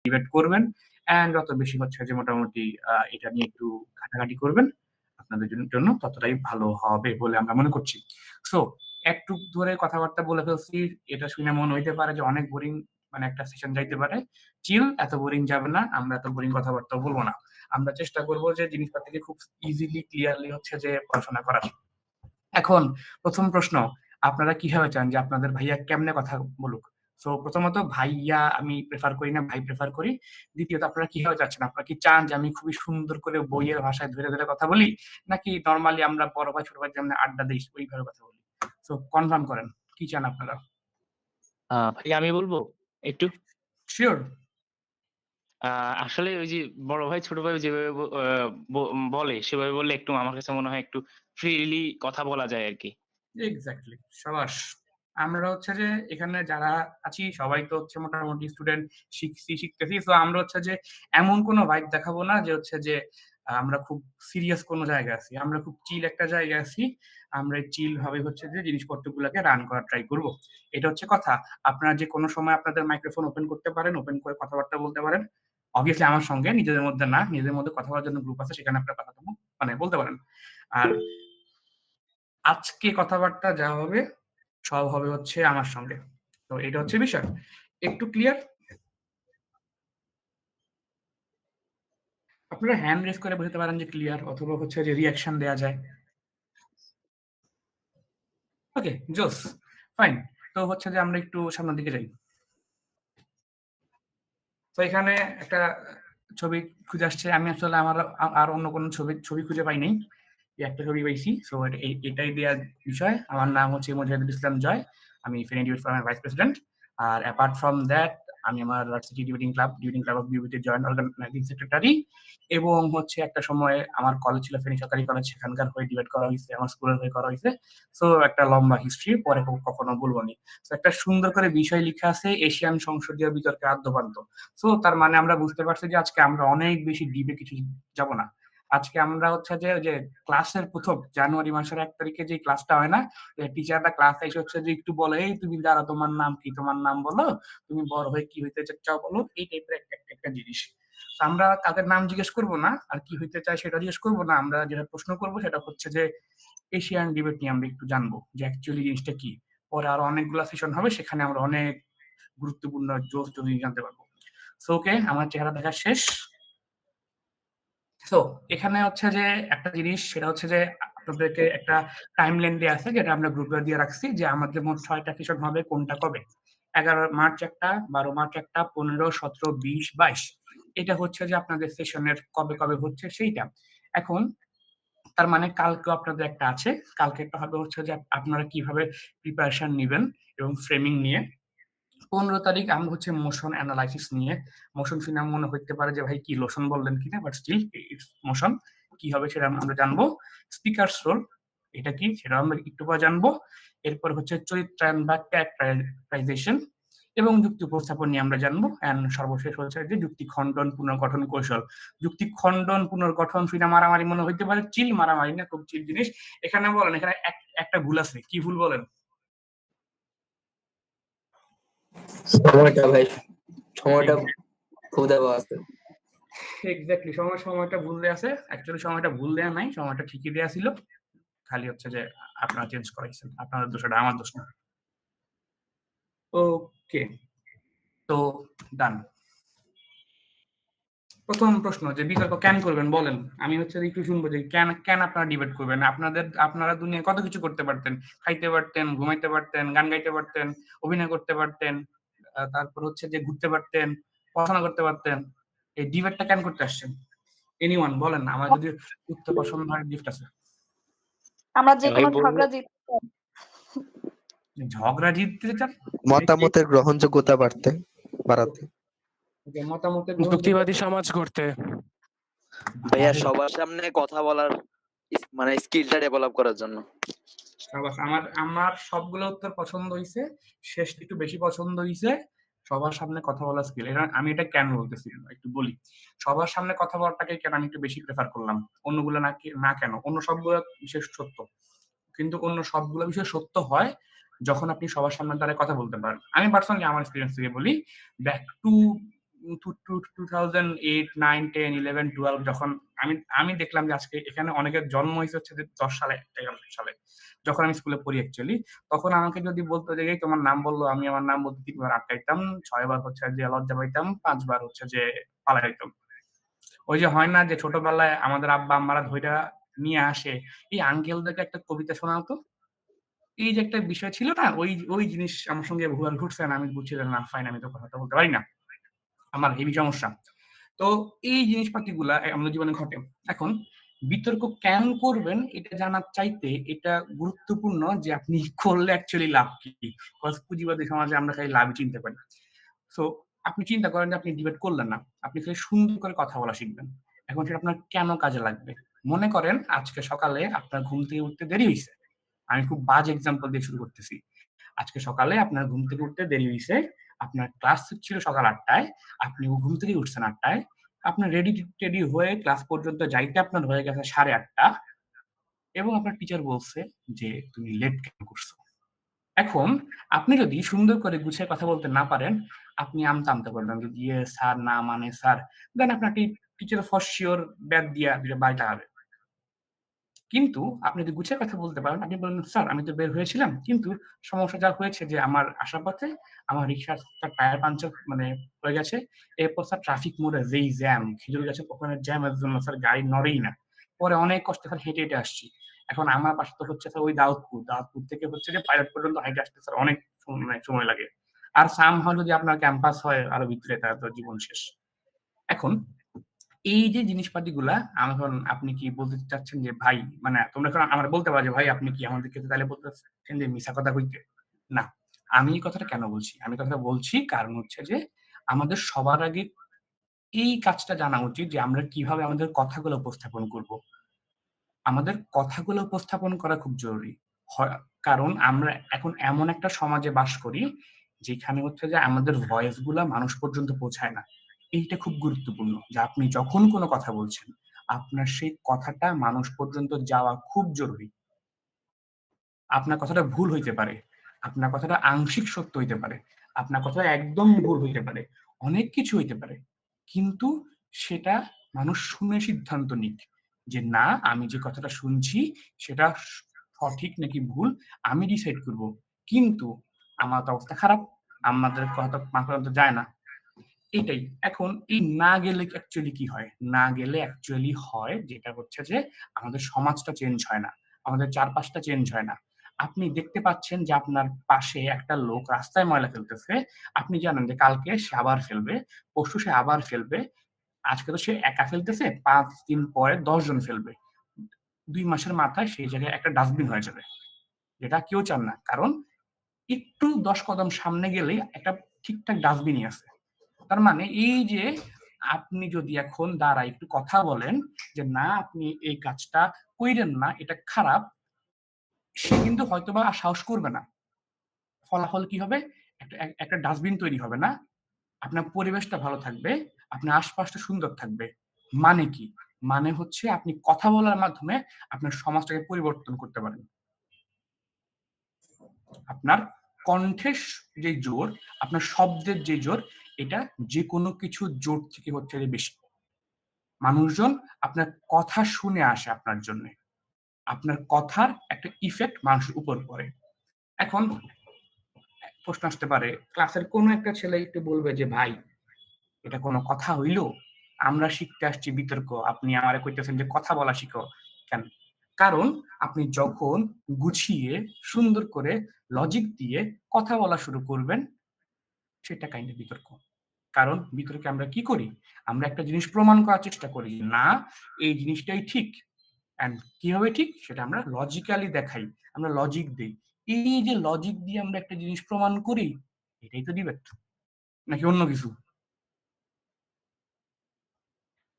Debate করবেন and যত বেশি হচ্ছে যে মোটামুটি এটা নিয়ে একটু ঘাটাঘাটি করবেন আপনাদের জন্য ততটাই ভালো হবে বলে আমরা মনে করছি। সো একটু ধরে কথাবার্তা বলে ফেলছি, এটা শুনে মনে হইতে পারে যে অনেক বোরিং, মানে একটা সেশন যাইতে পারে। চিল, এত বোরিং যাবে না, আমরা এত বোরিং কথাবার্তা বলবো না। আমরা চেষ্টা করব যে জিনিসপাতিকে খুব ইজিলি ক্লিয়ারলি হচ্ছে যে পড়াশোনা করার। এখন প্রথম প্রশ্ন, আপনারা কিভাবে চান যে আপনাদের ভাইয়া কেমনে কথা বলুক? তো প্রথমত ভাইয়া আমি প্রেফার করি না, ভাই প্রেফার করি। দ্বিতীয়ত আপনারা কিভাবে চাচ্ছেন? আপনারা কি চান যে আমি খুবই সুন্দর করে বইয়ের ভাষায় ধরে ধরে কথা বলি, নাকি নরমালি আমরা বড় ভাই ছোট ভাই যেমন আড্ডা দিই ওইভাবে কথা বলি? তো কনফার্ম করেন কি চান আপনারা। ভাই আমি বলবো একটু? শিওর। আ আসলে ওই যে বড় ভাই ছোট ভাই যেভাবে ব আ ব বলে সেভাবে বললে একটু আমার কাছে মনে হয় একটু ফ্রিলি কথা বলা যায় আরকি। এক্সাক্টলি, সাবাস। আমরা হচ্ছে যে এখানে যারা আছি সবাই তো হচ্ছে মোটামুটি স্টুডেন্ট, শিখতেছি। তো আমরা হচ্ছে যে এমন কোনো ভাইব দেখাবো না যে হচ্ছে যে আমরা খুব সিরিয়াস কোনো জায়গায় আছি। আমরা খুব চিল একটা জায়গায় আছি। আমরা চিল ভাবে হচ্ছে যে জিনিসপত্রগুলোকে রান করার ট্রাই করব। এটা হচ্ছে কথা। আপনারা যে কোনো সময় আপনাদের মাইক্রোফোন ওপেন করতে পারেন, ওপেন করে কথাবার্তা বলতে পারেন। অবভিয়াসলি আমার সঙ্গে, নিজেদের মধ্যে না। নিজেদের মধ্যে কথা বলার জন্য গ্রুপ আছে, সেখানে আপনারা কথা মানে বলতে পারেন। আর আজকে কথাবার্তা যা হবে সব হবে হচ্ছে আমার সঙ্গে। তো এটা হচ্ছে বিষয়। একটু ক্লিয়ার? আপনারা হ্যান্ড রেজ করে বোঝাতে পারেন যে ক্লিয়ার, অথবা হচ্ছে যে রিঅ্যাকশন দেয়া যায়। ওকে, জোস। ফাইন। তো হচ্ছে যে আমরা একটু সামনের দিকে যাই। তো এখানে একটা ছবি খুঁজে আসছে। আমি আসলে আমার আর অন্য কোনো ছবি খুঁজে পাই নাই। এই একটা ছবি পাইছি। সো এটাই দেয়ার বিষয়। আমার নাম হচ্ছে মুজাহিদুল ইসলাম জয়। আমি ফেনী ডিবেট ফোরামের ভাইস প্রেসিডেন্ট। আর অ্যাপার্ট ফ্রম দ্যাট আমি আমার ভার্সিটি ডিবেটিং ক্লাব অফ বিউটিতে জয়েন্ট অর্গানাইজিং সেক্রেটারি। এবং হচ্ছে একটা সময়ে আমার কলেজ ছিল ফেনী সরকারি কলেজ, সেখানকার হয়ে ডিবেট করা হয়েছে, আমার স্কুলের হয়ে করা হয়েছে। সো একটা লম্বা হিস্ট্রি, পরে কখনো বলবো নি। তো একটা সুন্দর করে বিষয় লিখা আছে, এশিয়ান সংসদীয় বিতর্কে আদ্যপান্ত। সো তার মানে আমরা বুঝতে পারছি যে আজকে আমরা অনেক বেশি ডিপে কিছু যাব না। আজকে আমরা হচ্ছে যে ক্লাসের প্রথম জানুয়ারি মাসের 1 তারিখে যে ক্লাসটা হয় না, টিচারটা ক্লাসে এসে হচ্ছে যে একটু বলে, এই তুমি দাঁড়া, তোমার নাম কি, তোমার নাম বলো, তুমি বড় হয়ে কি হইতে চাও বলো, এই টাইপের একটা জিনিস। আমরা তাদের নাম জিজ্ঞেস করব না, আর কি হইতে চায় সেটা জিজ্ঞেস করব না। আমরা যেটা প্রশ্ন করব সেটা হচ্ছে যে এশিয়ান ডিবেট নিয়ে আমরা একটু জানবো যে অ্যাকচুয়ালি জিনিসটা কি। পরে আরো অনেকগুলো সেশন হবে, সেখানে আমরা অনেক গুরুত্বপূর্ণ জোস জিনিস জানতে পারবো। সো ওকে, আমার চেহারা দেখা শেষ। সো এখানে হচ্ছে যে একটা জিনিস, সেটা হচ্ছে যে আপনাদেরকে একটা টাইমলাইন দেয়া আছে, যেটা আমরা গ্রুপে দিয়ে রাখছি, যে আমাদের মোট 6টা সেশন হবে, কোনটা কবে। 11 মার্চ একটা, 12 মার্চ একটা, 15, 17, 20, 22। এটা হচ্ছে যে আপনাদের সেশনের কবে কবে হচ্ছে সেইটা। এখন তার মানে কালকেও আপনাদের একটা আছে। কালকে একটা হবে হচ্ছে যে আপনারা কিভাবে প্রিপারেশন নিবেন এবং ফ্রেমিং নিয়ে। 15 তারিখ আমরা হচ্ছে মোশন অ্যানালাইসিস নিয়ে। মোশন শুনে মনে হইতে পারে যে ভাই কি লোশন বললেন কিনা, বাট স্টিল ইটস মোশন। কি হবে সেটা আমরা জানবো। স্পিকারস রোল এটা কি সেটা আমরা একটু পরে জানবো। এরপর হচ্ছে চরিত্রায়ন বা ক্যারেক্টারাইজেশন এবং যুক্তি উপস্থাপন নিয়ে আমরা জানবো। এন্ড সর্বশেষ হচ্ছে যে যুক্তি খণ্ডন পুনর্গঠন কৌশল। যুক্তি খণ্ডন পুনর্গঠন শুনে মারামারি মনে হইতে পারে, চিল মারামারি না, খুব চিল জিনিস। এখানে বলেন, এখানে একটা ভুল আছে, কি ভুল বলেন? সময়টা ভাই, সময়টা খুব দেওয়া আছে। এক্স্যাক্টলি, সময়টা ভুল দেয়া আছে। অ্যাকচুয়ালি সময়টা ভুল দেয়া নাই, সময়টা ঠিকই দেয়া ছিল। খালি হচ্ছে যে আপনারা চেঞ্জ করাইছেন। আপনাদের দোষ, এটা আমার দোষ না। ওকে, তো ডান। প্রথম প্রশ্ন, যে বিতর্ক কেন করবেন বলেন। আমি হচ্ছে একটু শুনবো যে কেন কেন আপনারা ডিবেট করবেন। আপনারা দুনিয়ায় কত কিছু করতে পারতেন। খাইতে পারতেন, ঘুমাইতে পারতেন, গান গাইতে পারতেন, অভিনয় করতে পারতেন, তারপর হচ্ছে যে ঘুরতে পারতেন, পড়াশোনা করতে পারতেন। এই ডিবেটটা কেন করতে আসছেন? এনিওয়ান বলেন, আমার যদি উত্তর পছন্দ হয় গিফট আছে। আমরা যে ভাই কোনো বলবো ঝগড়া জিততে চাই। ঝগড়া জিততে চান? মতামতের গ্রহণযোগ্যতা বাড়াতে। মতামতের যুক্তিবাদী সমাজ করতে। ভাইয়া সবার সামনে কথা বলার মানে স্কিলটা ডেভেলপ করার জন্য। আমার সবগুলো উত্তর পছন্দ হইছে, শেষ একটু বেশি পছন্দ হইছে সবার সামনে কথা বলার স্কিল। আমি এটা কেন বলতেছি একটু বলি। সবার সামনে কথা বলাটাকে কেন আমি একটু বেশি প্রেফার করলাম, অন্যগুলো না কেন। অন্য সবগুলো বিশেষ সত্য, কিন্তু অন্য সবগুলো বিষয় সত্য হয় যখন আপনি সবার সামনে দাঁড়ায় কথা বলতে পারেন। আমি পার্সোনালি আমার এক্সপিরিয়েন্স থেকে বলি, ব্যাক টু 2008, 9, 10, 11, 12 যখন আমি দেখলাম যে আজকে এখানে অনেকের জন্ম হয়েছে হচ্ছে যে 10 সালে, 11 সালে, যখন আমি স্কুলে পড়ি অ্যাকচুয়ালি। তখন আমাকে যদি বলতো যে এই তোমার নাম বললো, আমি আমার নাম বলতে 3 বার আটকাইতাম, 6 বার হচ্ছে যে লজ্জা পাইতাম, 5 বার হচ্ছে যে পালাইতাম। ওই যে হয় না যে ছোটবেলায় আমাদের আব্বা আম্মারা ধইরা নিয়ে আসে, এই আঙ্কেলদেরকে একটা কবিতা শোনাতো, এই যে একটা বিষয় ছিল না, ওই জিনিস আমার সঙ্গে ভুল ঘুরছে না, আমি বুঝছি যে না ফাইন, আমি তো কথা বলতে পারি না, আমার হেভি সমস্যা। তো এই জিনিসপাতিগুলা আমাদের জীবনে ঘটে। এখন বিতর্ক কেন করবেন এটা জানার চাইতে এটা গুরুত্বপূর্ণ যে আপনি করলে অ্যাকচুয়ালি লাভ কি। পুঁজিবাদী সমাজে আমরা খালি লাভই চিনতে পারি। সো আপনি চিন্তা করেন যে আপনি ডিবেট করলেন না, আপনি খালি সুন্দর করে কথা বলা শিখবেন। এখন সেটা আপনার কেন কাজে লাগবে? মনে করেন আজকে সকালে আপনার ঘুম থেকে উঠতে দেরি হয়েছে, আমি খুব বাজে এক্সাম্পল দিয়ে শুরু করতেছি। আজকে সকালে আপনার ঘুম থেকে উঠতে দেরি হয়েছে, আপনার ক্লাস ছিল সকাল 8টায়, আপনি ঘুম থেকে উঠছেন 8টায়, আপনার রেডি হয়ে ক্লাস পর্যন্ত যাইতে আপনার হয়ে গেছে 8:30, এবং আপনার টিচার বলছে যে তুমি লেট কেন করছো। এখন আপনি যদি সুন্দর করে গুছিয়ে কথা বলতে না পারেন, আপনি আমতা আমতা করবেন যে ইয়ে স্যার, না মানে স্যার, দেন আপনার টিচার ফর শিওর ব্যাট দিয়া বাড়িটা হবে। কিন্তু আপনি যদি গুছিয়ে কথা বলতে পারেন, আপনি বললেন স্যার আমি তো বের হয়েছিলাম, কিন্তু সমস্যা যা হয়েছে যে আমার আসার পথে আমার রিক্সার টায়ার পাঞ্চার হয়ে গেছে, এরপর স্যার ট্রাফিক মোড়ে যেই জ্যাম, খেজুর গাছের ওখানে জ্যামের জন্য স্যার গাড়ি নড়েই না, পরে অনেক কষ্টে স্যার হেঁটে হেঁটে আসছি। এখন আমার পাশে তো হচ্ছে স্যার ওই দাউদপুর থেকে হচ্ছে যে পাইলট পর্যন্ত হাইটে আসতে স্যার অনেক সময় লাগে, আর সামহাও যদি আপনার ক্যাম্পাস হয় আরো ভিতরে, তার তো জীবন শেষ। এখন এই যে জিনিসপাতিগুলা এখন আপনি কি বলতে চাচ্ছেন যে ভাই, মানে তোমরা এখন আমার বলতে পারো যে ভাই আপনি কি আমাদেরকে তাহলে বলতেছেন যে মিশা কথা কইতে? না, আমি এই কথাটা কেন বলছি? আমি কথাটা বলছি কারণ হচ্ছে যে আমাদের সবার আগে এই কাজটা জানা উচিত যে আমরা কিভাবে আমাদের কথাগুলো উপস্থাপন করব। আমাদের কথাগুলো উপস্থাপন করা খুব জরুরি। কারণ আমরা এখন এমন একটা সমাজে বাস করি যেখানে হচ্ছে যে আমাদের ভয়েস গুলা মানুষ পর্যন্ত পৌঁছায় না। এইটা খুব গুরুত্বপূর্ণ যে আপনি যখন কোনো কথা বলছেন, আপনার সেই কথাটা মানুষ পর্যন্ত যাওয়া খুব জরুরি। আপনার কথাটা ভুল হইতে পারে, আপনার কথাটা আংশিক সত্য হইতে পারে, আপনার কথাটা একদম ভুল হইতে পারে, অনেক কিছু হইতে পারে, কিন্তু সেটা মানুষ শুনে সিদ্ধান্ত নিক যে না, আমি যে কথাটা শুনছি সেটা সঠিক নাকি ভুল আমি ডিসাইড করব। কিন্তু আমার তো অবস্থা খারাপ, আমাদের কথা মাথায় তো যায় না, এটাই। এখন এই না গেলে অ্যাকচুয়ালি কি হয়? না গেলে অ্যাকচুয়ালি হয় যেটা হচ্ছে যে আমাদের সমাজটা চেঞ্জ হয় না, আমাদের চারপাশটা চেঞ্জ হয় না। আপনি দেখতে পাচ্ছেন যে আপনার পাশে একটা লোক রাস্তায় ময়লা ফেলতেছে, আপনি জানেন যে কালকে সে আবার ফেলবে, পরশু সে আবার ফেলবে, আজকে তো সে একা ফেলতেছে, 5 দিন পরে 10 জন ফেলবে, 2 মাসের মাথায় সেই জায়গায় একটা ডাস্টবিন হয়ে যাবে, যেটা কেউ চান না। কারণ একটু 10 কদম সামনে গেলেই একটা ঠিকঠাক ডাস্টবিনই আছে। তার মানে এই যে আপনি যদি এখন দাঁড়ায় একটু কথা বলেন যে না আপনি এই কাজটা কইরেন না, এটা খারাপ, সে কিন্তু হয়তোবা সাহস করবে না। ফলাফল কি হবে? একটা ডাস্টবিন তৈরি হবে না, আপনার পরিবেশটা ভালো থাকবে, আপনার আশপাশটা সুন্দর থাকবে। মানে কি? মানে হচ্ছে আপনি কথা বলার মাধ্যমে আপনার সমাজটাকে পরিবর্তন করতে পারেন। আপনার কণ্ঠের যে জোর, আপনার শব্দের যে জোর, এটা যে কোনো কিছু জোর থেকে হচ্ছে যে বেশি। মানুষজন আপনার কথা শুনে আসে আপনার জন্য, আপনার কথার একটা ইফেক্ট মানুষের উপর পড়ে। এখন প্রশ্ন আসতে পারে, ক্লাসের কোনো একটা ছেলে একটু বলবে যে ভাই এটা কোনো কথা হইল? আমরা শিখতে আসছি বিতর্ক, আপনি আমারে কইতেছেন যে কথা বলা শিখো কেন? কারণ আপনি যখন গুছিয়ে সুন্দর করে লজিক দিয়ে কথা বলা শুরু করবেন, সেটা কাইন্ড বিতর্ক। কারণ বিতর্কে আমরা কি করি? আমরা একটা জিনিস প্রমাণ করার চেষ্টা করি, না এই জিনিসটাই ঠিক, এন্ড কিভাবে ঠিক সেটা আমরা লজিক্যালি দেখাই, আমরা লজিক দেই। এই যে লজিক দিয়ে আমরা একটা জিনিস প্রমাণ করি, এটাই তো ডিবেট, নাকি অন্য কিছু?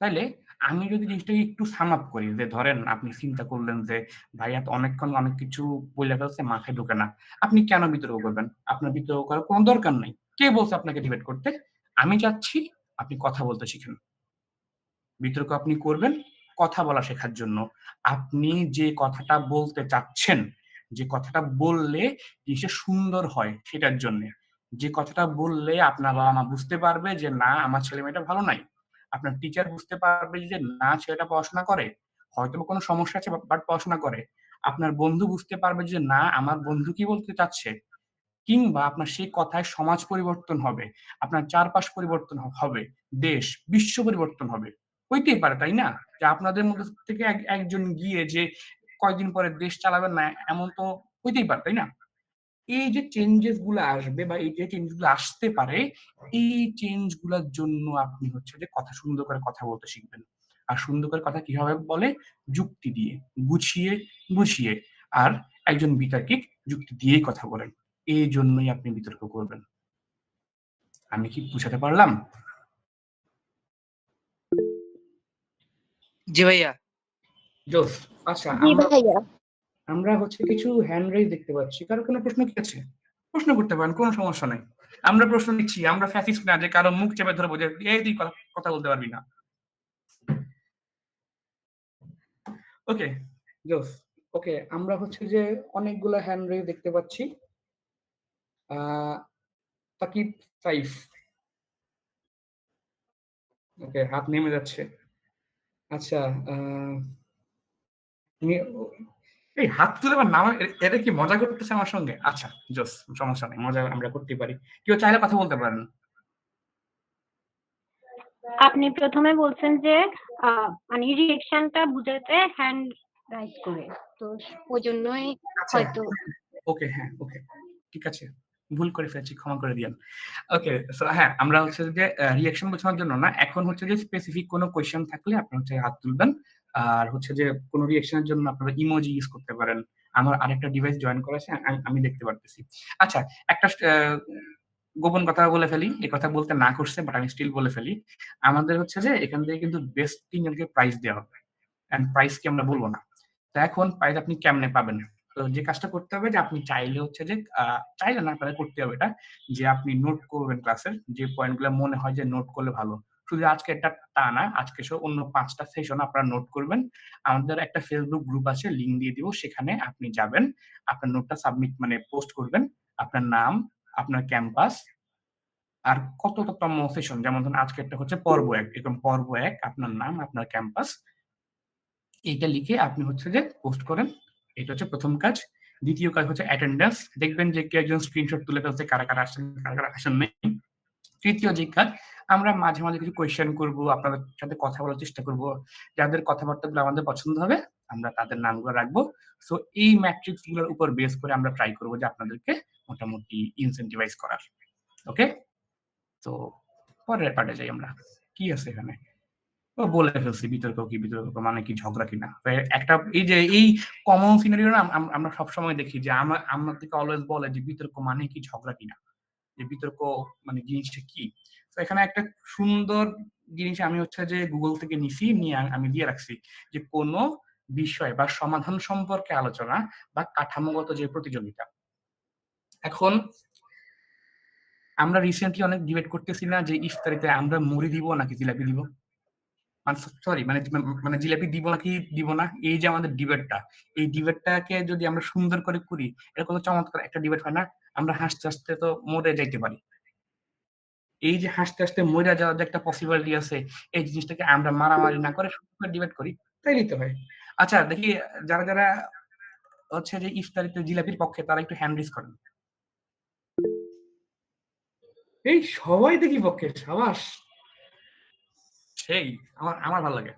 তাইলে আমি যদি জিনিসটাকে একটু সাম আপ করি, যে ধরেন আপনি চিন্তা করলেন যে ভাইয়া তো অনেকক্ষণ অনেক কিছু বইলা ফেলছে, মাথায় ঢোকে না, আপনি কেন বিতর্ক করবেন? আপনার বিতর্ক করার কোনো দরকার নাই। কে বলছে আপনাকে ডিবেট করতে? আমি চাচ্ছি আপনি কথা বলতে শিখেন। বিতর্ক আপনি করবেন কথা বলা শেখার জন্য। আপনি যে কথাটা বলতে চাচ্ছেন, যে কথাটা বললে জিনিসটা সুন্দর হয় সেটার জন্যে। যে কথাটা বললে আপনার বাবা মা বুঝতে পারবে যে না আমার ছেলে মেয়েটা ভালো নাই, আপনার টিচার বুঝতে পারবে যে না ছেলেটা পড়াশোনা করে, হয়তো কোনো সমস্যা আছে বাট পড়াশোনা করে, আপনার বন্ধু বুঝতে পারবে যে না আমার বন্ধু কি বলতে চাচ্ছে, কিংবা আপনার সেই কথায় সমাজ পরিবর্তন হবে, আপনার চারপাশ পরিবর্তন হবে, দেশ বিশ্ব পরিবর্তন হবে। হইতেই পারে তাই না, যে আপনাদের মধ্যে থেকে একজন গিয়ে যে কয়েকদিন পরে দেশ চালাবেন না এমন তো হইতেই পারে তাই না। এই যে চেঞ্জেস গুলো আসবে বা এই যে চেঞ্জ গুলো আসতে পারে, এই চেঞ্জ গুলোর জন্য আপনি হচ্ছে যে কথা সুন্দর করে কথা বলতে শিখবেন। আর সুন্দর করে কথা কিভাবে বলে, যুক্তি দিয়ে, গুছিয়ে বুঝিয়ে। আর একজন বিতার্কিক যুক্তি দিয়েই কথা বলেন, এই জন্যই আপনি বিতর্ক করবেন। আমি কি বুঝাতে পারলাম? জি ভাইয়া। জোস। আচ্ছা, জি ভাইয়া। আমরা হচ্ছে কিছু হ্যান্ড রেজ দেখতে পাচ্ছি। কারো কোনো প্রশ্ন কি আছে? প্রশ্ন করতে পারেন, কোনো সমস্যা নাই। আমরা প্রশ্ন নিচ্ছি, আমরা ফ্যাসিস্ট না যে কারো মুখ চেপে ধরে বোঝে এই তুই কথা বলতে পারবি না। ওকে জোস। ওকে, আমরা হচ্ছে যে অনেকগুলো হ্যান্ড রেজ দেখতে পাচ্ছি। তাকিব সাইফ, ওকে হাত নেমে যাচ্ছে। আচ্ছা, এই হাত তুলে আমার নাম, এটা কি মজা করতেছে আমার সঙ্গে? আচ্ছা জোস, সমস্যা নেই, মজা আমরা করতে পারি, কেউ চাইলে কথা বলতে পারেন। আপনি প্রথমে বলছেন যে মানে রিঅ্যাকশনটা বুঝাতে হ্যান্ড রাইজ করে, তো ওই জন্যই হয়তো। ওকে, হ্যাঁ ওকে ঠিক আছে, ভুল করে ফেলেছি, ক্ষমা করে দিয়েন। ওকে, সো হ্যাঁ আমরা হচ্ছে যে রিঅ্যাকশন বোঝানোর জন্য না, এখন হচ্ছে যে স্পেসিফিক কোনো কোয়েশ্চেন থাকলে আপনি হচ্ছে হাত তুলবেন। আর হচ্ছে যে কোনো রিঅ্যাকশনের জন্য আপনারা ইমোজি ইউজ করতে পারেন। আমার আরেকটা ডিভাইস জয়েন করা আছে, আমি দেখতে পারতেছি। আচ্ছা, একটা গোপন কথা বলে ফেলি, এই কথা বলতে না করছে বাট আমি স্টিল বলে ফেলি। আমাদের হচ্ছে যে এখান থেকে কিন্তু বেস্ট তিনজনকে প্রাইজ দেওয়া হবে, এন্ড প্রাইজ কি আমরা বলবো না। তো এখন প্রাইজ আপনি কেমনে পাবেন? তো যে কাজটা করতে হবে যে আপনি চাইলে হচ্ছে যে চাইলে না, আপনাদের করতে হবে এটা, যে আপনি নোট করবেন ক্লাসের যে পয়েন্টগুলো মনে হয় যে নোট করলে ভালো। শুধু আজকে এটা তা না, আজকে সহ অন্য 5টা সেশন আপনারা নোট করবেন। আমাদের একটা ফেসবুক গ্রুপ আছে, লিংক দিয়ে দিব, সেখানে আপনি যাবেন, আপনার নোটটা সাবমিট মানে পোস্ট করবেন, আপনার নাম, আপনার ক্যাম্পাস, আর কততম সেশন, যেমন ধরুন আজকে একটা হচ্ছে পর্ব 1, এরকম পর্ব 1, আপনার নাম, আপনার ক্যাম্পাস, এইটা লিখে আপনি হচ্ছে যে পোস্ট করেন। এটা হচ্ছে প্রথম কাজ। দ্বিতীয় কাজ হচ্ছে অ্যাটেন্ডেন্স, দেখবেন যে কেউ একজন স্ক্রিনশট তুলে ফেলছে কারা কারা আসছেন কারা কারা আসেন নাই। তৃতীয় যে কাজ, আমরা মাঝে মাঝে কিছু কোয়েশ্চেন করব, আপনাদের সাথে কথা বলার চেষ্টা করব, যাদের কথাবার্তাগুলো আমাদের পছন্দ হবে আমরা তাদের নামগুলো রাখবো। সো এই ম্যাট্রিক্স গুলোর উপর বেস করে আমরা ট্রাই করবো যে আপনাদেরকে মোটামুটি ইনসেন্টিভাইজ করার। ওকে, তো পরের পার্টে যাই আমরা। কি আছে এখানে? বলে ফেলছি বিতর্ক কি, বিতর্ক মানে কি ঝগড়া কিনা। একটা এই যে এই কমন সিনারিও না আমরা সবসময় দেখি যে আমাদেরকে অলওয়েজ বলে যে বিতর্ক মানে কি, ঝগড়া কিনা, যে বিতর্ক মানে জিনিসটা কি। তো এখানে একটা সুন্দর জিনিস আমি হচ্ছে যে গুগল থেকে নিয়ে আমি দিয়ে রাখছি, যে কোনো বিষয় বা সমাধান সম্পর্কে আলোচনা বা কাঠামোগত যে প্রতিযোগিতা। এখন আমরা রিসেন্টলি অনেক ডিবেট করতেছি না যে ইফতারিতে আমরা মুড়ি দিব নাকি জিলাপি দিব, সরি মানে জিলাপি দিব নাকি দিব না, এই যে আমাদের ডিবেটটা, এই ডিবেটটাকে যদি আমরা সুন্দর করে করি, এটা কোনো চমৎকার একটা ডিবেট হয় না? আমরা হাসতে হাসতে তো মরে যাইতে পারি। এই যে হাসতে হাসতে মরে যাওয়ার যে একটা পসিবিলিটি আছে, এই জিনিসটাকে আমরা মারামারি না করে সুন্দর ডিবেট করি, তাই নিতে হয়। আচ্ছা দেখি যারা যারা হচ্ছে যে ইফতারিতে জিলাপির পক্ষে তারা একটু হ্যান্ড রেজ করেন। এই সবাই দেখি পক্ষে, সাবাস, সেই আমার ভালো লাগে।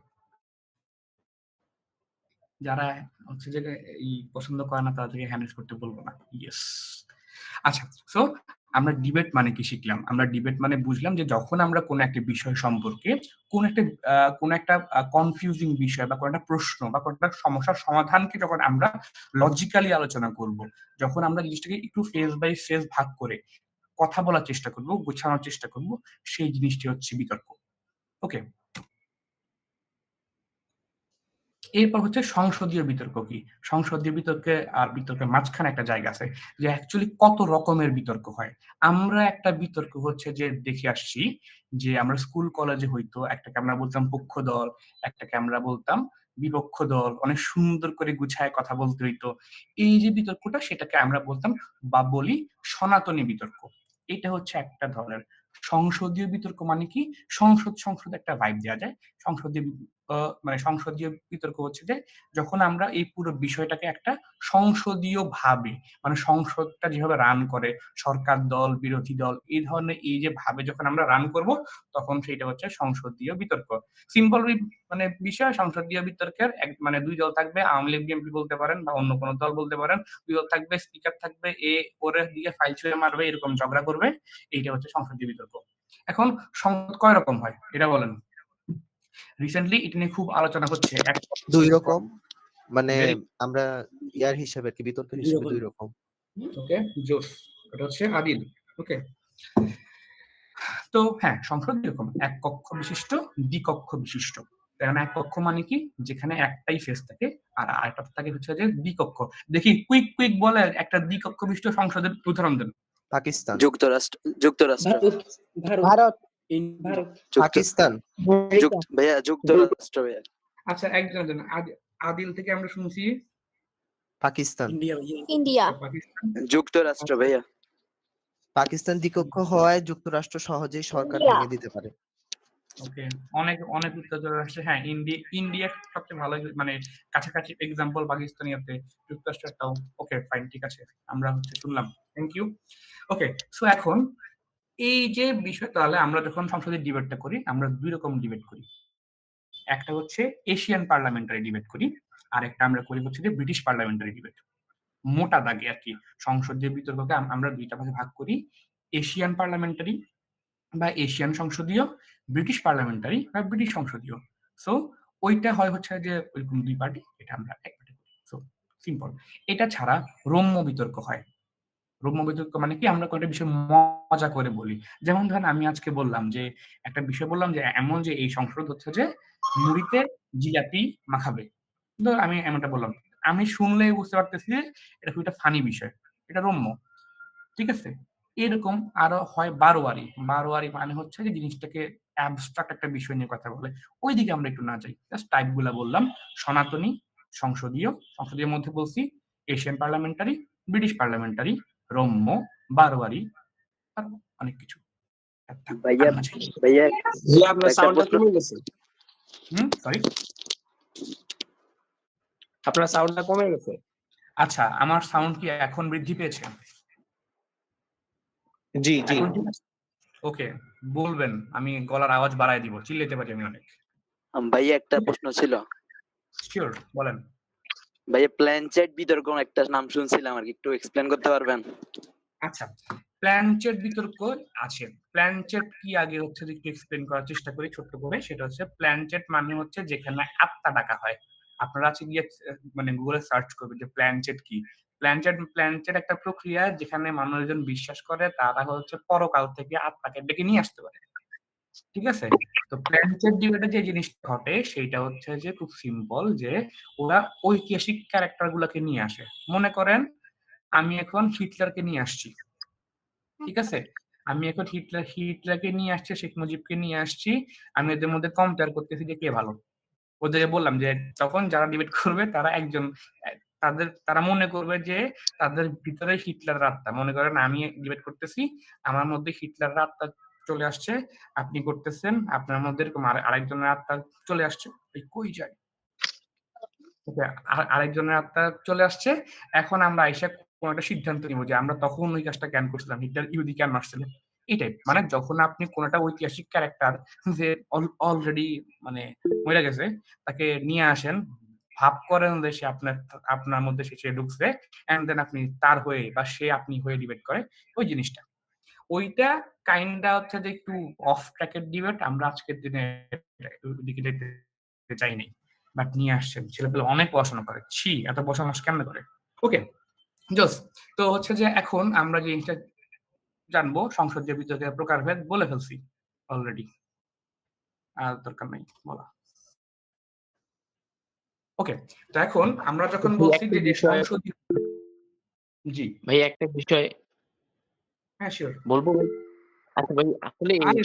যারা হচ্ছে যে এই পছন্দ করে না তাদেরকে হ্যান্ডেল করতে বলবো না। ইয়েস। আচ্ছা, সো আমরা ডিবেট মানে কি শিখলাম? আমরা ডিবেট মানে বুঝলাম যে যখন আমরা কোন একটা বিষয় সম্পর্কে কোন একটা কনফিউজিং বিষয় বা কোন একটা প্রশ্ন বা কোন একটা সমস্যার সমাধানকে যখন আমরা লজিক্যালি আলোচনা করব, যখন আমরা জিনিসটাকে একটু ফেজ বাই ফেজ ভাগ করে কথা বলার চেষ্টা করব, গোছানোর চেষ্টা করব, সেই জিনিসটি হচ্ছে বিতর্ক। ওকে, এরপর হচ্ছে সংসদীয় বিতর্ক কি। সংসদীয় বিতর্কে আর বিতর্কের মাঝখানে একটা জায়গা আছে যে অ্যাকচুয়ালি কত রকমের বিতর্ক হয়। আমরা একটা বিতর্ক হচ্ছে যে দেখে আসছি যে আমরা স্কুল কলেজে হইতো, একটাকে আমরা বলতাম পক্ষ দল, একটাকে আমরা বলতাম বিপক্ষ দল, অনেক সুন্দর করে গুছায় কথা বলতে হইতো। এই যে বিতর্কটা, সেটাকে আমরা বলতাম বা বলি সনাতনী বিতর্ক। এটা হচ্ছে একটা ধরনের সংসদীয় বিতর্ক। মানে কি, সংসদ একটা ভাইব দেওয়া যায়। সংসদীয় মানে সংসদীয় বিতর্ক হচ্ছে যে যখন আমরা এই পুরো বিষয়টাকে একটা সংসদীয় ভাবে, মানে সংসদটা যেভাবে রান করে সরকার দল বিরোধী দল এই ধরনের এই যে ভাবে যখন আমরা রান করব, তখন সেটা হচ্ছে সংসদীয় বিতর্ক। সিম্পল মানে বিষয়, সংসদীয় বিতর্কের মানে দুই দল থাকবে, আওয়ামী লীগ বিএনপি বলতে পারেন বা অন্য কোনো দল বলতে পারেন, দুই দল থাকবে, স্পিকার থাকবে, ওরে দিকে ফাইল ছুঁড়ে মারবে, এরকম ঝগড়া করবে, এইটা হচ্ছে সংসদীয় বিতর্ক। এখন সংসদ কয় রকম হয় এটা বলেন? রিসেন্টলি এটা নিয়ে খুব আলোচনা হচ্ছে। দুই রকম, মানে আমরা ইয়ার হিসাবে কি বিতর্কের হিসাবে দুই রকম। ওকে, জোস, এটা হচ্ছে আদিল। ওকে, তো হ্যাঁ, সংসদ এরকম এক কক্ষ বিশিষ্ট, দ্বিকক্ষ বিশিষ্ট। কারণ এক কক্ষ মানে কি, যেখানে একটাই ফেস থাকে, আর আরেকটা থাকে হচ্ছে যে দ্বিকক্ষ। দেখি কুইক বলে একটা দ্বিকক্ষ বিশিষ্ট সংসদের উদাহরণ দেন। পাকিস্তান, যুক্তরাষ্ট্র, ভারত, পাকিস্তান, ভাইয়া যুক্তরাষ্ট্র ভাইয়া। আচ্ছা, একজন আদিল থেকে আমরা শুনছি পাকিস্তান, ইন্ডিয়া, পাকিস্তান, যুক্তরাষ্ট্র ভাইয়া। পাকিস্তান দ্বিকক্ষ হয়, যুক্তরাষ্ট্র সহজেই সরকার ভেঙে দিতে পারে। ওকে, অনেক উত্তর চলে আসছে। হ্যাঁ, ইন্ডিয়া সবচেয়ে ভালো, মানে কাছাকাছি এক্সাম্পল পাকিস্তানিয়াতে, যুক্তরাষ্ট্রটাও। ওকে, ফাইন, ঠিক আছে, আমরা হচ্ছে শুনলাম, থ্যাংক ইউ। ওকে, সো এখন এই যে বিষয়, তাহলে আমরা যখন সংসদের ডিবেটটা করি, আমরা দুই রকম ডিবেট করি। একটা হচ্ছে এশিয়ান পার্লামেন্টারি ডিবেট করি, আর একটা আমরা করি হচ্ছে যে ব্রিটিশ পার্লামেন্টারি ডিবেট। মোটা দাগে আর কি সংসদীয় বিতর্ককে আমরা দুইটা ভাগে ভাগ করি, এশিয়ান পার্লামেন্টারি বা এশিয়ান সংসদীয়, ব্রিটিশ পার্লামেন্টারি বা ব্রিটিশ সংসদীয়। সো ওইটা হয় হচ্ছে যে ওইরকম দুই পার্টি, এটা আমরা এক পার্টি করি। So simple. এটা ছাড়া রম্য বিতর্ক হয়। রম্য বিতর্ক মানে কি, আমরা একটা বিষয় মজা করে বলি। যেমন ধরেন আমি আজকে বললাম যে একটা বিষয় বললাম যে এমন যে এই সংসদ হচ্ছে যে মুড়িতে জিলাপি মাখাবে, ধর আমি এমনটা বললাম, আমি শুনলে বুঝতে পারতেছি যে এটা খুব একটা ফানি বিষয়, এটা রম্য, ঠিক আছে। এরকম আরো হয় বারোয়ারি মানে হচ্ছে যে জিনিসটাকে অ্যাবস্ট্রাক্ট একটা বিষয় নিয়ে কথা বলে, ওইদিকে আমরা একটু না যাই। জাস্ট টাইপ গুলা বললাম, সনাতনী, সংসদীয় মধ্যে বলছি এশিয়ান পার্লামেন্টারি, ব্রিটিশ পার্লামেন্টারি, রম্য, বারোয়ারি, আর অনেক কিছু। ভাইয়া আপনার সাউন্ডটা কমে গেছে। সরি, আপনার সাউন্ডটা কমে গেছে। আচ্ছা, আমার সাউন্ড কি এখন বৃদ্ধি পেয়েছে? জি। ওকে, বলবেন, আমি গলার আওয়াজ বাড়ায় দিব, চিল্লাতে পারি আমি অনেক। ভাইয়া একটা প্রশ্ন ছিল। শিওর, বলেন। ভাইয়া প্ল্যানচেট বিতর্ক একটা নাম শুনছিলাম, আর কি একটু এক্সপ্লেন করতে পারবেন? আচ্ছা, প্ল্যানচেট বিতর্ক আছে। প্ল্যানচেট কি, আগে হচ্ছে যে একটু এক্সপ্লেন করার চেষ্টা করি ছোট্ট করে। সেটা হচ্ছে প্ল্যানচেট মানে হচ্ছে যেখানে আত্মা ডাকা হয়। আপনারা আছে গিয়ে মানে গুগলে সার্চ করবেন যে প্ল্যানচেট কি। প্ল্যানচেট একটা প্রক্রিয়া যেখানে মানুষজন বিশ্বাস করে তারা হচ্ছে পরকাল থেকে আত্মাকে ডেকে নিয়ে আসতে পারে, ঠিক আছে। তো প্ল্যানচেট ডিবেটে যে জিনিসটা ঘটে সেটা হচ্ছে যে খুব সিম্পল, যে ওরা ঐতিহাসিক ক্যারেক্টার গুলাকে নিয়ে আসে। মনে করেন আমি এখন হিটলারকে নিয়ে আসছি, ঠিক আছে, আমি এখন হিটলারকে নিয়ে আসছি, শেখ মুজিবকে নিয়ে আসছি, আমি এদের মধ্যে কম্পেয়ার করতেছি যে কে ভালো। ওদেরকে বললাম যে তখন যারা ডিবেট করবে তারা তারা মনে করবে যে তাদের ভিতরে হিটলার আত্মা, মনে করেন আমি ডিবেট করতেছি, আমার মধ্যে হিটলার আত্মা চলে আসছে, আপনি করতেছেন, আপনার মধ্যে এরকম আরেকজনের আত্মা চলে আসছে, কই যায়, আরেকজনের আত্মা চলে আসছে। এখন আমরা আইসা কোন একটা সিদ্ধান্ত নিব যে আমরা তখন ওই কাজটা কেন করছিলাম, হিটলার ইহুদি কেন মারছিল, এটাই। মানে যখন আপনি কোন একটা ঐতিহাসিক ক্যারেক্টার যে অলরেডি মানে মরে গেছে তাকে নিয়ে আসেন, ভাব করেন যে সে আপনার মধ্যে সে ঢুকছে, এন্ড দেন আপনি তার হয়ে বা সে আপনি হয়ে ডিবেট করে, ওই জিনিসটা ওইটা কাইন্ডা হচ্ছে যে একটু অফ ট্র্যাকের ডিবেট। আমরা আজকের দিনে দিকে যেতে চাই নাই, বাট নিয়ে আসছেন, ছেলেপেলে অনেক পড়াশোনা করে, এত পড়াশোনা কেমন করে। ওকে, জোস। তো হচ্ছে যে এখন আমরা যে জিনিসটা জানবো, সংসদীয় বিতর্কের প্রকারভেদ বলে ফেলছি অলরেডি, আর দরকার নাই বলা। ওকে, তো এখন আমরা যখন বলছি যে সংসদীয়, জি ভাই একটা বিষয় হ্যাঁ শিওর বলবো। আচ্ছা ভাই, আসলে এই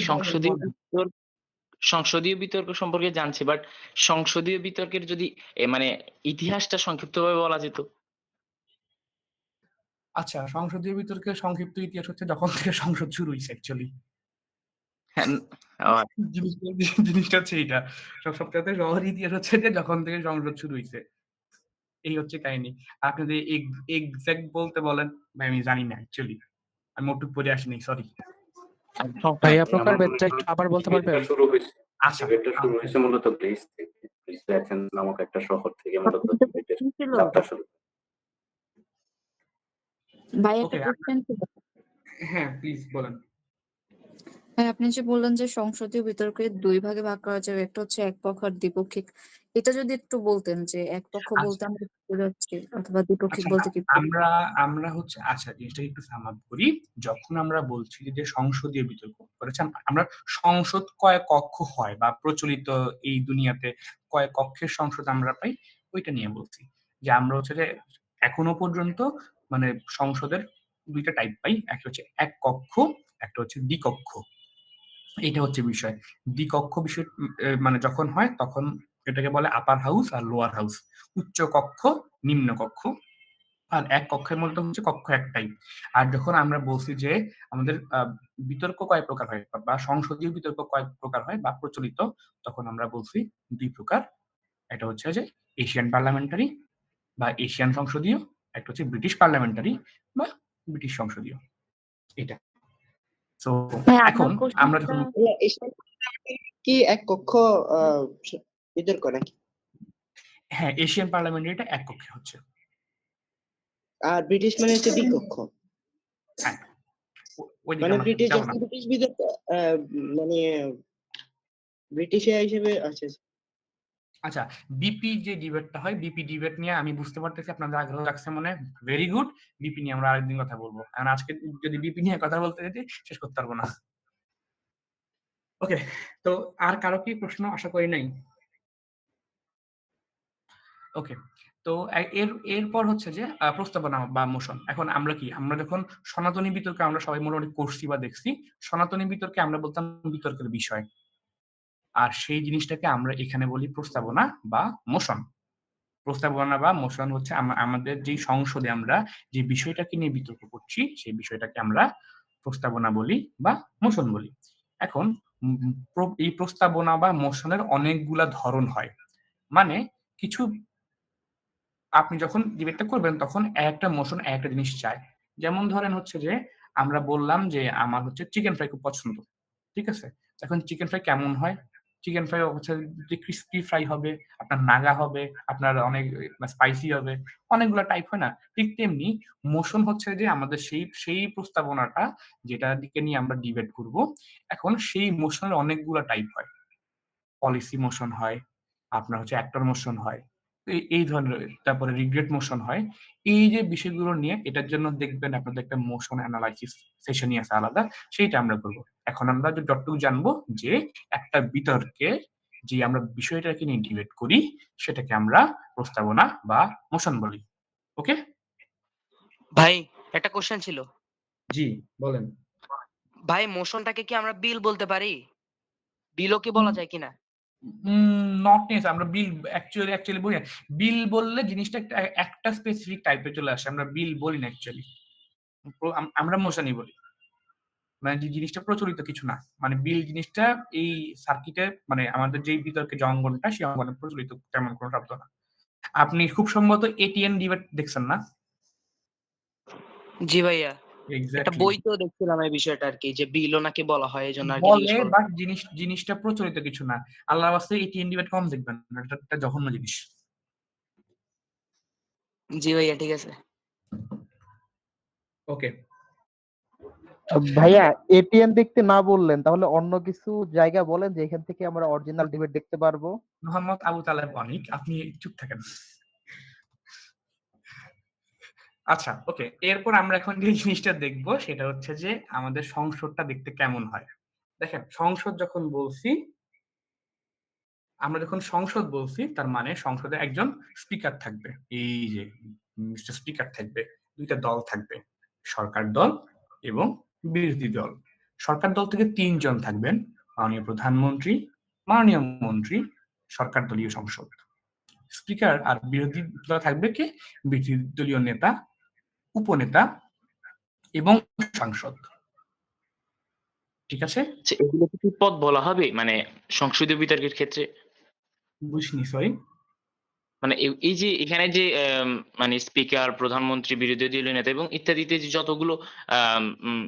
সংসদীয় বিতর্ক সম্পর্কে জানছি, বাট সংসদীয় বিতর্কের যদি মানে ইতিহাসটা সংক্ষিপ্তভাবে বলা যেত। আচ্ছা, সংসদীয় বিতর্কের সংক্ষিপ্ত ইতিহাস হচ্ছে যখন থেকে সংসদ শুরু হয়েছে অ্যাকচুয়ালি। হ্যাঁ, আহ, জিনিসটা হচ্ছে এইটা, সবচেয়ে সহজ ইতিহাস হচ্ছে যে যখন থেকে সংসদ শুরু হয়েছে, এই হচ্ছে কাহিনী। আপনি যদি এক্সাক্ট বলতে বলেন, ভাই আমি জানি না অ্যাকচুয়ালি, আমি ওটুক পড়ে আসিনি, সরি। ভাইয়া প্রকার বেদটা একটু আবার বলতে পারবেন? আচ্ছা, ডিবেটটা শুরু হয়েছে মূলত গ্রিস থেকে। গ্রিস অ্যাথেন্স নামক একটা শহর থেকে মূলত ডিবেটের যাত্রা শুরু। ভাই ওকে, একটা কোশ্চেন ছিল। হ্যাঁ প্লিজ বলেন। ভাই আপনি যে বললেন যে সংসদীয় বিতর্কে দুই ভাগে ভাগ করা যাবে, একটা হচ্ছে একপক্ষ আর দ্বিপক্ষিক, এটা যদি একটু বলতেন যে একপক্ষ বলতে আমরা কি বোঝাচ্ছি অথবা দ্বিপক্ষিক আচ্ছা, বলতে কি আমরা হচ্ছে, আচ্ছা জিনিসটা একটু সাম আপ করি। যখন আমরা বলছি যে সংসদীয় বিতর্ক করেছে, আমরা সংসদ কয় কক্ষ হয় বা প্রচলিত এই দুনিয়াতে কয় কক্ষের সংসদ আমরা পাই, ওইটা নিয়ে বলছি। যে আমরা হচ্ছে যে এখনো পর্যন্ত মানে সংসদের দুইটা টাইপ পাই, একটা হচ্ছে এক কক্ষ, একটা হচ্ছে দ্বিকক্ষ। এটা হচ্ছে বিষয়। দ্বিকক্ষ বিষয় মানে যখন হয় তখন এটাকে বলে আপার হাউস আর লোয়ার হাউস, উচ্চ কক্ষ নিম্ন কক্ষ। আর এক কক্ষের মধ্যে হচ্ছে কক্ষ একটাই। আর যখন আমরা বলছি যে আমাদের বিতর্ক কয় প্রকার হয় বা সংসদীয় বিতর্ক কয় প্রকার হয় বা প্রচলিত, তখন আমরা বলছি দুই প্রকার। এটা হচ্ছে যে এশিয়ান পার্লামেন্টারি বা এশিয়ান সংসদীয়, একটা হচ্ছে ব্রিটিশ পার্লামেন্টারি বা ব্রিটিশ সংসদীয়। এটা তো এখন আমরা যখন কি এক কক্ষ বিতর্ক নাকি? হ্যাঁ, এশিয়ান পার্লামেন্টারিটা এক কক্ষে হচ্ছে, আর ব্রিটিশ মানে হচ্ছে দ্বিকক্ষ। হ্যাঁ, মানে ব্রিটিশ বিতর্ক মানে ব্রিটিশ হিসেবে আছে। আচ্ছা, বিপি যে ডিবেটটা হয়, বিপি ডিবেট নিয়ে আমি বুঝতে পারতেছি আপনাদের আগ্রহ রাখছে মনে, ভেরি গুড। বিপি নিয়ে আমরা আরেকদিন কথা বলবো, কারণ আজকে যদি বিপি নিয়ে কথা বলতে যেতে শেষ করতে পারবো না। ওকে, তো আর কারো কি প্রশ্ন আশা করি নাই? ওকে, তো এরপর হচ্ছে যে প্রস্তাবনা বা মোশন। এখন আমরা কি, আমরা যখন সনাতনী বিতর্কে আমরা সবাই মোটামুটি করছি বা দেখছি, সনাতনী বিতর্কে আমরা বলতাম বিতর্কের বিষয়, আর সেই জিনিসটাকে আমরা এখানে বলি প্রস্তাবনা বা মোশন। প্রস্তাবনা বা মোশন হচ্ছে আমাদের যে সংসদে আমরা যে বিষয়টাকে নিয়ে বিতর্ক করছি, সেই বিষয়টাকে আমরা প্রস্তাবনা বলি বা মোশন বলি। এখন এই প্রস্তাবনা বা মোশনের অনেকগুলা ধরন হয়। মানে কিছু আপনি যখন ডিবেটটা করবেন তখন একটা মোশন একটা জিনিস চায়। যেমন ধরেন হচ্ছে যে আমরা বললাম যে আমার হচ্ছে চিকেন ফ্রাই খুব পছন্দ, ঠিক আছে? এখন চিকেন ফ্রাই কেমন হয়? চিকেন ফ্রাই হচ্ছে যে ক্রিস্পি ফ্রাই হবে, আপনার নাগা হবে, আপনার অনেক স্পাইসি হবে, অনেকগুলো টাইপ হয় না? ঠিক তেমনি মোশন হচ্ছে যে আমাদের সেই প্রস্তাবনাটা যেটা দিকে নিয়ে আমরা ডিবেট করব। এখন সেই মোশনের অনেকগুলো টাইপ হয়। পলিসি মোশন হয়, আপনার হচ্ছে অ্যাক্টর মোশন হয়, এই ধরনের, তারপরে রিগ্রেট মোশন হয়। এই যে বিষয়গুলো নিয়ে এটার জন্য দেখবেন আপনাদের একটা মোশন অ্যানালাইসিস সেশনই আছে আলাদা, সেইটা আমরা করব। এখন আমরা যতটুকু জানবো যে একটা বিতর্কে যে আমরা বিষয়টাকে নিয়ে ডিবেট করি সেটাকে আমরা প্রস্তাবনা বা মোশন বলি। ওকে ভাই, একটা কোশ্চেন ছিল। জি বলেন। ভাই, মোশনটাকে কি আমরা বিল বলতে পারি? বিলও কি বলা যায় কিনা? নট নেস, আমরা বিল অ্যাকচুয়ালি বলি না। বিল বললে জিনিসটা একটা স্পেসিফিক টাইপে চলে আসে, আমরা বিল বলি না অ্যাকচুয়ালি, আমরা মোশনই বলি। মানে যে জিনিসটা প্রচলিত কিছু না, মানে বিল জিনিসটা এই সার্কিটে মানে আমাদের যে বিতর্কে যে অঙ্গনটা সেই অঙ্গনে প্রচলিত তেমন কোনো শব্দ না। আপনি খুব সম্ভবত এটিএন ডিবেট দেখছেন না? জি ভাইয়া, একটা এক্স্যাক্টলি বইতেও দেখছিলাম এই বিষয়টা আর কি, যে বিলও নাকি বলা হয়, এজন্য আর কি বলে, জিজ্ঞেস করলাম। বাট জিনিসটা প্রচলিত কিছু না। আল্লাহর ওয়াস্তে এটিএন ডিবেট কম দেখবেন, এটা একটা জঘন্য জিনিস। জি ভাইয়া, ঠিক আছে। ওকে ভাইয়া, এটিএন দেখতে না বললেন, তাহলে অন্য কিছু জায়গা বলেন যে এখান থেকে আমরা অরিজিনাল ডিবেট দেখতে পারবো। মোহাম্মদ আবু তালেব অনিক, আপনি চুপ থাকেন। আচ্ছা ওকে, এরপর আমরা এখন যে জিনিসটা দেখবো সেটা হচ্ছে যে আমাদের সংসদটা দেখতে কেমন হয়। দেখেন, সংসদ যখন বলছি, আমরা যখন সংসদ বলছি তার মানে সংসদে একজন স্পিকার থাকবে, এই যে মিস্টার স্পিকার থাকবে, দুইটা দল থাকবে, সরকার দল এবং বিরোধী দল। সরকার দল থেকে 3 জন থাকবেন, মাননীয় প্রধানমন্ত্রী, মাননীয় মন্ত্রী, সরকার দলীয় সংসদ। স্পিকার আর বিরোধী দল থাকবে কে? বিরোধী দলীয় নেতা, উপনেতা এবং সাংসদ। ঠিক আছে? আচ্ছা, এগুলো কি পদ বলা হবে মানে সংসদীয় বিতর্কের ক্ষেত্রে? বুঝিনি, সরি। মানে এই যে এখানে যে মানে স্পিকার, প্রধানমন্ত্রী, বিরোধী দলীয় নেতা এবং ইত্যাদিতে যে যতগুলো আম উম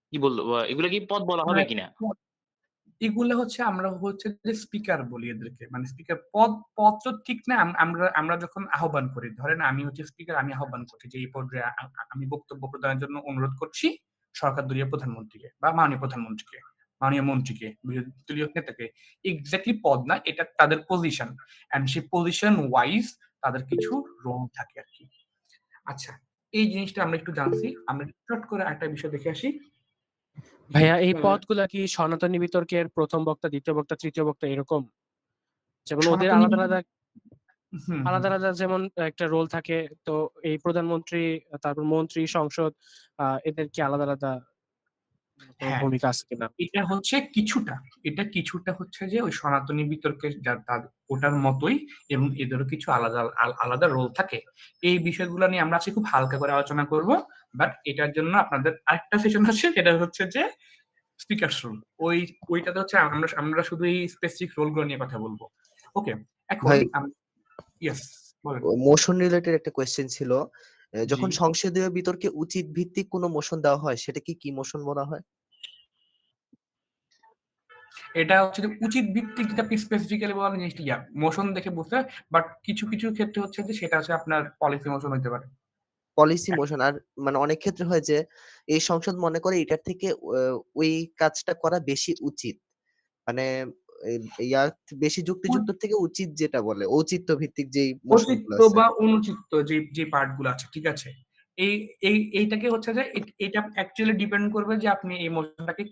কি বলবো এগুলো কি পদ বলা হবে মানে কিনা? এগুলো হচ্ছে আমরা হচ্ছে যে স্পিকার বলি এদেরকে, মানে স্পিকার পদ তো ঠিক না। আমরা যখন আহ্বান করি, ধরেন আমি হচ্ছে স্পিকার, আমি আহ্বান করছি যে এই পর্যায়ে আমি বক্তব্য প্রদানের জন্য অনুরোধ করছি সরকার দলীয় প্রধানমন্ত্রীকে বা মাননীয় প্রধানমন্ত্রীকে, মাননীয় মন্ত্রীকে, বিরোধী দলীয় নেতাকে। এক্স্যাক্টলি পদ না, এটা তাদের পজিশন, এন্ড সেই পজিশন ওয়াইজ তাদের কিছু রোল থাকে আর কি। আচ্ছা, এই জিনিসটা আমরা একটু জানছি। আমরা চট করে একটা বিষয় দেখে আসি। ভাইয়া এই পদগুলা কি সনাতনী বিতর্কের প্রথম বক্তা, দ্বিতীয় বক্তা, তৃতীয় বক্তা এরকম? যেমন ওদের আলাদা আলাদা আলাদা আলাদা যেমন একটা রোল থাকে, তো এই প্রধানমন্ত্রী, তারপর মন্ত্রী, সংসদ, এদের কি আলাদা আলাদা ভূমিকা আছে কিনা? এটা কিছুটা হচ্ছে যে ওই সনাতনী বিতর্কের ওটার মতোই, এবং এদেরও কিছু আলাদা আলাদা রোল থাকে। এই বিষয়গুলো নিয়ে আমরা আজকে খুব হালকা করে আলোচনা করব, বাট এটার জন্য আপনাদের আরেকটা সেশন আছে, সেটা হচ্ছে যে স্পিকারস রোল। ওইটাতে হচ্ছে আমরা শুধু এই স্পেসিফিক রোলগুলো নিয়ে কথা বলবো। ওকে, এখন ভাই, ইয়েস বলেন। মোশন রিলেটেড একটা কোয়েশ্চেন ছিল। যখন সংসদীয় বিতর্কে উচিত ভিত্তিক কোনো মোশন দেওয়া হয়, সেটা কি মোশন বলা হয়? এটা হচ্ছে যে উচিত ভিত্তিক, যেটা স্পেসিফিক্যালি বলা জিনিসটা মোশন দেখে বুঝতে, বাট কিছু কিছু ক্ষেত্রে হচ্ছে যে সেটা হচ্ছে আপনার পলিসি মোশন হতে পারে। Policy motion. আর মানে অনেক ক্ষেত্রে হয় যে এই সংসদ মনে করে এটার থেকে ওই কাজটা করা বেশি উচিত, মানে বেশি যুক্তিযুক্ত থেকে উচিত, যেটা বলে ঔচিত্য ভিত্তিক যেই মোশন গুলো অচিত্ত আছে। বা অনুচিত্ত যে পার্ট গুলো আছে, ঠিক আছে, এইটাকে হচ্ছে যে এটা অ্যাকচুয়ালি ডিপেন্ড করবে যে আপনি এই মোশনটাকে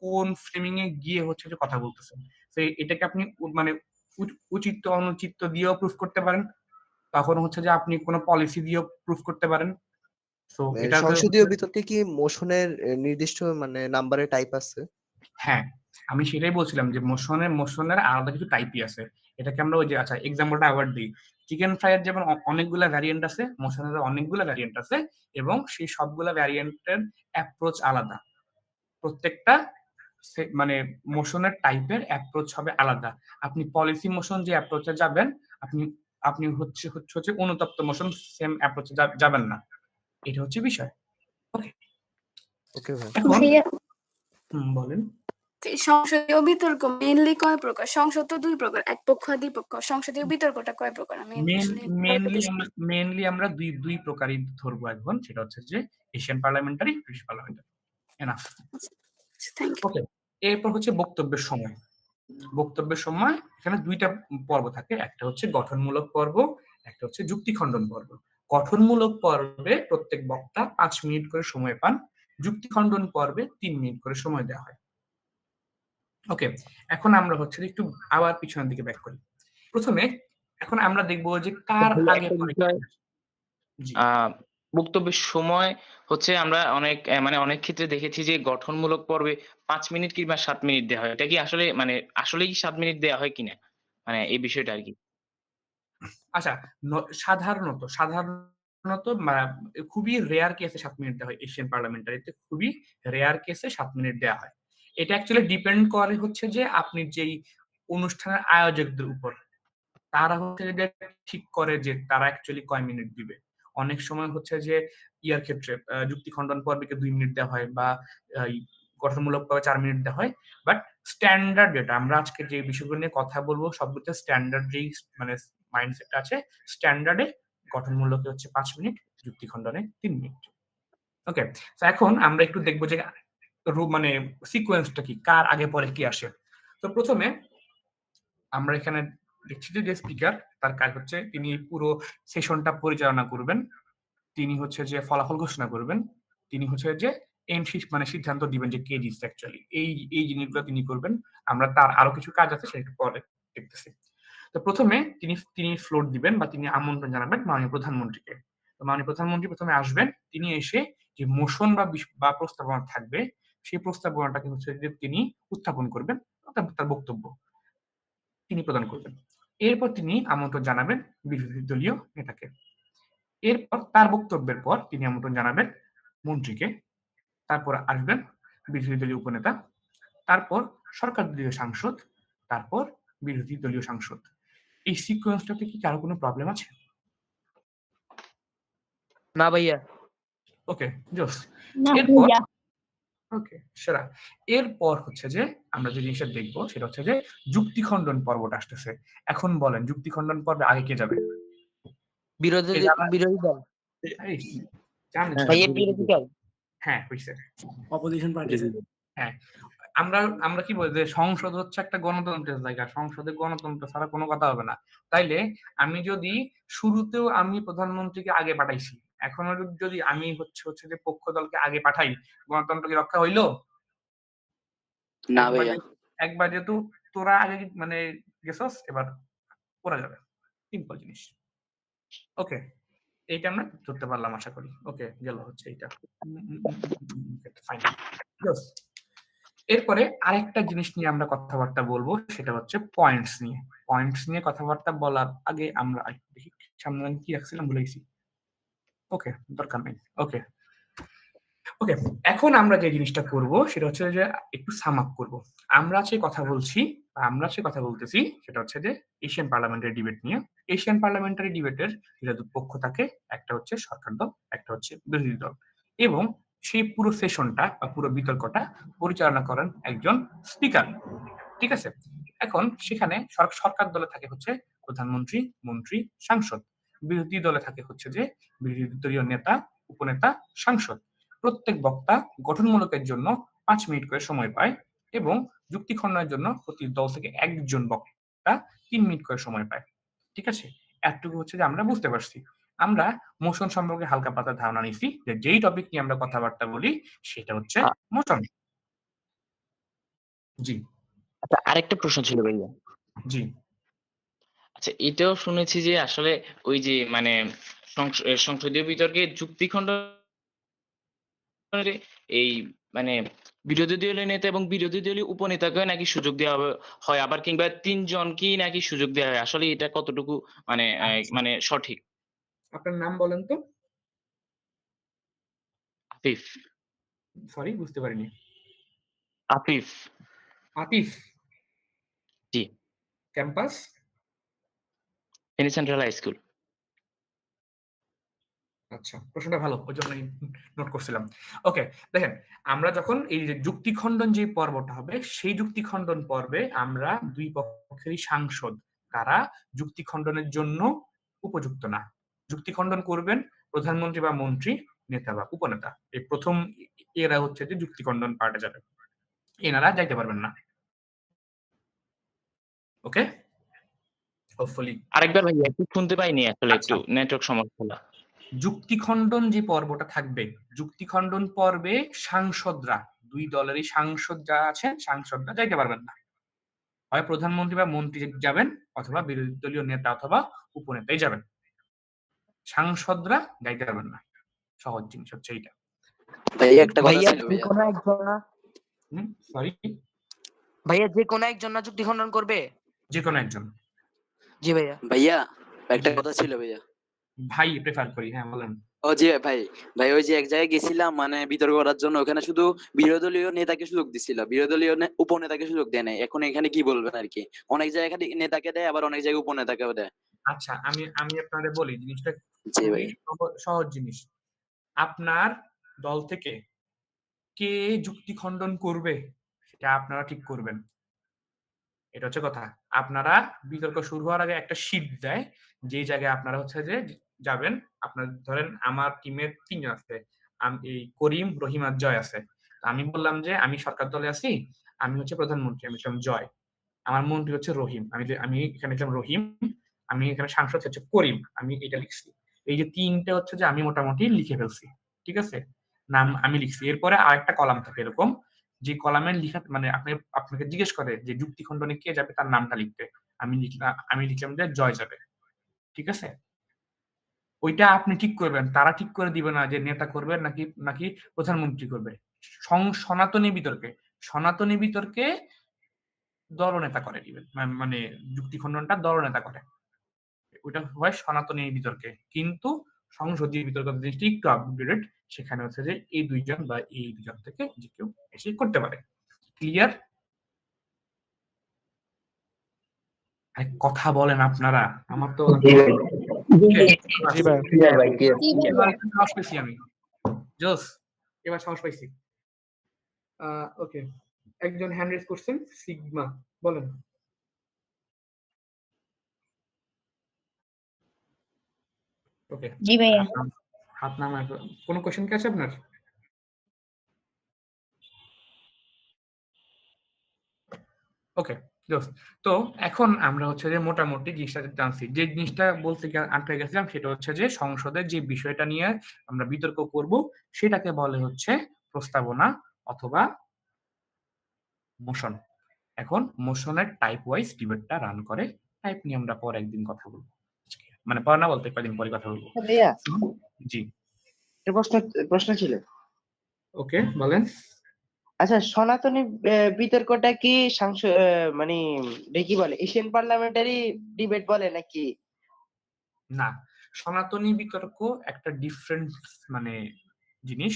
কোন ফ্রেমিং এ গিয়ে হচ্ছে যে কথা বলতেছেন। তো এটাকে আপনি মানে উচিত্ত অনুচিত্ত দিয়েও প্রুফ করতে পারেন, তখন হচ্ছে যে আপনি কোনো পলিসি দিয়েও প্রুফ করতে পারেন। তো এটা সংসদীয় বিতর্কে কি মোশনের নির্দিষ্ট মানে নাম্বারের টাইপ আছে? হ্যাঁ, আমি সেটাই বলছিলাম যে মোশনের আলাদা কিছু টাইপই আছে। এটাকে আমরা ওই যে, আচ্ছা এক্সাম্পলটা আবার দিই। চিকেন ফ্রাইয়ের যেমন অনেকগুলা ভ্যারিয়েন্ট আছে, মোশনের অনেকগুলা ভ্যারিয়েন্ট আছে, এবং সেই সবগুলা ভ্যারিয়েন্টের অ্যাপ্রোচ আলাদা। প্রত্যেকটা মানে মোশনের টাইপের অ্যাপ্রোচ হবে আলাদা। আপনি পলিসি মোশন যে অ্যাপ্রোচে যাবেন, আপনি হচ্ছে অনুতপ্ত মোশন সেম অ্যাপ্রোচে যাবেন না। এটা হচ্ছে বিষয়। ওকে ভাই। এখন বলেন। সংসদীয় বিতর্ক মেইনলি কয় প্রকার? সংসদ তো দুই প্রকার, এক পক্ষ আর দুই পক্ষ। সংসদীয় বিতর্কটা কয় প্রকার? আমি মেইনলি আমরা দুই প্রকারই ধরবো এখন, সেটা হচ্ছে যে Asian parliamentary, British parliamentary. Enough. Okay, এরপর হচ্ছে বক্তব্যের সময়। বক্তব্যের সময় এখানে দুইটা পর্ব থাকে, একটা হচ্ছে গঠনমূলক পর্ব, একটা হচ্ছে যুক্তি খণ্ডন পর্ব। গঠনমূলক পর্বে প্রত্যেক বক্তা 5 মিনিট করে সময় পান, যুক্তি খণ্ডন পর্বে 3 মিনিট করে সময় দেওয়া হয়। ওকে, এখন আমরা হচ্ছে একটু আবার পিছনের দিকে ব্যাক করি। প্রথমে এখন আমরা দেখবো যে কার আগে বক্তব্যের সময় হচ্ছে আমরা অনেক ক্ষেত্রে দেখেছি যে গঠনমূলক পর্বে 5 মিনিট কিংবা 7 মিনিট দেওয়া হয়। এটা কি আসলে আসলেই 7 মিনিট দেওয়া হয় কিনা? মানে এই বিষয়টা আরকি। আচ্ছা, সাধারণত খুবই রেয়ার কেসে 7 মিনিট দেওয়া হয়। এশিয়ান পার্লামেন্টারিতে খুবই রেয়ার কেসে 7 মিনিট দেওয়া হয়। এটা অ্যাকচুয়ালি ডিপেন্ড করে হচ্ছে যে আপনি যেই অনুষ্ঠানের আয়োজকদের উপর, তারা হচ্ছে যে ঠিক করে যে তারা অ্যাকচুয়ালি কয় মিনিট দিবে। অনেক সময় হচ্ছে যে ইয়ার ক্ষেত্রে যুক্তি খণ্ডন পর্বকে 2 মিনিট দেওয়া হয়, বা গঠনমূলক পর্বে 4 মিনিট দেওয়া হয়। বাট স্ট্যান্ডার্ড যেটা আমরা আজকে যে বিষয়গুলো নিয়ে কথা বলবো, সবগুলোতে স্ট্যান্ডার্ড যেই মানে মাইন্ডসেট আছে, স্ট্যান্ডার্ডে গঠনমূলকে হচ্ছে 5 মিনিট, যুক্তি খণ্ডনে 3 মিনিট। ওকে, তো এখন আমরা একটু দেখবো যে মানে সিকোয়েন্সটা কি, কার আগে পরে কি আসে। তো প্রথমে আমরা এখানে দেখছি যে স্পিকার, তার কাজ হচ্ছে তিনি পুরো সেশনটা পরিচালনা করবেন, তিনি হচ্ছে যে ফলাফল ঘোষণা করবেন, তিনি হচ্ছে যে মানে সিদ্ধান্ত দিবেন যে কে জিতছে অ্যাকচুয়ালি, এই জিনিসগুলো তিনি করবেন। আমরা তার আরো কিছু কাজ আছে, সেটা একটু পরে দেখতেছি। তো প্রথমে তিনি ফ্লোর দিবেন বা তিনি আমন্ত্রণ জানাবেন মাননীয় প্রধানমন্ত্রীকে। তো মাননীয় প্রধানমন্ত্রী প্রথমে আসবেন, তিনি এসে যে মোশন বা প্রস্তাবনা থাকবে, সেই প্রস্তাবনাটাকে হচ্ছে যে তিনি উত্থাপন করবেন, তার বক্তব্য তিনি প্রদান করবেন। এরপর তিনি আমন্ত্রণ জানাবেন বিরোধী দলীয় নেতাকে। এরপর তার বক্তব্যের পর তিনি আমন্ত্রণ জানাবেন মন্ত্রীকে, তারপর আসবেন বিরোধী দলীয় উপনেতা, তারপর সরকার দলীয় সাংসদ, তারপর বিরোধী দলীয় সাংসদ। এই সিকোয়েন্সটাতে কি কারো কোনো প্রবলেম আছে? না ভাইয়া। ওকে, জোস। না এরপর ভাইয়া। ওকে, সেরা। এরপর হচ্ছে যে আমরা যে জিনিসটা দেখবো সেটা হচ্ছে যে যুক্তি খণ্ডন পর্বটা আসতেছে। এখন বলেন যুক্তি খণ্ডন পর্বে আগে কে যাবে? বিরোধী বিরোধী দল। এই, জানেন তো? ভাইয়া বিরোধী দল। হ্যাঁ, হইছে। Opposition party. হ্যাঁ, আমরা কি বলি যে সংসদ হচ্ছে একটা গণতন্ত্রের জায়গা, সংসদে গণতন্ত্র ছাড়া কোনো কথা হবে না। তাইলে আমি যদি শুরুতেও আমি প্রধানমন্ত্রীকে আগে পাঠাইছি, এখনো যদি আমি হচ্ছে যে পক্ষ দলকে আগে পাঠাই, গণতন্ত্র কি রক্ষা হইলো? না ভাইয়া। একবার যেহেতু তোরা আগে মানে গেছস, এবার করা যাবে। সিম্পল জিনিস। ওকে, এইটা আমরা ধরতে পারলাম আশা করি। ওকে, গেল হচ্ছে এইটা। ফাইন। এরপরে আরেকটা জিনিস নিয়ে আমরা কথাবার্তা বলবো, সেটা হচ্ছে পয়েন্টস নিয়ে। পয়েন্টস নিয়ে কথাবার্তা বলার আগে আমরা দেখি সামনে কি রাখছিলাম, ভুলে গেছি। ওকে, দরকার নেই। ওকে ওকে, এখন আমরা যে জিনিসটা করব সেটা হচ্ছে যে একটু সাম আপ করবো। আমরা যে কথা বলতেছি সেটা হচ্ছে যে এশিয়ান পার্লামেন্টারি ডিবেট নিয়ে। এশিয়ান পার্লামেন্টারি ডিবেটের যেটা পক্ষ থাকে, একটা হচ্ছে সরকার দল, একটা হচ্ছে বিরোধী দল, এবং সেই পুরো সেশনটা বা পুরো বিতর্কটা পরিচালনা করেন একজন স্পিকার। ঠিক আছে? এখন সেখানে সরকার দলে থাকে হচ্ছে প্রধানমন্ত্রী, মন্ত্রী, সাংসদ। বিরোধী দলে থাকে হচ্ছে যে বিরোধী দলীয় নেতা, উপনেতা, সাংসদ। প্রত্যেক বক্তা গঠনমূলকের জন্য 5 মিনিট করে সময় পায় এবং যুক্তি খণ্ডনের জন্য প্রতি দল থেকে একজন বক্তা 3 মিনিট করে সময় পায়। ঠিক আছে? এতটুকু হচ্ছে যে আমরা বুঝতে পারছি। আমরা মোশন সম্পর্কে হালকা পাতলা ধারণা নিছি যে যেই টপিক নিয়ে আমরা কথাবার্তা বলি সেটা হচ্ছে মোশন। জি। আচ্ছা, আরেকটা প্রশ্ন ছিল ভাইয়া। জি। আচ্ছা, এটাও শুনেছি যে আসলে ওই যে মানে সংসদীয় বিতর্কে যুক্তি খণ্ডনের এই মানে বিরোধী দলীয় নেতা এবং বিরোধী দলীয় উপনেতাকে নাকি সুযোগ দেওয়া হয়, আবার কিংবা 3 জনকেই নাকি সুযোগ দেওয়া হয়। আসলে এটা কতটুকু মানে মানে সঠিক? আপনার নাম বলেন তো? আফিফ। সরি, বুঝতে পারিনি। আফিফ। আতিফ। জি। Campus? Feni central high school. আচ্ছা, প্রশ্নটা ভালো, ওই জন্যই নোট করছিলাম। ওকে, দেখেন, আমরা যখন এই যে যুক্তি খণ্ডন যে পর্বটা হবে, সেই যুক্তি খণ্ডন পর্বে আমরা দুই পক্ষেরই সাংসদ কারা যুক্তি খণ্ডনের জন্য উপযুক্ত না। যুক্তি খণ্ডন করবেন প্রধানমন্ত্রী বা মন্ত্রী, নেতা বা উপনেতা। এই প্রথম এরা হচ্ছে যে যুক্তি খণ্ডন পার্টে যাবে, এনারা যাইতে পারবেন না। ওকে, হোপফুলি। আরেকবার ভাইয়া একটু শুনতে পাইনি আসলে, একটু নেটওয়ার্ক সমস্যা হলো। যুক্তি খণ্ডন যে পর্বটা থাকবে, যুক্তি খণ্ডন পর্বে সাংসদরা, দুই দলেরই সাংসদ যারা আছেন, সাংসদরা যাইতে পারবেন না। হয় প্রধানমন্ত্রী বা মন্ত্রী যাবেন, অথবা বিরোধী দলীয় নেতা অথবা উপনেতাই যাবেন। সাংসদরা যাইতে পারবেন না। সহজ জিনিস হচ্ছে এইটা। ভাইয়া একটা কথা ছিল যে কোনো একজন না, সরি ভাইয়া যে কোনো একজন না যুক্তি খণ্ডন করবে? যে কোনো একজন। জি ভাইয়া। ভাইয়া একটা কথা ছিল ভাইয়া। ভাই প্রেফার করি। হ্যাঁ, বলেন। ও জি ভাই, ভাই ওই যে এক জায়গায় গেছিলাম মানে বিতর্ক করার জন্য, ওখানে শুধু বিরোধী দলীয় নেতাকে সুযোগ দিছিল, বিরোধী দলীয় উপনেতাকে সুযোগ দেয় নাই। এখন এখানে কি বলবেন আর কি? অনেক জায়গায় নেতাকে দেয়, আবার অনেক জায়গায় উপনেতাকেও দেয়। আচ্ছা, আমি আপনাদের বলি জিনিসটা জি খুবই ভাই। সহজ জিনিস। আপনার দল থেকে কে যুক্তি খণ্ডন করবে সেটা আপনারা ঠিক করবেন। এটা হচ্ছে কথা। আপনারা বিতর্ক শুরু হওয়ার আগে একটা শীট দেয়, যে জায়গায় আপনারা হচ্ছে যে যাবেন। আপনার ধরেন আমার টিমের 3 জন আছে, এই করিম, রহিম আর জয় আছে। আমি বললাম যে আমি সরকার দলে আছি, আমি হচ্ছে প্রধানমন্ত্রী, আমি ছিলাম জয়। আমার মন্ত্রী হচ্ছে রহিম, আমি এখানে ছিলাম রহিম। আমি এখানে সাংসদ হচ্ছে করিম, আমি এটা লিখছি। এই যে 3টে হচ্ছে যে আমি মোটামুটি লিখে ফেলছি। ঠিক আছে? নাম আমি লিখছি। এরপরে আরেকটা কলাম থাকে এরকম, যে কলামের লিখা মানে আপনাকে জিজ্ঞেস করে যে যুক্তি খণ্ডনে কে যাবে তার নামটা লিখতে। আমি লিখলাম যে জয় যাবে। ঠিক আছে? ওইটা আপনি ঠিক করবেন, তারা ঠিক করে দিবে না যে নেতা করবে নাকি প্রধানমন্ত্রী করবে। সনাতনী বিতর্কে দলনেতা করে দিবেন, মানে যুক্তি খণ্ডনটা দলনেতা করে। ওইটা হয় সনাতনী বিতর্কে। কিন্তু সংসদীয় বিতর্ক জিনিসটা একটু আপডেটেড, সেখানে হচ্ছে যে এই দুইজন বা এই দুজন থেকে যে কেউ এসে করতে পারে। ক্লিয়ার? কথা বলেন আপনারা, আমার তো সাহস পাইছি আমি। জোস, এবার সাহস পাইছি। ওকে, একজন হ্যান্ড রেজ করছেন, সিগমা, বলেন। ওকে, জি ভাইয়া। হাত নামা। কোনো কোশ্চেন কি আছে আপনার? ওকে, তো এখন আমরা হচ্ছে যে মোটামুটি জিনিসটা জানছি। যে জিনিসটা বলতে আটকে গেছিলাম সেটা হচ্ছে যে সংসদের যে বিষয়টা নিয়ে আমরা বিতর্ক করব সেটাকে বলে হচ্ছে প্রস্তাবনা অথবা মোশন। এখন মোশনের টাইপ ওয়াইজ ডিবেটটা রান করে। টাইপ নিয়ে আমরা পরে একদিন কথা বলবো, মানে পরে না বলতে কয়েকদিন পরে কথা বলবো। ভাইয়া, জি, একটা প্রশ্ন ছিল। ওকে, বলেন। আচ্ছা, সনাতনী বিতর্কটা কি মানে কি বলে, এশিয়ান পার্লামেন্টারি ডিবেট বলে নাকি? না, সনাতনী বিতর্ক একটা ডিফারেন্ট মানে জিনিস,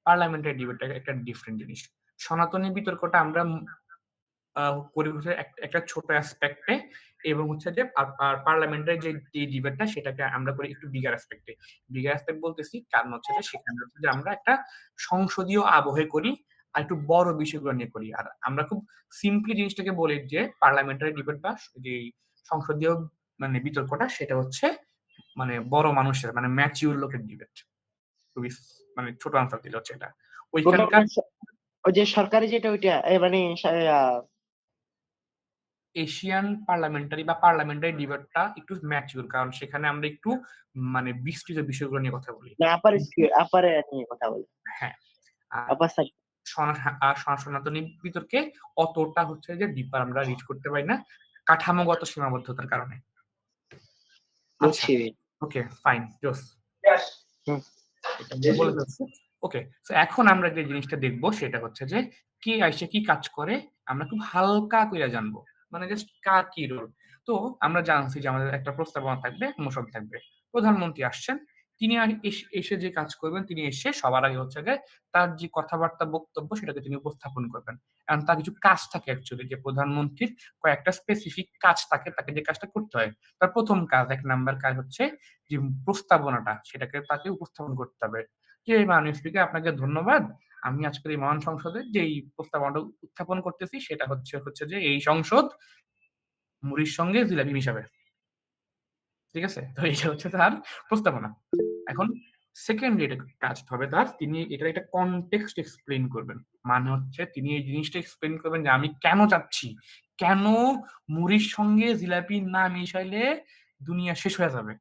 পার্লামেন্টারি ডিবেটটা একটা ডিফারেন্ট জিনিস। সনাতনী বিতর্কটা আমরা করি হচ্ছে একটা ছোট অ্যাসপেক্টে, এবং হচ্ছে যে পার্লামেন্টারি যে ডিবেটটা সেটাকে আমরা করি একটু বিগার অ্যাসপেক্টে। বিগার অ্যাসপেক্ট বলতেছি কারণ হচ্ছে যে সেখানে হচ্ছে যে আমরা একটা সংসদীয় আবহে করি আর একটু বড় বিষয়গুলো নিয়ে করি। আর আমরা খুব সিম্পলি জিনিসটাকে বলি যে পার্লামেন্টারি ডিবেট বা যে সংসদীয় মানে বিতর্কটা সেটা হচ্ছে মানে বড় মানুষের মানে ম্যাচিউর লোকের ডিবেট। খুবই মানে ছোট আনসার দিল হচ্ছে এটা। ওইখানকার ওই যে সরকারি যেটা ওইটা মানে এশিয়ান পার্লামেন্টারি ডিবেটটা একটু ম্যাচিউর, কারণ সেখানে আমরা একটু মানে বিস্তৃত বিষয়গুলো নিয়ে কথা বলি। আপারে নিয়ে কথা বলি। হ্যাঁ, সনাতনী বিতর্কে অতটা হচ্ছে যে ডিপার আমরা রিচ করতে পারি না কাঠামোগত সীমাবদ্ধতার কারণে। ওকে, ফাইন, জোস। ওকে, তো এখন আমরা যে জিনিসটা দেখবো সেটা হচ্ছে যে কে আইসে কি কাজ করে আমরা খুব হালকা করে জানবো, মানে জাস্ট কার কি রোল। তো আমরা জানছি যে আমাদের একটা প্রস্তাবনা থাকবে, মোশন থাকবে, প্রধানমন্ত্রী আসছেন, তিনি এসে যে কাজ করবেন, তিনি এসে সবার আগে হচ্ছে যে তার যে কথাবার্তা বক্তব্য সেটাকে তিনি উপস্থাপন করবেন। কারণ তার কিছু কাজ থাকে অ্যাকচুয়ালি, যে প্রধানমন্ত্রীর কয়েকটা স্পেসিফিক কাজ থাকে, তাকে যে কাজটা করতে হয়। তার প্রথম কাজ, 1 নাম্বার কাজ হচ্ছে যে প্রস্তাবনাটা সেটাকে তাকে উপস্থাপন করতে হবে। যে মাননীয় স্পিকার, আপনাকে ধন্যবাদ, আমি আজকের এই মহান সংসদে যে প্রস্তাবনাটা উত্থাপন করতেছি সেটা হচ্ছে যে এই সংসদ মুড়ির সঙ্গে জিলাপি মিশাবে। ঠিক আছে, তো এটা হচ্ছে তার প্রস্তাবনা। এখন সেকেন্ড যেটা কাজ হবে তার, তিনি এটা একটা কনটেক্সট এক্সপ্লেইন করবেন। মানে হচ্ছে তিনি এই জিনিসটা এক্সপ্লেইন করবেন যে আমি কেন চাচ্ছি, কেন মুড়ির সঙ্গে জিলাপি না মিশাইলে দুনিয়া শেষ হয়ে যাবে,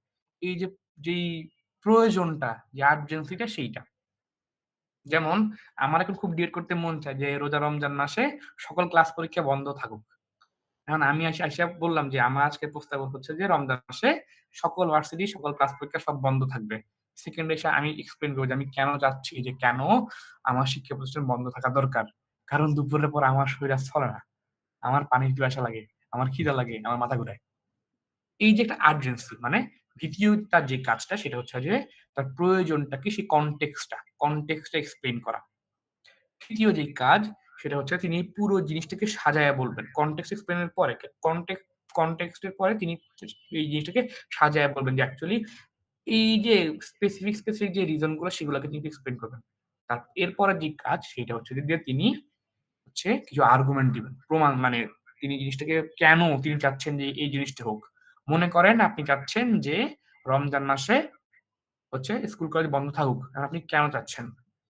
এই যে যেই প্রয়োজনটা, যে আর্জেন্সিটা, সেইটা। যেমন আমার এখন খুব ডিবেট করতে মন চায় যে রোজা রমজান মাসে সকল ক্লাস পরীক্ষা বন্ধ থাকুক। এখন আমি আইসা বললাম যে আমার আজকে প্রস্তাব হচ্ছে যে রমজান মাসে সকল ভার্সিটি সকল ক্লাস পরীক্ষা সব বন্ধ থাকবে। সেকেন্ড এসে আমি এক্সপ্লেন করবো যে আমি কেন চাচ্ছি যে কেন আমার শিক্ষা প্রতিষ্ঠান বন্ধ থাকা দরকার। কারণ দুপুরের পর আমার শরীর আর চলে না, আমার পানির পিপাসা লাগে, আমার খিদা লাগে, আমার মাথা ঘুরায়। এই যে একটা আর্জেন্সি, মানে দ্বিতীয় তার যে কাজটা সেটা হচ্ছে যে তার প্রয়োজনটা কি সেই কনটেক্সটটা এক্সপ্লেইন করা। তৃতীয় যে কাজ সেটা হচ্ছে তিনি পুরো জিনিসটাকে সাজায়া বলবেন। কনটেক্সট এক্সপ্লেনের পরে কনটেক্সটের পরে তিনি এই জিনিসটাকে সাজায়া বলবেন যে অ্যাকচুয়ালি এই যে স্পেসিফিক যে রিজন গুলো সেগুলোকে তিনি এক্সপ্লেন করবেন। তার এরপরে যে কাজ সেটা হচ্ছে যে তিনি হচ্ছে কিছু আর্গুমেন্ট দিবেন, প্রমাণ, মানে তিনি জিনিসটাকে কেন তিনি চাচ্ছেন যে এই জিনিসটা হোক। মনে করেন আপনি চাচ্ছেন যে রমজান মাসে হচ্ছে স্কুল কলেজ বন্ধ থাকুক, আপনি কেন চাচ্ছেন,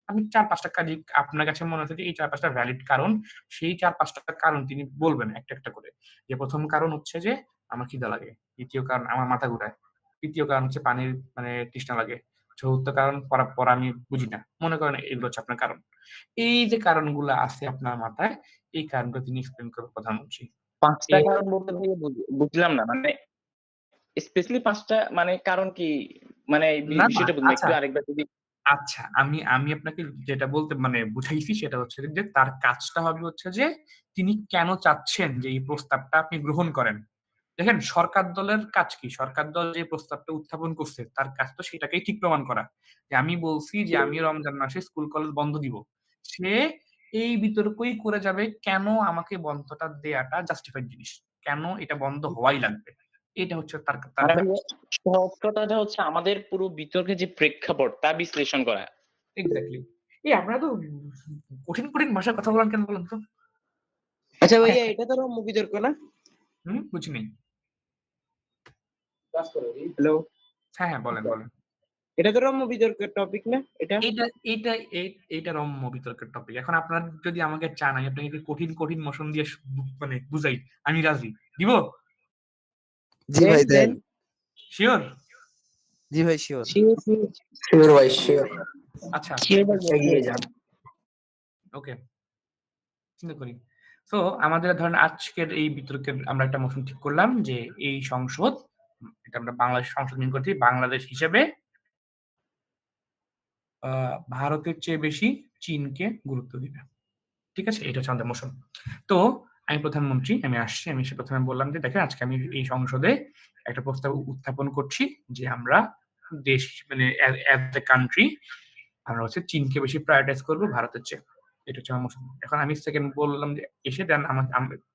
আপনি 4-5টা কাজই আপনার কাছে মনে হচ্ছে যে এই 4-5টা ভ্যালিড কারণ, সেই 4-5টা কারণ তিনি বলবেন একটা একটা করে। যে প্রথম কারণ হচ্ছে যে আমার খিদা লাগে, দ্বিতীয় কারণ আমার মাথা ঘুরায়, তৃতীয় কারণ হচ্ছে পানির মানে তৃষ্ণা লাগে, চতুর্থ কারণ পড়া আমি বুঝি না। মনে করেন এগুলো হচ্ছে আপনার কারণ। এই যে কারণগুলো আছে আপনার মাথায়, এই কারণগুলো তিনি এক্সপ্লেন করবেন প্রধানমন্ত্রী। 5টা কারণ বলতে বুঝলাম না, মানে স্পেশালি 5টা মানে কারণ কি, মানে বিষয়টা বুঝলাম একটু আরেকবার যদি। আচ্ছা, আমি আপনাকে যেটা বলতে মানে বুঝাইছি সেটা হচ্ছে যে তার কাজটা হবে হচ্ছে যে তিনি কেন চাচ্ছেন যে এই প্রস্তাবটা আপনি গ্রহণ করেন। দেখেন সরকার দলের কাজ কি, সরকার দল যে প্রস্তাবটা উত্থাপন করছে তার কাজ তো সেটাকেই ঠিক প্রমাণ করা, যে আমি বলছি যে আমি রমজান মাসে স্কুল কলেজ বন্ধ দিব, সে এই বিতর্কই করে যাবে কেন আমাকে বন্ধটা দেয়াটা জাস্টিফাইড জিনিস, কেন এটা বন্ধ হওয়াই লাগবে, এটা হচ্ছে তার তার মানে সহজ কথাটা হচ্ছে আমাদের পুরো বিতর্কের যে প্রেক্ষাপট তা বিশ্লেষণ করা। এক্স্যাক্টলি। এই আপনারা তো কঠিন কঠিন ভাষায় কথা বলেন কেন বলেন তো? আচ্ছা ভাইয়া, এটা তো রম্য বিতর্ক না? বুঝি নাই। হ্যালো, হ্যাঁ বলেন বলেন। এটা তো রম্য বিতর্কের টপিক না? এটা রম্য বিতর্কের টপিক। এখন আপনারা যদি আমাকে চান আমি আপনাকে কঠিন কঠিন মোশন দিয়ে মানে বুঝাই, আমি রাজি। দিব? জি ভাই দেন। শিওর? জি ভাই শিওর। শিওর ভাই শিওর। আচ্ছা এগিয়ে যান। ওকে, চিন্তা করি। তো আমাদের ধরেন আজকের এই বিতর্কের আমরা একটা মোশন ঠিক করলাম যে এই সংসদ, এটা আমরা বাংলাদেশ সংসদ মিন করছি, বাংলাদেশ হিসেবে ভারতের চেয়ে বেশি চীনকে গুরুত্ব দিবে। ঠিক আছে, এটা হচ্ছে আমাদের মোশন। তো আমি প্রধানমন্ত্রী, আমি আসছি, আমি সে প্রথমে বললাম যে দেখেন আজকে আমি এই সংসদে একটা প্রস্তাব উত্থাপন করছি যে আমরা দেশ মানে অ্যাজ এ কান্ট্রি আমরা হচ্ছে চীনকে বেশি প্রায়োরিটাইজ করবো ভারতের চেয়ে, এটা হচ্ছে আমার মোশন। এখন আমি সেকেন্ড বললাম যে এসে দেন আমার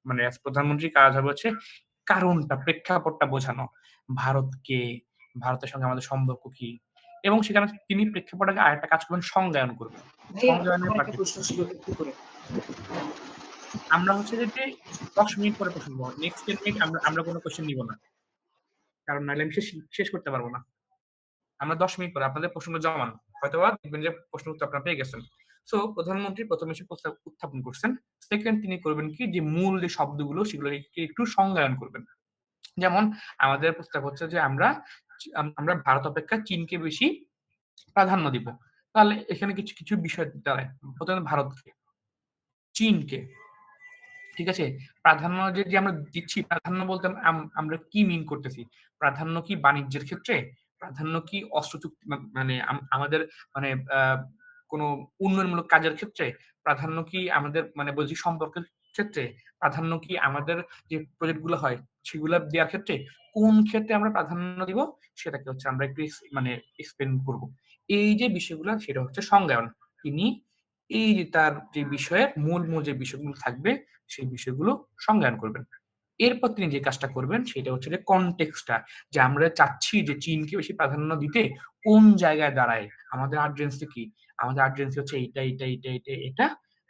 মানে প্রধানমন্ত্রী কাজ হবে হচ্ছে কারণটা, প্রেক্ষাপটটা বোঝানো, ভারতকে, ভারতের সঙ্গে আমাদের সম্পর্ক কি, এবং সেখানে তিনি প্রেক্ষাপটে আরেকটা কাজ করবেন, সংজ্ঞায়ন করবেন। সংজ্ঞায়নের আমরা হচ্ছে যে 10 মিনিট পরে প্রশ্ন করবো, নেক্সট 10 মিনিট আমরা কোনো কোশ্চেন নিব না, কারণ নাহলে আমি শেষ করতে পারবো না। আমরা 10 মিনিট পরে আপনাদের প্রশ্নগুলো জমান, হয়তো দেখবেন যে প্রশ্ন উত্তর আপনারা পেয়ে গেছেন। সো প্রধানমন্ত্রী প্রথমে এসে প্রস্তাব উত্থাপন করছেন, সেকেন্ড তিনি করবেন কি যে মূল যে শব্দগুলো সেগুলো একটু সংজ্ঞায়ন করবেন। যেমন আমাদের প্রস্তাব হচ্ছে যে আমরা ভারত অপেক্ষা চীনকে বেশি প্রাধান্য দিব, তাহলে এখানে কিছু কিছু বিষয় দাঁড়ায়। প্রথমে ভারতকে, চীনকে, ঠিক আছে, প্রাধান্য যে আমরা দিচ্ছি, প্রাধান্য বলতে আমরা কি মিন করতেছি? প্রাধান্য কি বাণিজ্যের ক্ষেত্রে? প্রাধান্য কি অস্ত্র চুক্তি মানে আমাদের মানে কোনো উন্নয়নমূলক কাজের ক্ষেত্রে? প্রাধান্য কি আমাদের মানে বৈদেশিক সম্পর্কের ক্ষেত্রে? প্রাধান্য কি আমাদের যে প্রজেক্ট গুলো হয় সেগুলো দেওয়ার ক্ষেত্রে? কোন ক্ষেত্রে আমরা প্রাধান্য দিব সেটাকে হচ্ছে আমরা একটু মানে এক্সপ্লেন করব। এই যে বিষয়গুলো সেটা হচ্ছে সংজ্ঞায়ন। তিনি এই যে তার যে বিষয়ের মূল যে বিষয়গুলো থাকবে সেই বিষয়গুলো সংজ্ঞায়ন করবেন। এরপর তিনি যে কাজটা করবেন সেটা হচ্ছে যে কনটেক্সটটা, যে আমরা চাচ্ছি যে চীনকে বেশি প্রাধান্য দিতে কোন জায়গায় দাঁড়ায়, আমাদের আর্জেন্সি কি, আমাদের আর্জেন্সি হচ্ছে এটা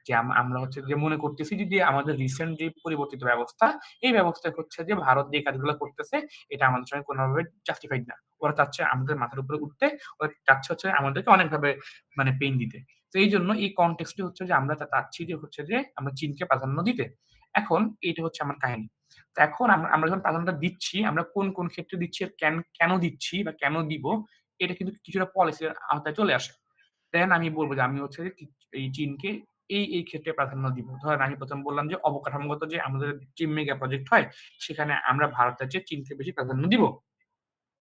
যে আমরা হচ্ছে যে মনে করতেছি যে আমাদের রিসেন্ট যে পরিবর্তিত ব্যবস্থা, এই ব্যবস্থা হচ্ছে যে ভারত যে কাজগুলো করতেছে এটা আমাদের সঙ্গে কোনোভাবে জাস্টিফাইড না, ওরা চাচ্ছে আমাদের মাথার উপরে উঠতে, ওরা চাচ্ছে হচ্ছে আমাদেরকে অনেকভাবে মানে পেইন দিতে। তো এই জন্য এই কনটেক্সটে হচ্ছে যে আমরা চাচ্ছি যে হচ্ছে যে আমরা চীনকে প্রাধান্য দিতে। এখন এটা হচ্ছে আমার কাহিনী। তো এখন আমরা যখন প্রাধান্যটা দিচ্ছি, আমরা কোন কোন ক্ষেত্রে দিচ্ছি, কেন দিচ্ছি বা কেন দিব, এটা কিন্তু কিছুটা পলিসির আওতায় চলে আসে। দেন আমি বলবো যে আমি হচ্ছে যে এই চীনকে এই ক্ষেত্রে প্রাধান্য দিব। ধরেন আমি প্রথম বললাম যে অবকাঠামোগত যে আমাদের যে মেগা প্রজেক্ট হয় সেখানে আমরা ভারতের চেয়ে চীনকে বেশি প্রাধান্য দিব।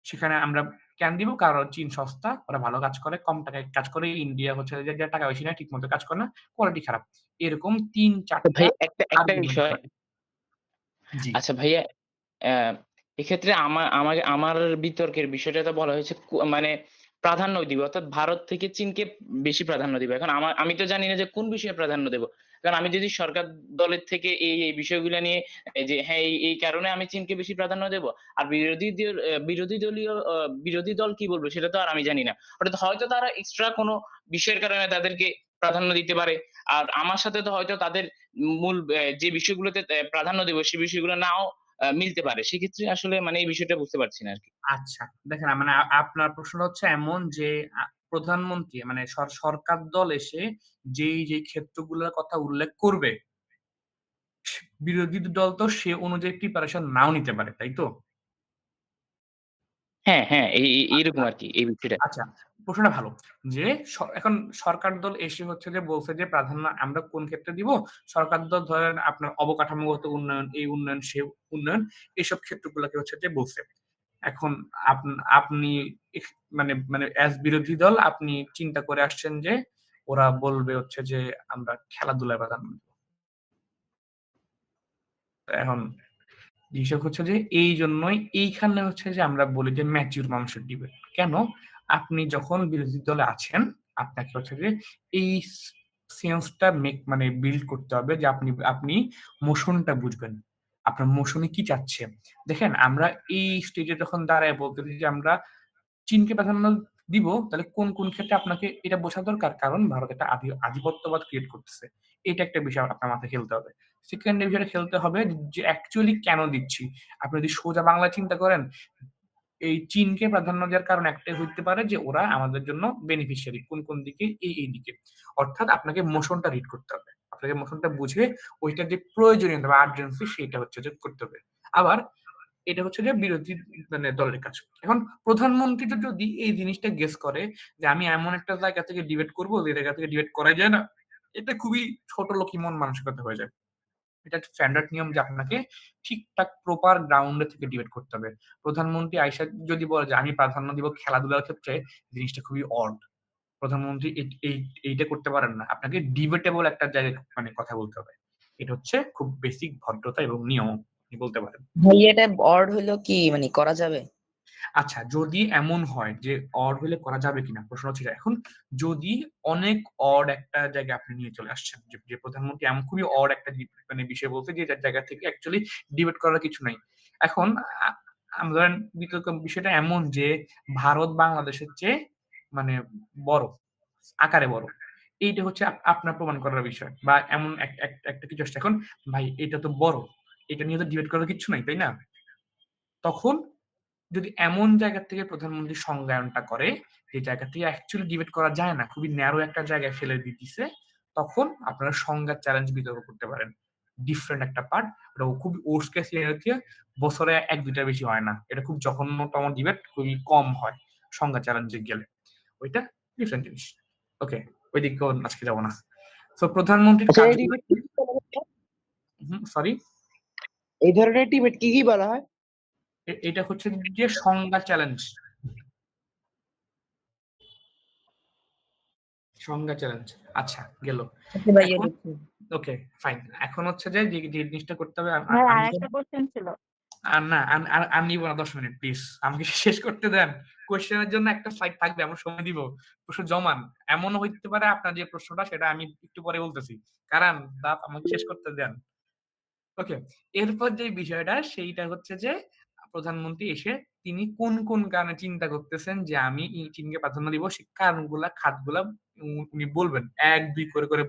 সেখানে আমরা কেন দিব? কারণ চীন সস্তা, ওরা ভালো কাজ করে, কম টাকায় কাজ করে। ইন্ডিয়া হচ্ছে যে টাকা বেশি না, ঠিক মতো কাজ করে না, কোয়ালিটি খারাপ। এরকম 3-4টা ভাই একটা বিষয়। আচ্ছা ভাইয়া, এক্ষেত্রে আমার বিতর্কের বিষয়টা তো বলা হয়েছে মানে প্রাধান্য দিব, অর্থাৎ ভারত থেকে চীনকে বেশি প্রাধান্য দিব। এখন আমি তো জানি না যে কোন বিষয়ে প্রাধান্য দেব, কারণ আমি যদি সরকার দলের থেকে এই বিষয়গুলো নিয়ে যে হ্যাঁ এই কারণে আমি চীনকে বেশি প্রাধান্য দেব, আর বিরোধী দল কি বলবে সেটা তো আর আমি জানি না। অর্থাৎ হয়তো তারা এক্সট্রা কোনো বিষয়ের কারণে তাদেরকে প্রাধান্য দিতে পারে, আর আমার সাথে তো হয়তো তাদের মূল যে বিষয়গুলোতে প্রাধান্য দেব সেই বিষয়গুলো নাও মিলতে পারে। সেক্ষেত্রে আসলে মানে এই বিষয়টা বুঝতে পারছি না আরকি। আচ্ছা দেখেন, মানে আপনার প্রশ্ন হচ্ছে এমন যে প্রধানমন্ত্রী মানে সরকার দল এসে যেই ক্ষেত্রগুলোর কথা উল্লেখ করবে, বিরোধী দল তো সে অনুযায়ী প্রিপারেশন নাও নিতে পারে, তাই তো? হ্যাঁ এইরকম আরকি এই বিষয়টা। আচ্ছা, প্রশ্নটা ভালো। যে এখন সরকার দল এসে হচ্ছে যে বলছে যে প্রাধান্য আমরা কোন ক্ষেত্রে দিব। সরকার দল ধরেন আপনার অবকাঠামোগত উন্নয়ন, এই উন্নয়ন, সে উন্নয়ন, এইসব ক্ষেত্রগুলোকে হচ্ছে যে বলছে। এখন আপনি মানে অ্যাজ বিরোধী দল আপনি চিন্তা করে আসছেন যে ওরা বলবে হচ্ছে যে আমরা খেলাধুলায় প্রাধান্য দিব। এখন জিনিসটা হচ্ছে যে এই জন্যই এইখানে হচ্ছে যে আমরা বলি যে ম্যাচিউর মানুষের ডিবেট। কেন? আপনি যখন বিরোধী দলে আছেন আপনাকে হচ্ছে যে এই সেন্সটা মানে বিল্ড করতে হবে যে আপনি মোশনটা বুঝবেন, আপনার মোশনে কি চাচ্ছে। দেখেন আমরা এই স্টেজে যখন দাঁড়ায় বলতেছি যে আমরা চীনকে প্রাধান্য দিব, তাহলে কোন কোন ক্ষেত্রে আপনাকে এটা বোঝা দরকার, কারণ ভারত একটা আধিপত্যবাদ ক্রিয়েট করতেছে, এটা একটা বিষয় আপনার মাথায় খেলতে হবে। সেকেন্ড বিষয়টা খেলতে হবে যে অ্যাকচুয়ালি কেন দিচ্ছি। আপনি যদি সোজা বাংলা চিন্তা করেন, এই চীনকে প্রাধান্য দেওয়ার কারণ একটাই হইতে পারে যে ওরা আমাদের জন্য বেনিফিশিয়ারি, কোন কোন দিকে, এই দিকে। অর্থাৎ আপনাকে মোশনটা রিড করতে হবে, আপনাকে মোশনটা বুঝে ওইটার যে প্রয়োজনীয়তা বা আর্জেন্সি সেটা হচ্ছে যে করতে হবে। আবার এটা হচ্ছে যে বিরোধী মানে দলের কাজ। এখন প্রধানমন্ত্রীটা যদি এই জিনিসটা গেস করে যে আমি এমন একটা জায়গা থেকে ডিবেট করবো যে জায়গা থেকে ডিবেট করা যায় না, এটা খুবই ছোট লোকই মন মানসিকতা হয়ে যায়। এটা স্ট্যান্ডার্ড নিয়ম যে আপনাকে ঠিকঠাক প্রপার গ্রাউন্ডে থেকে ডিবেট করতে হবে। প্রধানমন্ত্রী আইসা যদি বলে যে আমি প্রাধান্য দিব খেলাধুলার ক্ষেত্রে, জিনিসটা খুবই অড। প্রধানমন্ত্রী এইটা করতে পারেন না, আপনাকে ডিবেটেবল একটা জায়গায় মানে কথা বলতে হবে। এটা হচ্ছে খুব বেসিক ভদ্রতা এবং নিয়ম আপনি বলতে পারেন। ভাই এটা অড হলো কি মানে করা যাবে? আচ্ছা, যদি এমন হয় যে অড হলে করা যাবে কিনা প্রশ্ন হচ্ছে এখন যদি অনেক অড একটা জায়গায় আপনি নিয়ে চলে আসছেন, যে প্রধানমন্ত্রী এমন খুবই অড একটা মানে বিষয় বলতে যে জায়গা থেকে অ্যাকচুয়ালি ডিবেট করার কিছু নাই। এখন আমরা ধরেন বিতর্ক বিষয়টা এমন যে ভারত বাংলাদেশের চেয়ে মানে বড়, আকারে বড়, এইটা হচ্ছে আপনার প্রমাণ করার বিষয় বা এমন একটা কিছু আসছে। এখন ভাই এটা তো বড়, এটা নিয়ে তো ডিবেট করার কিছু নাই, তাই না? তখন যদি এমন জায়গা থেকে প্রধানমন্ত্রী সংজ্ঞায়নটা করে যে জায়গা থেকে অ্যাকচুয়ালি ডিবেট করা যায় না, খুবই ন্যারো একটা জায়গায় ফেলে দিতেছে, তখন আপনারা সংজ্ঞার চ্যালেঞ্জ বিতর্ক করতে পারেন। ডিফারেন্ট একটা পার্ট, ওটা খুব ওর্স্ট কেস সিনারিওতে বছরে 1-2টা বেশি হয় না, এটা খুব জঘন্যতম ডিবেট খুবই কম হয় সংজ্ঞা চ্যালেঞ্জে গেলে, ওইটা ডিফারেন্ট জিনিস। ওকে, ওই দিকেও আজকে যাবো না। তো প্রধানমন্ত্রীর সরি, এই ধরনের ডিবেট কি কি বলা হয়? এটা হচ্ছে যে সংজ্ঞা চ্যালেঞ্জ, সংজ্ঞা চ্যালেঞ্জ। আচ্ছা গেল। ওকে ফাইন, এখন হচ্ছে যে জিনিসটা করতে হবে। আরেকটা কোশ্চেন ছিল। না আর নিব না, 10 মিনিট প্লিজ, আমাকে শেষ করতে দেন। কোশ্চেনের জন্য একটা স্লাইড থাকবে, আমরা সময় দিব, প্রশ্ন জমান। এমনও হইতে পারে আপনার যে প্রশ্নটা সেটা আমি একটু পরে বলতেছি, কারণ বাপ আমাকে শেষ করতে দেন। ওকে, এরপর যে বিষয়টা সেইটা হচ্ছে যে প্রধানমন্ত্রী এসে তিনি কোন কোন কারণে চিন্তা করতেছেন যে আমি এই চীনকে প্রাধান্য দিব, সেই কারণগুলা খাতগুলা উনি বলবেন 1-2 করে করে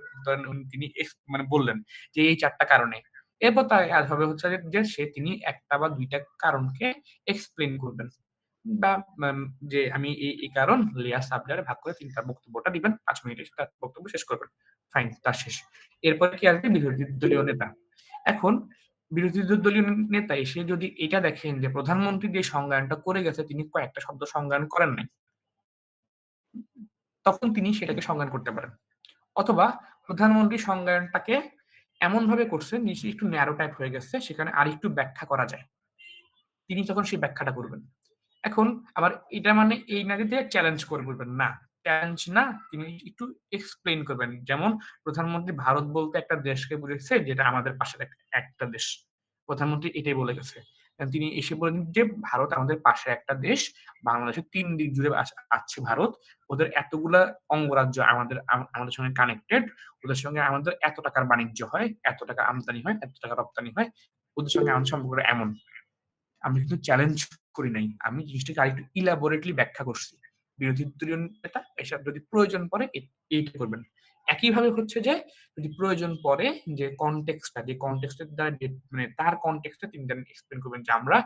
তিনি মানে বললেন যে এই 4টা কারণে। এরপর তার কাজ হবে হচ্ছে যে তিনি 1টা বা 2টা কারণকে এক্সপ্লেন করবেন, বা যে আমি এই কারণ লেয়ার সাবলেয়ারে ভাগ করে 3টা বক্তব্যটা দিবেন, 5 মিনিটে তার বক্তব্য শেষ করবেন। ফাইন, তার শেষ। এরপরে কি আসবে? বিরোধী দলীয় নেতা। এখন বিরোধী দলীয় নেতা এসে যদি এটা দেখেন যে প্রধানমন্ত্রী যে সংজ্ঞায়নটা করে গেছে তিনি কয়েকটা শব্দ সংজ্ঞায়ন করেন নাই, তখন তিনি সেটাকে সংজ্ঞায়ন করতে পারেন। অথবা প্রধানমন্ত্রী সংজ্ঞায়নটাকে এমন ভাবে করছেন যে একটু ন্যারো টাইপ হয়ে গেছে, সেখানে আর একটু ব্যাখ্যা করা যায়, তিনি তখন সেই ব্যাখ্যাটা করবেন। এখন আবার এটা মানে এই না যে চ্যালেঞ্জ করে বলবেন, না চ্যালেঞ্জ না, তিনি একটু এক্সপ্লেইন করবেন। যেমন প্রধানমন্ত্রী ভারত বলতে একটা দেশকে বুঝেছে যেটা আমাদের পাশের একটা দেশ, প্রধানমন্ত্রী এটাই বলে গেছে। তিনি এসে বলেন যে ভারত আমাদের পাশে একটা দেশ, বাংলাদেশের 3 দিক জুড়ে আছে ভারত, ওদের এতগুলা অঙ্গরাজ্য আমাদের সঙ্গে কানেক্টেড, ওদের সঙ্গে আমাদের এত টাকার বাণিজ্য হয়, এত টাকা আমদানি হয়, এত টাকা রপ্তানি হয়, ওদের সঙ্গে আমাদের সম্পর্ক এমন। আমি কিন্তু চ্যালেঞ্জ করি নাই, আমি জিনিসটাকে আরেকটু ইলাবোরেটলি ব্যাখ্যা করছি। বিরোধী দলীয় নেতা এসব যদি প্রয়োজন পড়ে এইটা করবেন। একইভাবে হচ্ছে যে যদি প্রয়োজন পড়ে যে কনটেক্সটটা, যে কনটেক্সটের দ্বারা মানে তার কনটেক্সটে তিনি এক্সপ্লেন করবেন যে আমরা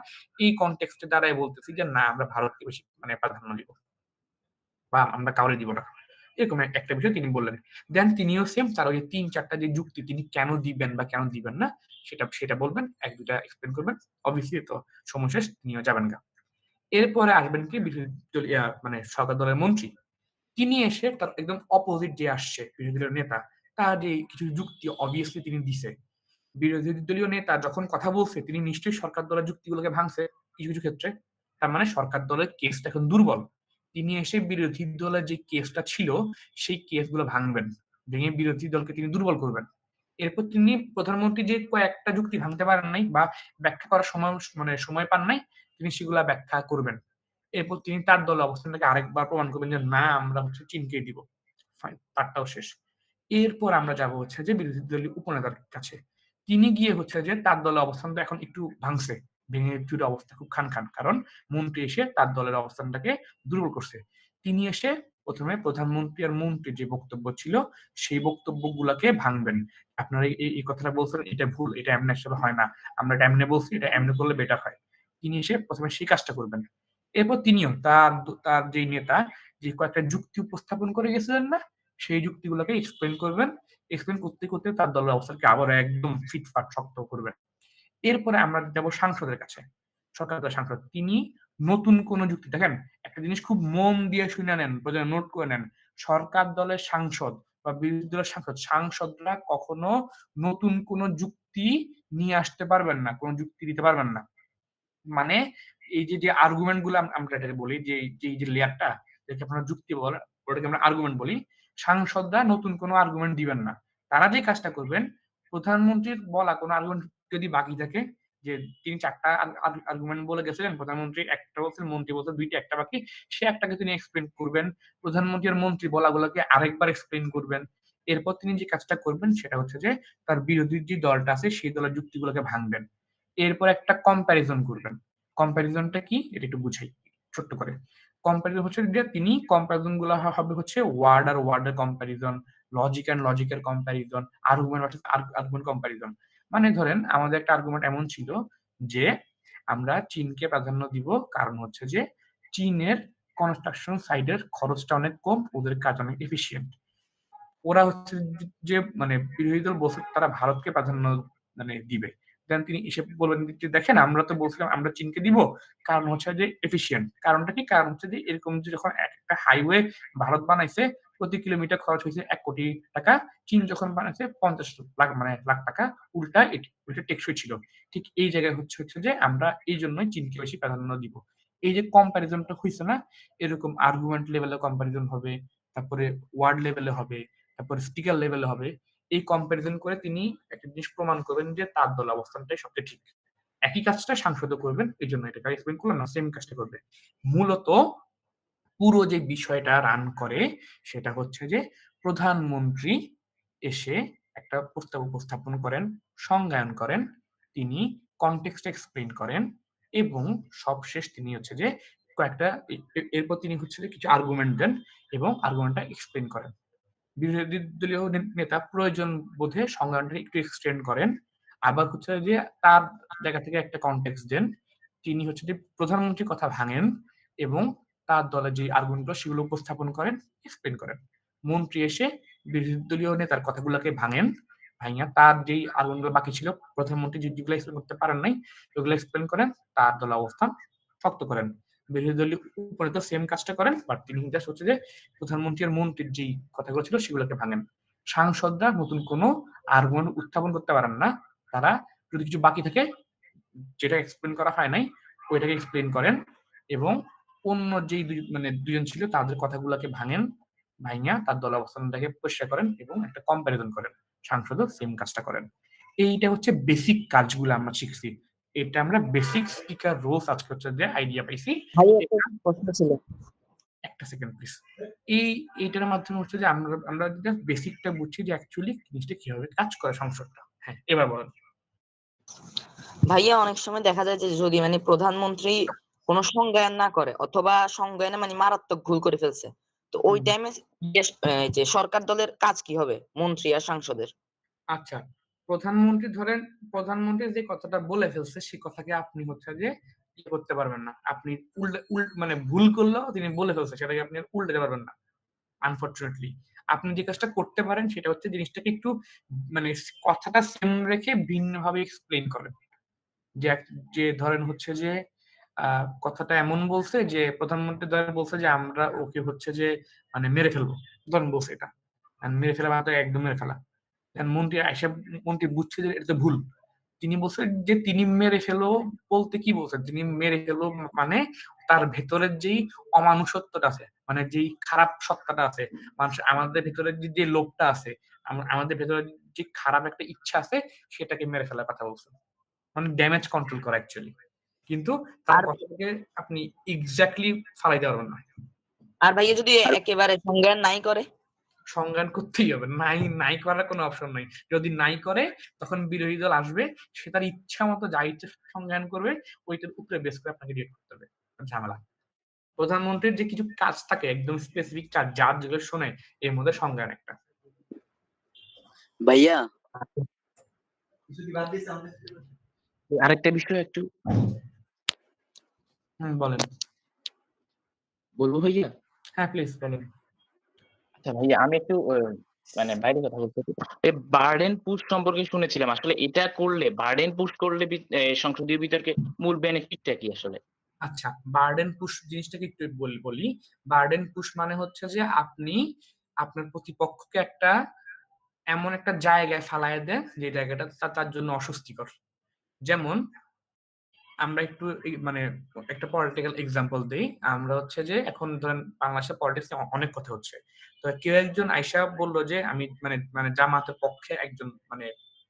এই কনটেক্সটের দ্বারাই বলতেছি যে না আমরা ভারতকে বেশি মানে প্রাধান্য দিব বা আমরা কাউরে দিব না, এরকম একটা বিষয় তিনি বললেন। দেন তিনিও সেম তার ওই 3-4টা যে যুক্তি তিনি কেন দিবেন বা কেন দিবেন না সেটা বলবেন, 1-2টা এক্সপ্লেন করবেন। অবভিয়াসলি তো সময় শেষ, তিনিও যাবেন গা। এরপরে আসবেন কি বিরোধী দলীয় মানে সরকার দলের মন্ত্রী, তিনি এসে তার একদম অপোজিট যে আসছে বিরোধী দলীয় নেতা, তার যে কিছু যুক্তি অবভিয়াসলি তিনি দিছে। বিরোধী দলীয় নেতা যখন কথা বলছে তিনি নিশ্চয়ই সরকার দলের যুক্তিগুলোকে ভাঙছে কিছু কিছু ক্ষেত্রে, তার মানে সরকার দলের কেসটা এখন দুর্বল। তিনি এসে বিরোধী দলের যে কেসটা ছিল সেই কেসগুলো ভাঙবেন, ভেঙে বিরোধী দলকে তিনি দুর্বল করবেন। এরপর তিনি প্রধানমন্ত্রী যে কয়েকটা যুক্তি ভাঙতে পারেন নাই বা ব্যাখ্যা করার সময় পান নাই, তিনি সেগুলা ব্যাখ্যা করবেন। এরপর তিনি তার দলের অবস্থানটাকে আরেকবার প্রমাণ করবেন যে না, আমরা হচ্ছে চীনকে দিব। ফাইন, তারটাও শেষ। এরপর আমরা যাব হচ্ছে যে বিরোধী দলীয় উপনেতার কাছে। তিনি গিয়ে হচ্ছে যে তার দলের অবস্থানটা এখন একটু ভাঙছে, ভেঙে চুরে অবস্থা খুব খান, কারণ মন্ত্রী এসে তার দলের অবস্থানটাকে দুর্বল করছে। তিনি এসে প্রথমে প্রধানমন্ত্রী আর মন্ত্রীর যে বক্তব্য ছিল সেই বক্তব্যগুলোকে ভাঙবেন। আপনারা এই কথাটা বলছেন, এটা ভুল, এটা এমনি আসলে হয় না, আমরা এটা এমনি বলছি, এটা এমনি করলে বেটার হয়। তিনি এসে প্রথমে সেই কাজটা করবেন। এরপর তিনিও তার যে নেতা যে কয়েকটা যুক্তি উপস্থাপন করে গেছিলেন না, সেই যুক্তিগুলোকে এক্সপ্লেন করবেন। এক্সপ্লেন করতে করতে তার দলের অবস্থানকে আবার একদম ফিটফাট শক্ত করবেন। এরপরে আমরা যাব সাংসদের কাছে। সরকার সাংসদ তিনি নতুন কোন যুক্তি, দেখেন একটা জিনিস খুব মন দিয়ে শুনে নেন, নোট করে নেন, সরকার দলের সাংসদ বা বিরোধী দলের সাংসদরা কখনো নতুন কোন যুক্তি নিয়ে আসতে পারবেন না, কোন যুক্তি দিতে পারবেন না। মানে এই যে আর্গুমেন্ট গুলো আমরা বলি, যে লেয়ারটা যেটা আপনারা যুক্তি বলেন, ওটাকে আমরা আর্গুমেন্ট বলি। সাংসদরা নতুন কোনো আর্গুমেন্ট দিবেন না। তারা যে কাজটা করবেন, প্রধানমন্ত্রীর বলা কোনো আর্গুমেন্ট যদি বাকি থাকে, যে তিনি 4টা আর্গুমেন্ট বলে গেছিলেন, প্রধানমন্ত্রী একটা বলছেন, মন্ত্রী বলছেন 2টা, একটা বাকি, সে একটাকে তিনি এক্সপ্লেন করবেন। প্রধানমন্ত্রী আর মন্ত্রী বলাগুলোকে আরেকবার এক্সপ্লেন করবেন। এরপর তিনি যে কাজটা করবেন সেটা হচ্ছে যে তার বিরোধী যে দলটা আছে সেই দলের যুক্তিগুলোকে ভাঙবেন। এরপর একটা কম্প্যারিজন করবেন। কম্প্যারিজনটা কি এটা একটু বুঝাই ছোট্ট করে। কম্প্যারিজন হচ্ছে যে তিনি কম্প্যারিজন গুলো হবে হচ্ছে ওয়ার্ড আর ওয়ার্ডের কম্প্যারিজন, লজিক এন্ড লজিকের comparison, argument versus argument comparison. মানে ধরেন আমাদের একটা আর্গুমেন্ট এমন ছিল যে আমরা চীনকে প্রাধান্য দিব, কারণ হচ্ছে যে চীনের কনস্ট্রাকশন সাইডের খরচটা অনেক কম, ওদের কাজ অনেক এফিশিয়েন্ট। ওরা হচ্ছে যে মানে বিরোধী দল বলছে তারা ভারতকে প্রাধান্য দিবে। দেন তিনি এসে বলবেন যে দেখেন আমরা তো বলছিলাম আমরা চীনকে দিব, কারণ হচ্ছে যে এফিশিয়েন্ট। কারণটা কি? কারণ হচ্ছে যে এরকম যে যখন একটা হাইওয়ে ভারত বানাইছে প্রতি কিলোমিটার খরচ হয়েছে 1 কোটি টাকা, চীন যখন বানাইছে 50 লাখ লাখ টাকা, উল্টা এটা টেকসই ছিল। ঠিক এই জায়গায় হচ্ছে যে আমরা এই জন্যই চীনকে বেশি প্রাধান্য দিব। এই যে কম্প্যারিজনটা হয়েছে না, এরকম আর্গুমেন্ট লেভেলে কম্প্যারিজন হবে, তারপরে ওয়ার্ড লেভেলে হবে, তারপরে স্পিকার লেভেলে হবে। এই কম্প্যারিজন করে তিনি একটা জিনিস প্রমাণ করবেন যে তার দল অবস্থানটাই সবচেয়ে ঠিক। একই কাজটা সাংসদও করবেন, এই জন্য এটাকে এক্সপ্লেন করলাম না, সেম কাজটা করবে। মূলত পুরো যে বিষয়টা রান করে সেটা হচ্ছে যে প্রধানমন্ত্রী এসে একটা প্রস্তাব উপস্থাপন করেন, সংজ্ঞায়ন করেন, তিনি কনটেক্সট এক্সপ্লেন করেন এবং সবশেষ তিনি হচ্ছে যে কয়েকটা এরপর তিনি হচ্ছে যে কিছু আর্গুমেন্ট দেন এবং আর্গুমেন্টটা এক্সপ্লেন করেন। বিরোধী দলীয় নেতা প্রয়োজন বোধে সংজ্ঞানটা একটু এক্সটেন্ড করেন, আবার হচ্ছে যে তার জায়গা থেকে একটা কনটেক্সট দেন। তিনি হচ্ছে যে প্রধানমন্ত্রীর কথা ভাঙেন এবং তার দলের যে আর্গুমেন্টগুলো সেগুলো উপস্থাপন করেন, এক্সপ্লেন করেন। মন্ত্রী এসে বিরোধী দলীয় নেতার কথাগুলোকে ভাঙিয়া তার যেই আর্গুমেন্টগুলো বাকি ছিল, প্রধানমন্ত্রী যেগুলো এক্সপ্লেন করতে পারেন নাই সেগুলো এক্সপ্লেন করেন, তার দল অবস্থান শক্ত করেন। বিরোধী দলীয় উপনেতা সেম কাজটা করেন, বাট তিনি জাস্ট হচ্ছে যে প্রধানমন্ত্রী আর মন্ত্রীর যেই কথাগুলো ছিল সেগুলোকে ভাঙেন। সাংসদরা নতুন কোনো আর্গুমেন্ট উত্থাপন করতে পারেন না, তারা যদি কিছু বাকি থাকে যেটা এক্সপ্লেন করা হয় নাই ওইটাকে এক্সপ্লেন করেন এবং অন্য যেই দুজন ছিল তাদের কথাগুলোকে ভাঙিয়া তার দল অবস্থানটাকে পরিষ্কার করেন এবং একটা কম্প্যারিজন করেন। সাংসদও সেম কাজটা করেন। এইটা হচ্ছে বেসিক কাজগুলো আমরা শিখছি। এটা আমরা বেসিক স্পিকার রোলস আজকে হচ্ছে যে আইডিয়া পাইছি। একটা সেকেন্ড প্লিজ। এইটার মাধ্যমে হচ্ছে যে আমরা জাস্ট বেসিকটা বুঝছি যে অ্যাকচুয়ালি জিনিসটা কিভাবে কাজ করে সংসদটা। হ্যাঁ, এবার বলেন। ভাইয়া অনেক সময় দেখা যায় যে যদি প্রধানমন্ত্রী কোনো সংজ্ঞায়ন না করে অথবা সংজ্ঞায়নে মারাত্মক ভুল করে ফেলছে, তো ওই টাইমে যে সরকার দলের কাজ কি হবে মন্ত্রী আর সাংসদের? আচ্ছা, প্রধানমন্ত্রী যে কথাটা বলে ফেলছে সেই কথাকে আপনি হচ্ছে যে করতে পারবেন না। আপনি ভুল করলেও তিনি বলে ফেলছে সেটাকে আপনি উল্টাতে পারবেন না আনফরচুনেটলি। আপনি যে কাজটা করতে পারেন সেটা হচ্ছে জিনিসটাকে একটু কথাটা সেম রেখে ভিন্নভাবে এক্সপ্লেন করেন। যে ধরেন হচ্ছে যে কথাটা এমন বলছে যে প্রধানমন্ত্রী ধরেন বলছে যে আমরা ওকে হচ্ছে যে মেরে ফেলবো, ধরেন বলছে এটা মেরে ফেলা একদম মেরে ফেলা। মন্ত্রী বুঝছে যে এটা ভুল। তিনি বলছেন যে তিনি মেরে ফেলো বলতে কি বলছেন, তিনি মেরে ফেলো মানে তার ভেতরের যেই অমানুষত্বটা আছে, যেই খারাপ সত্তাটা আছে, মানুষ আমাদের ভেতরের যে লোভটা আছে, আমাদের ভেতরে যে খারাপ একটা ইচ্ছা আছে সেটাকে মেরে ফেলার কথা বলছে, মানে ড্যামেজ কন্ট্রোল করা অ্যাকচুয়ালি। কিন্তু তার কথাটাকে আপনি এক্স্যাক্টলি ফালাইতে পারবেন না। আর ভাইয়া যদি একেবারে সংজ্ঞান নাই করে, সংজ্ঞান করতেই হবে, নাই করার কোনো অপশন নাই। যদি নাই করে তখন বিরোধী দল আসবে, সে তার ইচ্ছা মতো যা ইচ্ছা সংজ্ঞান করবে, ওইটার উপরে বেস করে আপনাকে রিয়েক্ট করতে হবে। ঝামেলা। প্রধানমন্ত্রীর যে কিছু কাজ থাকে একদম স্পেসিফিক কাজ, যার যেগুলো শোনে, এর মধ্যে সংজ্ঞান একটা। ভাইয়া আরেকটা বিষয় একটু বলেন। বলবো ভাইয়া? হ্যাঁ প্লিজ বলেন। আচ্ছা ভাইয়া, আমি একটু মানে বাইরে কথা বলতে চাই। এই বার্ডেন পুশ সম্পর্কে শুনেছিলাম, আসলে এটা করলে, বার্ডেন পুশ করলে সংসদীয় বিতর্কে মূল বেনিফিটটা কি আসলে? আচ্ছা, বার্ডেন পুশ জিনিসটাকে একটু বলি। বার্ডেন পুশ মানে হচ্ছে যে আপনি আপনার প্রতিপক্ষকে একটা এমন একটা জায়গায় ফালায় দেন যে জায়গাটা তার জন্য অস্বস্তিকর। যেমন আমরা একটু মানে একটা পলিটিক্যাল এক্সাম্পল দিই। আমরা হচ্ছে যে এখন ধরেন বাংলাদেশের পলিটিক্সে অনেক কথা হচ্ছে। তো কেউ একজন আইসা বললো যে আমি মানে জামাতের পক্ষে একজন মানে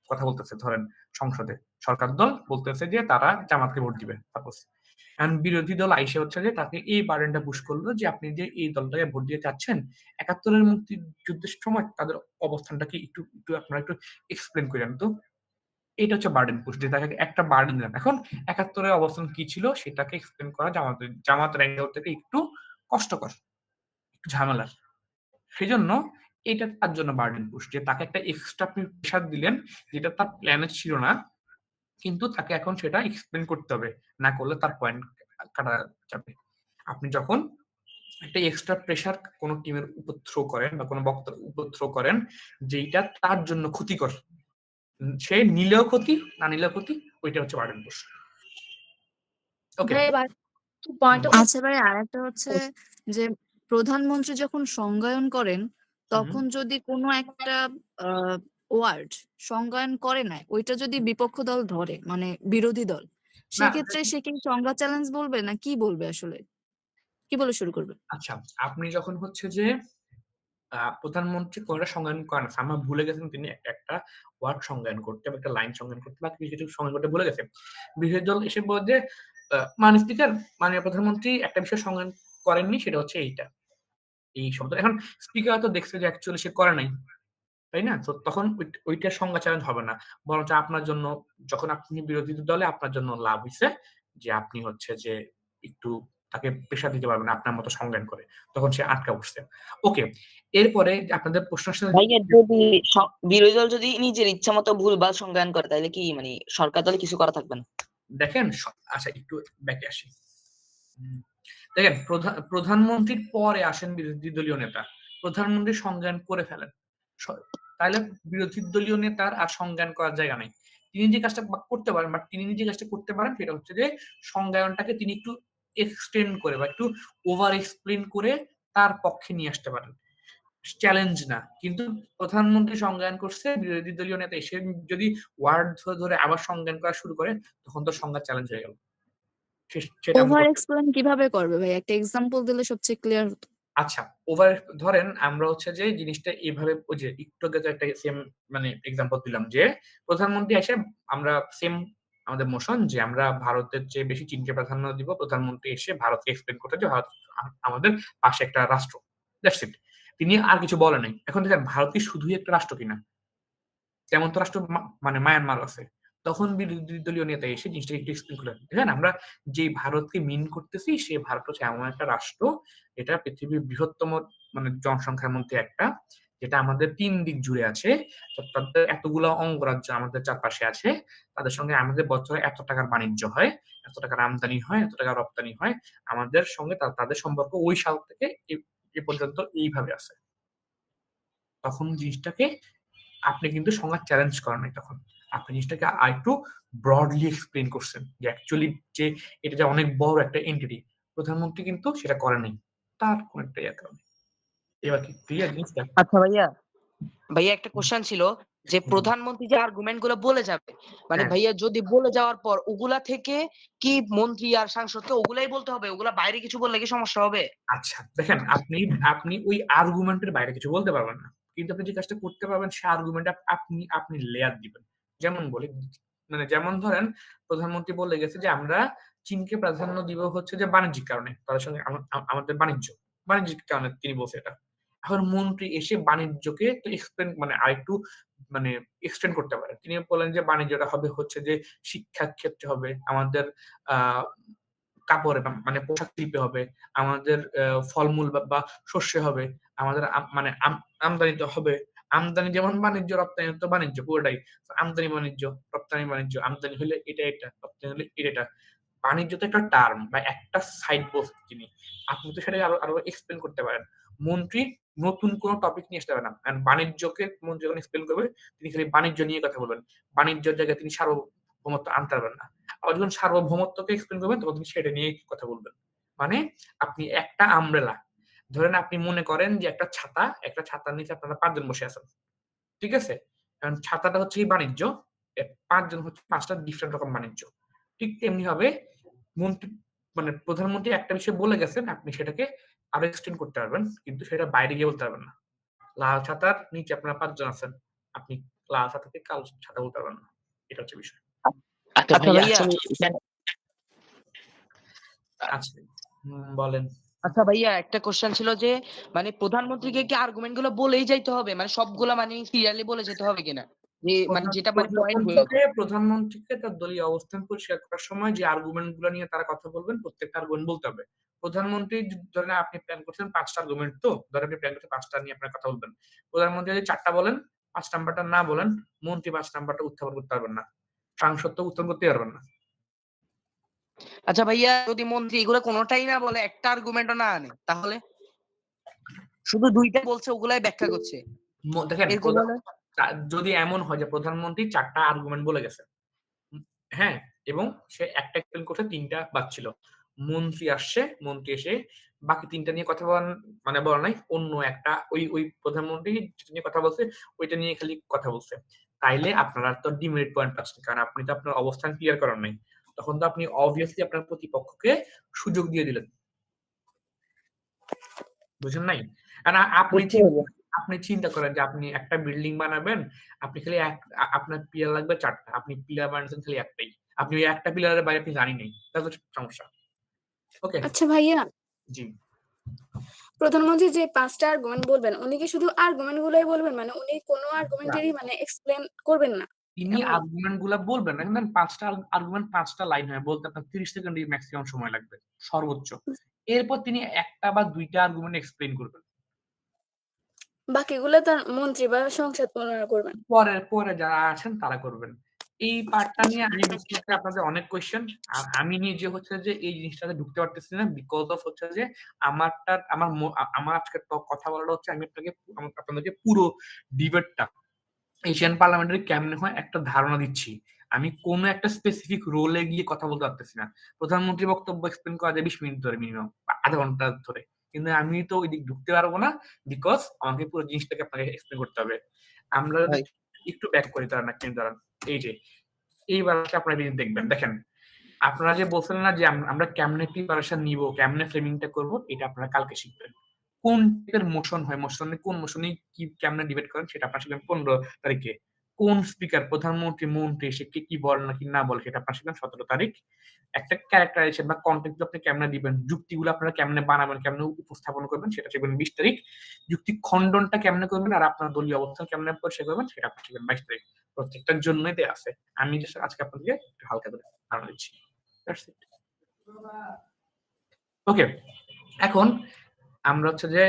কথা বলতেছে, ধরেন সংসদে সরকার দল বলতেছে যে তারা জামাতকে ভোট দিবে, সাপোজ। এখন বিরোধী দল আইসা হচ্ছে যে তাকে এই বার্ডেনটা পুশ করলো যে আপনি যে এই দলটাকে ভোট দিয়ে চাচ্ছেন, ৭১-এর মুক্তিযুদ্ধের সময় তাদের অবস্থানটাকে একটু আপনারা একটু এক্সপ্লেন করেন তো। এটা হচ্ছে বার্ডেন পুশ, যে তাকে একটা বার্ডেন দিলেন। এখন ৭১-এর অবস্থান কি ছিল সেটাকে এক্সপ্লেন করা জামাতের অ্যাঙ্গেল থেকে একটু কষ্টকর, একটু ঝামেলার। সেজন্য এটা তার জন্য বার্ডেন পুশ, যে তাকে একটা এক্সট্রা প্রেশার দিলেন যেটা তার প্ল্যানে ছিল না, কিন্তু তাকে এখন সেটা এক্সপ্লেন করতে হবে, না করলে তার পয়েন্ট কাটা যাবে। আপনি যখন একটা এক্সট্রা প্রেশার কোনো টিমের উপর থ্রো করেন বা কোনো বক্তার উপর থ্রো করেন যেটা তার জন্য ক্ষতিকর, সে নিলেও ক্ষতি, না নিলেও ক্ষতি, ওইটা হচ্ছে বার্ডেন পুশ। ওকে। আচ্ছা ভাই, আরেকটা হচ্ছে যে প্রধানমন্ত্রী যখন সংজ্ঞায়ন করেন তখন যদি কোনো একটা ওয়ার্ড সংজ্ঞায়ন করে না, ওইটা যদি বিপক্ষ দল ধরে, মানে বিরোধী দল, সেক্ষেত্রে সে কি সংজ্ঞা চ্যালেঞ্জ বলবে না কি বলবে, আসলে কি বলে শুরু করবে? আচ্ছা, আপনি যখন হচ্ছে যে প্রধানমন্ত্রী কোনটা সংজ্ঞায়ন করেন, আমার ভুলে গেছেন তিনি একটা ওয়ার্ড সংজ্ঞায়ন করতে বা একটা লাইন সংজ্ঞায়ন করতে বা কিছু সংজ্ঞায়ন করতে ভুলে গেছে, বিরোধী দল এসে বলে যে মাননীয় স্পিকার, মাননীয় প্রধানমন্ত্রী একটা বিষয় সংজ্ঞায়ন করেননি, সেটা হচ্ছে এইটা, এই শব্দ। এখন স্পিকার তো দেখছে যে অ্যাকচুয়ালি সে করে নাই, তাই না? তো তখন ওইটার সংজ্ঞা চ্যালেঞ্জ হবে না, বরঞ্চ আপনার জন্য, যখন আপনি বিরোধী দলে, আপনার জন্য লাভ হইছে যে আপনি হচ্ছে যে একটু তাকে প্রেশার দিতে পারবেন আপনার মতো সংজ্ঞান করে, তখন সে আটকা বসছে। ওকে, এরপরে আপনাদের প্রশ্ন আসলে ভাইয়া যদি বিরোধী দল যদি নিজের ইচ্ছা মতো ভুলভাল সংজ্ঞান করে তাহলে কি মানে সরকার দলে কিছু করা থাকবে না? দেখেন, আচ্ছা একটু ব্যাকে আসি। দেখেন, প্রধানমন্ত্রীর পরে আসেন বিরোধী দলীয় নেতা, প্রধানমন্ত্রী সংজ্ঞান করে ফেলেন, তাহলে বিরোধী দলীয় নেতার আর সংজ্ঞান করার জায়গা নেই। তিনি যে কাজটা করতে পারেন, বা তিনি যে কাজটা করতে পারেন সেটা হচ্ছে যে সংজ্ঞানটাকে তিনি একটু এক্সটেন্ড করে বা একটু ওভার এক্সপ্লেন করে তার পক্ষে নিয়ে আসতে পারেন, চ্যালেঞ্জ না। কিন্তু প্রধানমন্ত্রী সংজ্ঞান করছে, বিরোধী দলীয় নেতা এসে যদি ওয়ার্ড ধরে ধরে আবার সংজ্ঞান করা শুরু করে, তখন তো সংজ্ঞা চ্যালেঞ্জ হয়ে গেল। ওভার এক্সপ্লেন কিভাবে করবে ভাই? একটা এক্সাম্পল দিলে সবচেয়ে ক্লিয়ার হতো। আচ্ছা, ওভার ধরেন আমরা হচ্ছে যে জিনিসটা এইভাবে, ওই যে একটু আগে একটা সেম মানে এক্সাম্পল দিলাম যে প্রধানমন্ত্রী এসে, আমরা সেম আমাদের মোশন যে আমরা ভারতের চেয়ে বেশি চীনকে প্রাধান্য দিব, প্রধানমন্ত্রী এসে ভারতকে এক্সপ্লেন করতে যে ভারত আমাদের পাশে একটা রাষ্ট্র, দ্যাটস ইট। তিনি আর কিছু বলে নাই। এখন দেখেন, ভারত কি শুধুই একটা রাষ্ট্র কিনা? তেমন তো রাষ্ট্র মানে মায়ানমার আছে। তখন বিরোধী দলীয় নেতা এসে জিনিসটা একটু এক্সপ্লেন করলেন, দেখেন আমরা যে ভারতকে মিন করতেছি, সে ভারত হচ্ছে এমন একটা রাষ্ট্র, এটা পৃথিবীর বৃহত্তম মানে জনসংখ্যার মধ্যে একটা, যেটা আমাদের ৩ দিক জুড়ে আছে, তাদের এতগুলো অঙ্গরাজ্য আমাদের চারপাশে আছে, তাদের সঙ্গে আমাদের বছরে এত টাকার বাণিজ্য হয়, এত টাকার আমদানি হয়, এত টাকা রপ্তানি হয়, আমাদের সঙ্গে তাদের সম্পর্ক ওই সাল থেকে এ পর্যন্ত এইভাবে আছে। তখন জিনিসটাকে আপনি কিন্তু সংজ্ঞা চ্যালেঞ্জ করেন নাই, তখন আপনি জিনিসটাকে আরেকটু ব্রডলি এক্সপ্লেন করছেন যে অ্যাকচুয়ালি যে এটা যে অনেক বড় একটা এন্টিটি, প্রধানমন্ত্রী কিন্তু সেটা করে নাই তার কোন একটা কারণে। এবার কি ক্লিয়ার জিনিসটা? আচ্ছা ভাইয়া একটা কোশ্চেন ছিল যে প্রধানমন্ত্রী যে আর্গুমেন্ট গুলো বলে যাবে, মানে ভাইয়া যদি বলে যাওয়ার পর ওগুলা থেকে কি মন্ত্রী আর সাংসদকে ওগুলাই বলতে হবে, ওগুলা বাইরে কিছু বললে কি সমস্যা হবে? আচ্ছা দেখেন, আপনি ওই আর্গুমেন্টের বাইরে কিছু বলতে পারবেন না, কিন্তু আপনি যে কাজটা করতে পারবেন সে আর্গুমেন্ট আপনি লেয়ার দিবেন। যেমন বলি, মানে যেমন ধরেন প্রধানমন্ত্রী বলে গেছে যে আমরা চীনকে প্রাধান্য দিব হচ্ছে যে বাণিজ্যিক কারণে, তাদের সঙ্গে আমাদের বাণিজ্যিক কারণে তিনি বলছে এটা। এখন মন্ত্রী এসে বাণিজ্যকে একটু এক্সপ্লেন মানে আরেকটু মানে এক্সটেন্ড করতে পারে। তিনি বলেন যে বাণিজ্যটা হবে হচ্ছে যে শিক্ষার ক্ষেত্রে হবে, আমাদের কাপড়ে মানে পোশাক শিল্পে হবে, আমাদের ফলমূল বা শস্যে হবে, আমাদের মানে আমদানিতে হবে। আমদানি যেমন বাণিজ্য, রপ্তানি তো বাণিজ্য পুরোটাই। আমদানি বাণিজ্য, রপ্তানি বাণিজ্য, আমদানি হলে এটা, রপ্তানি হলে এটা। বাণিজ্য তো একটা টার্ম বা একটা সাইড বস্তু তিনি, আপনি তো সেটাকে আরো এক্সপ্লেন করতে পারেন। মন্ত্রী নতুন কোন টপিক নিয়ে আসতে পারে না, কারণ বাণিজ্যকে মন্ত্রী যখন এক্সপ্লেন করবে তিনি খালি বাণিজ্য নিয়ে কথা বলবেন, বাণিজ্যের জায়গায় তিনি সার্বভৌমত্ব আনতে পারবেন না। আবার যখন সার্বভৌমত্বকে এক্সপ্লেন করবেন তখন তিনি সেটা নিয়ে কথা বলবেন। মানে আপনি একটা আমব্রেলা ধরেন, আপনি মনে করেন যে একটা ছাতার নিচে আপনারা 5 জন বসে আছেন, ঠিক আছে? কারণ ছাতাটা হচ্ছে বাণিজ্য, 5 জন হচ্ছে 5টা ডিফারেন্ট রকম বাণিজ্য। ঠিক তেমনি হবে মন্ত্রী মানে প্রধানমন্ত্রী একটা বিষয় বলে গেছেন, আপনি সেটাকে আরো এক্সটেন্ড করতে পারবেন, কিন্তু সেটা বাইরে গিয়ে বলতে পারবেন না। লাল ছাতার নিচে আপনারা 5 জন আছেন, আপনি লাল ছাতাকে কালো ছাতা বলতে পারবেন না। এটা হচ্ছে বিষয়। আচ্ছা ভাইয়া, আচ্ছা বলেন। আচ্ছা ভাইয়া, একটা কোশ্চেন ছিল যে মানে প্রধানমন্ত্রীকে কি আর্গুমেন্ট গুলো বলেই যাইতে হবে, মানে সবগুলা মানে ক্লিয়ারলি বলে যেতে হবে কিনা, যে মানে যেটা মানে পয়েন্ট গুলো প্রধানমন্ত্রীকে তার দলীয় অবস্থান পরিষ্কার করার সময় যে আর্গুমেন্ট গুলো নিয়ে তারা কথা বলবেন প্রত্যেকটা আর্গুমেন্ট বলতে হবে। প্রধানমন্ত্রী ধরেন আপনি প্ল্যান করছেন 5টা আর্গুমেন্ট, তো ধরেন আপনি প্ল্যান করছেন 5টা নিয়ে আপনার কথা বলবেন, প্রধানমন্ত্রী যদি 4টা বলেন 5 নাম্বারটা না বলেন, মন্ত্রী 5 নাম্বারটা উত্থাপন করতে পারবেন না, সাংসদ তো উত্থাপন করতে পারবেন না। আচ্ছা ভাইয়া, যদি মন্ত্রী এগুলো কোনোটাই না বলে, একটা আর্গুমেন্টও না আনে, তাহলে শুধু 2টা বলছে ওগুলাই ব্যাখ্যা করছে, দেখেন যদি এমন হয় যে প্রধানমন্ত্রী 4টা আর্গুমেন্ট বলে গেছে, হ্যাঁ, এবং সে একটা এক্সপ্লেন করতে 3টা বাদ ছিল, মন্ত্রী এসে বাকি 3টা নিয়ে কথা বলা নাই, অন্য একটা ওই প্রধানমন্ত্রী যেটা নিয়ে কথা বলছে ওইটা নিয়ে খালি কথা বলছে, তাইলে আপনারা তো ডিমেরিট পয়েন্ট পাচ্ছেন, কারণ আপনি তো আপনার অবস্থান ক্লিয়ার করেন নাই। তখন তো আপনি অবভিয়াসলি আপনার প্রতিপক্ষকে সুযোগ দিয়ে দিলেন, বুঝেন নাই? আপনি চিন্তা করেন যে আপনি একটা বিল্ডিং বানাবেন, আপনি খালি আপনার পিলার লাগবে 4টা, আপনি পিলার বানাচ্ছেন খালি একটাই, আপনি ওই একটা পিলারের বাইরে আপনি জানি নেই, তাহলে সমস্যা। ওকে, আচ্ছা ভাইয়া, জি প্রধানমন্ত্রী যে 5টা আর্গুমেন্ট বলবেন, উনি কি শুধু আর্গুমেন্ট গুলাই বলবেন, মানে উনি কোনো আর্গুমেন্টেরই মানে এক্সপ্লেন করবেন না? তিনি আর্গুমেন্ট গুলা বলবেন না, কিন্তু 5টা আর্গুমেন্ট 5টা লাইন হয়, বলতে আপনার 30 সেকেন্ড ম্যাক্সিমাম সময় লাগবে সর্বোচ্চ। এরপর তিনি একটা বা 2টা আর্গুমেন্ট এক্সপ্লেন করবেন, বাকিগুলো তার মন্ত্রী বা সংসদ করবেন, পরে যারা আছেন তারা করবেন। এই পার্টটা নিয়ে আমি বিশ্বাস করি আপনাদের অনেক কোয়েশ্চেন, আর আমি নিজে হচ্ছে যে এই জিনিসটাতে ঢুকতে পারতেছি না, বিকজ অফ হচ্ছে যে আমার আজকে কথা বলাটা হচ্ছে আমি আপনাদেরকে পুরো ডিবেটটা এশিয়ান পার্লামেন্টারি কেমনে হয় একটা ধারণা দিচ্ছি, আমি কোনো একটা স্পেসিফিক রোলে গিয়ে কথা বলতে পারতেছি না। প্রধানমন্ত্রী বক্তব্য এক্সপ্লেন করা যায় 20 মিনিট ধরে, মিনিমাম আধা ঘন্টা ধরে, কিন্তু আমি তো ওই দিক ঢুকতে পারবো না, বিকজ আমাকে পুরো জিনিসটাকে আপনাকে এক্সপ্লেন করতে হবে। আমরা একটু ব্যাক করি, দাঁড়ান এই যে এইবার আপনারা দেখবেন, দেখেন আপনারা যে বলছেন না যে আমরা কেমনে প্রিপারেশন নিব, কেমনে ফ্রেমিংটা করব, এটা আপনারা কালকে শিখবেন। কোন টাইপের মোশন হয়, কোন মোশনে কি কেমনে ডিবেট করেন সেটা আপনারা শিখবেন 15 তারিখে। কোন স্পিকার মন্ত্রী এসে কি বলেন নাকি না বলে সেটা আপনারা শিখবেন 17 তারিখ। একটা ক্যারেক্টারাইজেশন বা কন্টেন্ট আপনি কেমনে দিবেন, যুক্তিগুলো আপনারা কেমনে বানাবেন, কেমনে উপস্থাপন করবেন সেটা শিখবেন 20 তারিখ। যুক্তি খণ্ডনটা কেমনে করবেন আর আপনার দলীয় অবস্থান কেমনে পরিষ্কার করবেন সেটা আপনারা শিখবেন 22 তারিখ। প্রত্যেকটার জন্যই দেয়া আছে, আমি আজকে আপনাদেরকে হালকা করে ধারণা দিচ্ছি। ওকে, এখন আমরা হচ্ছে যে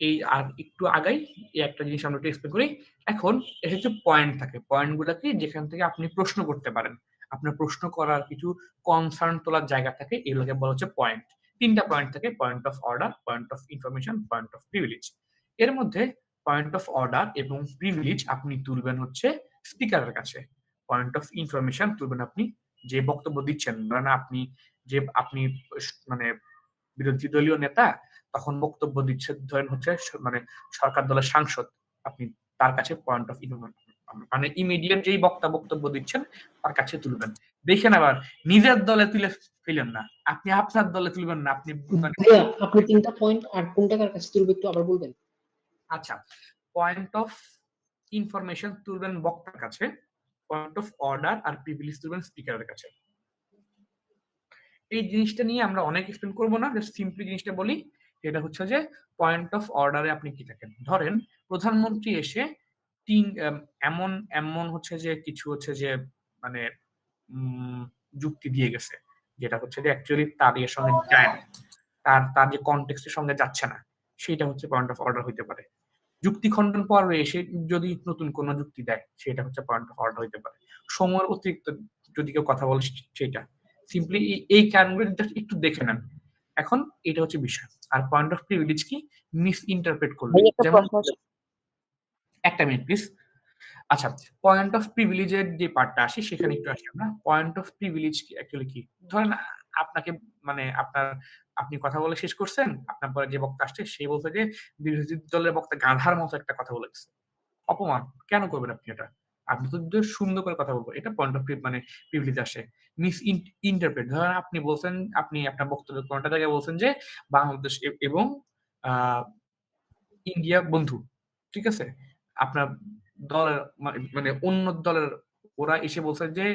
এই আর একটু আগাই, এই একটা জিনিস আমরা একটু এক্সপ্লেন করি। এখন এর কিছু পয়েন্ট থাকে, পয়েন্ট গুলা কি যেখান থেকে আপনি প্রশ্ন করতে পারেন, আপনার প্রশ্ন করার কিছু কনসার্ন তোলার জায়গা থাকে, এগুলোকে বলা হচ্ছে পয়েন্ট। 3টা পয়েন্ট থাকে, point of order, point of information, point of privilege. এর মধ্যে পয়েন্ট অফ অর্ডার এবং প্রিভিলেজ আপনি তুলবেন হচ্ছে স্পিকারের কাছে, পয়েন্ট অফ ইনফরমেশন তুলবেন আপনি যে বক্তব্য দিচ্ছেন, ধরেন আপনি মানে বিরোধী দলীয় নেতা তখন বক্তব্য দিচ্ছে, ধরেন হচ্ছে মানে সরকার দলের সাংসদ, আপনি তার কাছে পয়েন্ট অফ মানে ইমিডিয়েট যেই বক্তব্য দিচ্ছেন তার কাছে তুলবেন। দেখেন আবার নিজের দলে তুলে ফেলেন না, আপনি আপনার দলে তুলবেন না, আপনি 3টা পয়েন্ট আর কোনটা কার কাছে তুলবে একটু আবার বলবেন? আচ্ছা, পয়েন্ট অফ ইনফরমেশন তুলবেন বক্তার কাছে, পয়েন্ট অফ অর্ডার আর প্রিভিলেজ তুলবেন স্পিকারের কাছে। এই জিনিসটা নিয়ে আমরা অনেক এক্সপ্লেন করবো না, জাস্ট সিম্পলি জিনিসটা বলি। এটা হচ্ছে যে পয়েন্ট অফ অর্ডারে আপনি কি থাকেন, ধরেন প্রধানমন্ত্রী এসে এমন এমন হচ্ছে যে কিছু হচ্ছে যে মানে যুক্তি দিয়ে গেছে যেটা হচ্ছে যে অ্যাকচুয়ালি তার এর সঙ্গে যায় না, তার যে কনটেক্সটের সঙ্গে যাচ্ছে না, সেটা হচ্ছে পয়েন্ট অফ অর্ডার হইতে পারে। যুক্তি খণ্ডন পর্বে এসে যদি নতুন কোনো যুক্তি দেয়, সেটা হচ্ছে পয়েন্ট অফ অর্ডার হইতে পারে। সময়ের অতিরিক্ত যদি কেউ কথা বলে, সেটা সিম্পলি এই কারণগুলো একটু দেখে নেন। এখন এটা হচ্ছে বিষয়। আর পয়েন্ট অফ প্রিভিলেজ কি, মিস ইন্টারপ্রেট করবে। যেমন একটা মিনিট প্লিজ। আচ্ছা, পয়েন্ট অফ প্রিভিলেজের যে পার্টটা আসে সেখানে একটু আসি আমরা। পয়েন্ট অফ প্রিভিলেজ অ্যাকচুয়ালি কি, ধরেন আপনাকে মানে আপনি কথা বলে শেষ করছেন, আপনার পরে যে বক্তা আসছে সে বলছে যে বিরোধী দলের বক্তা গাধার মতো একটা কথা বলেছে, অপমান কেন করবেন আপনি এটা? আপনি তো সুন্দর করে কথা বলবো, এটা পয়েন্ট অফ মানে প্রিভিলেজ আসে। মিস ইন্টারপ্রেট, ধরেন আপনি বলছেন, আপনি আপনার বক্তব্য কোনটা জায়গায় বলছেন যে বাংলাদেশ এবং ইন্ডিয়া বন্ধু, ঠিক আছে, আপনার দলের মানে অন্য দলের ওরা এসে বলছেন যে,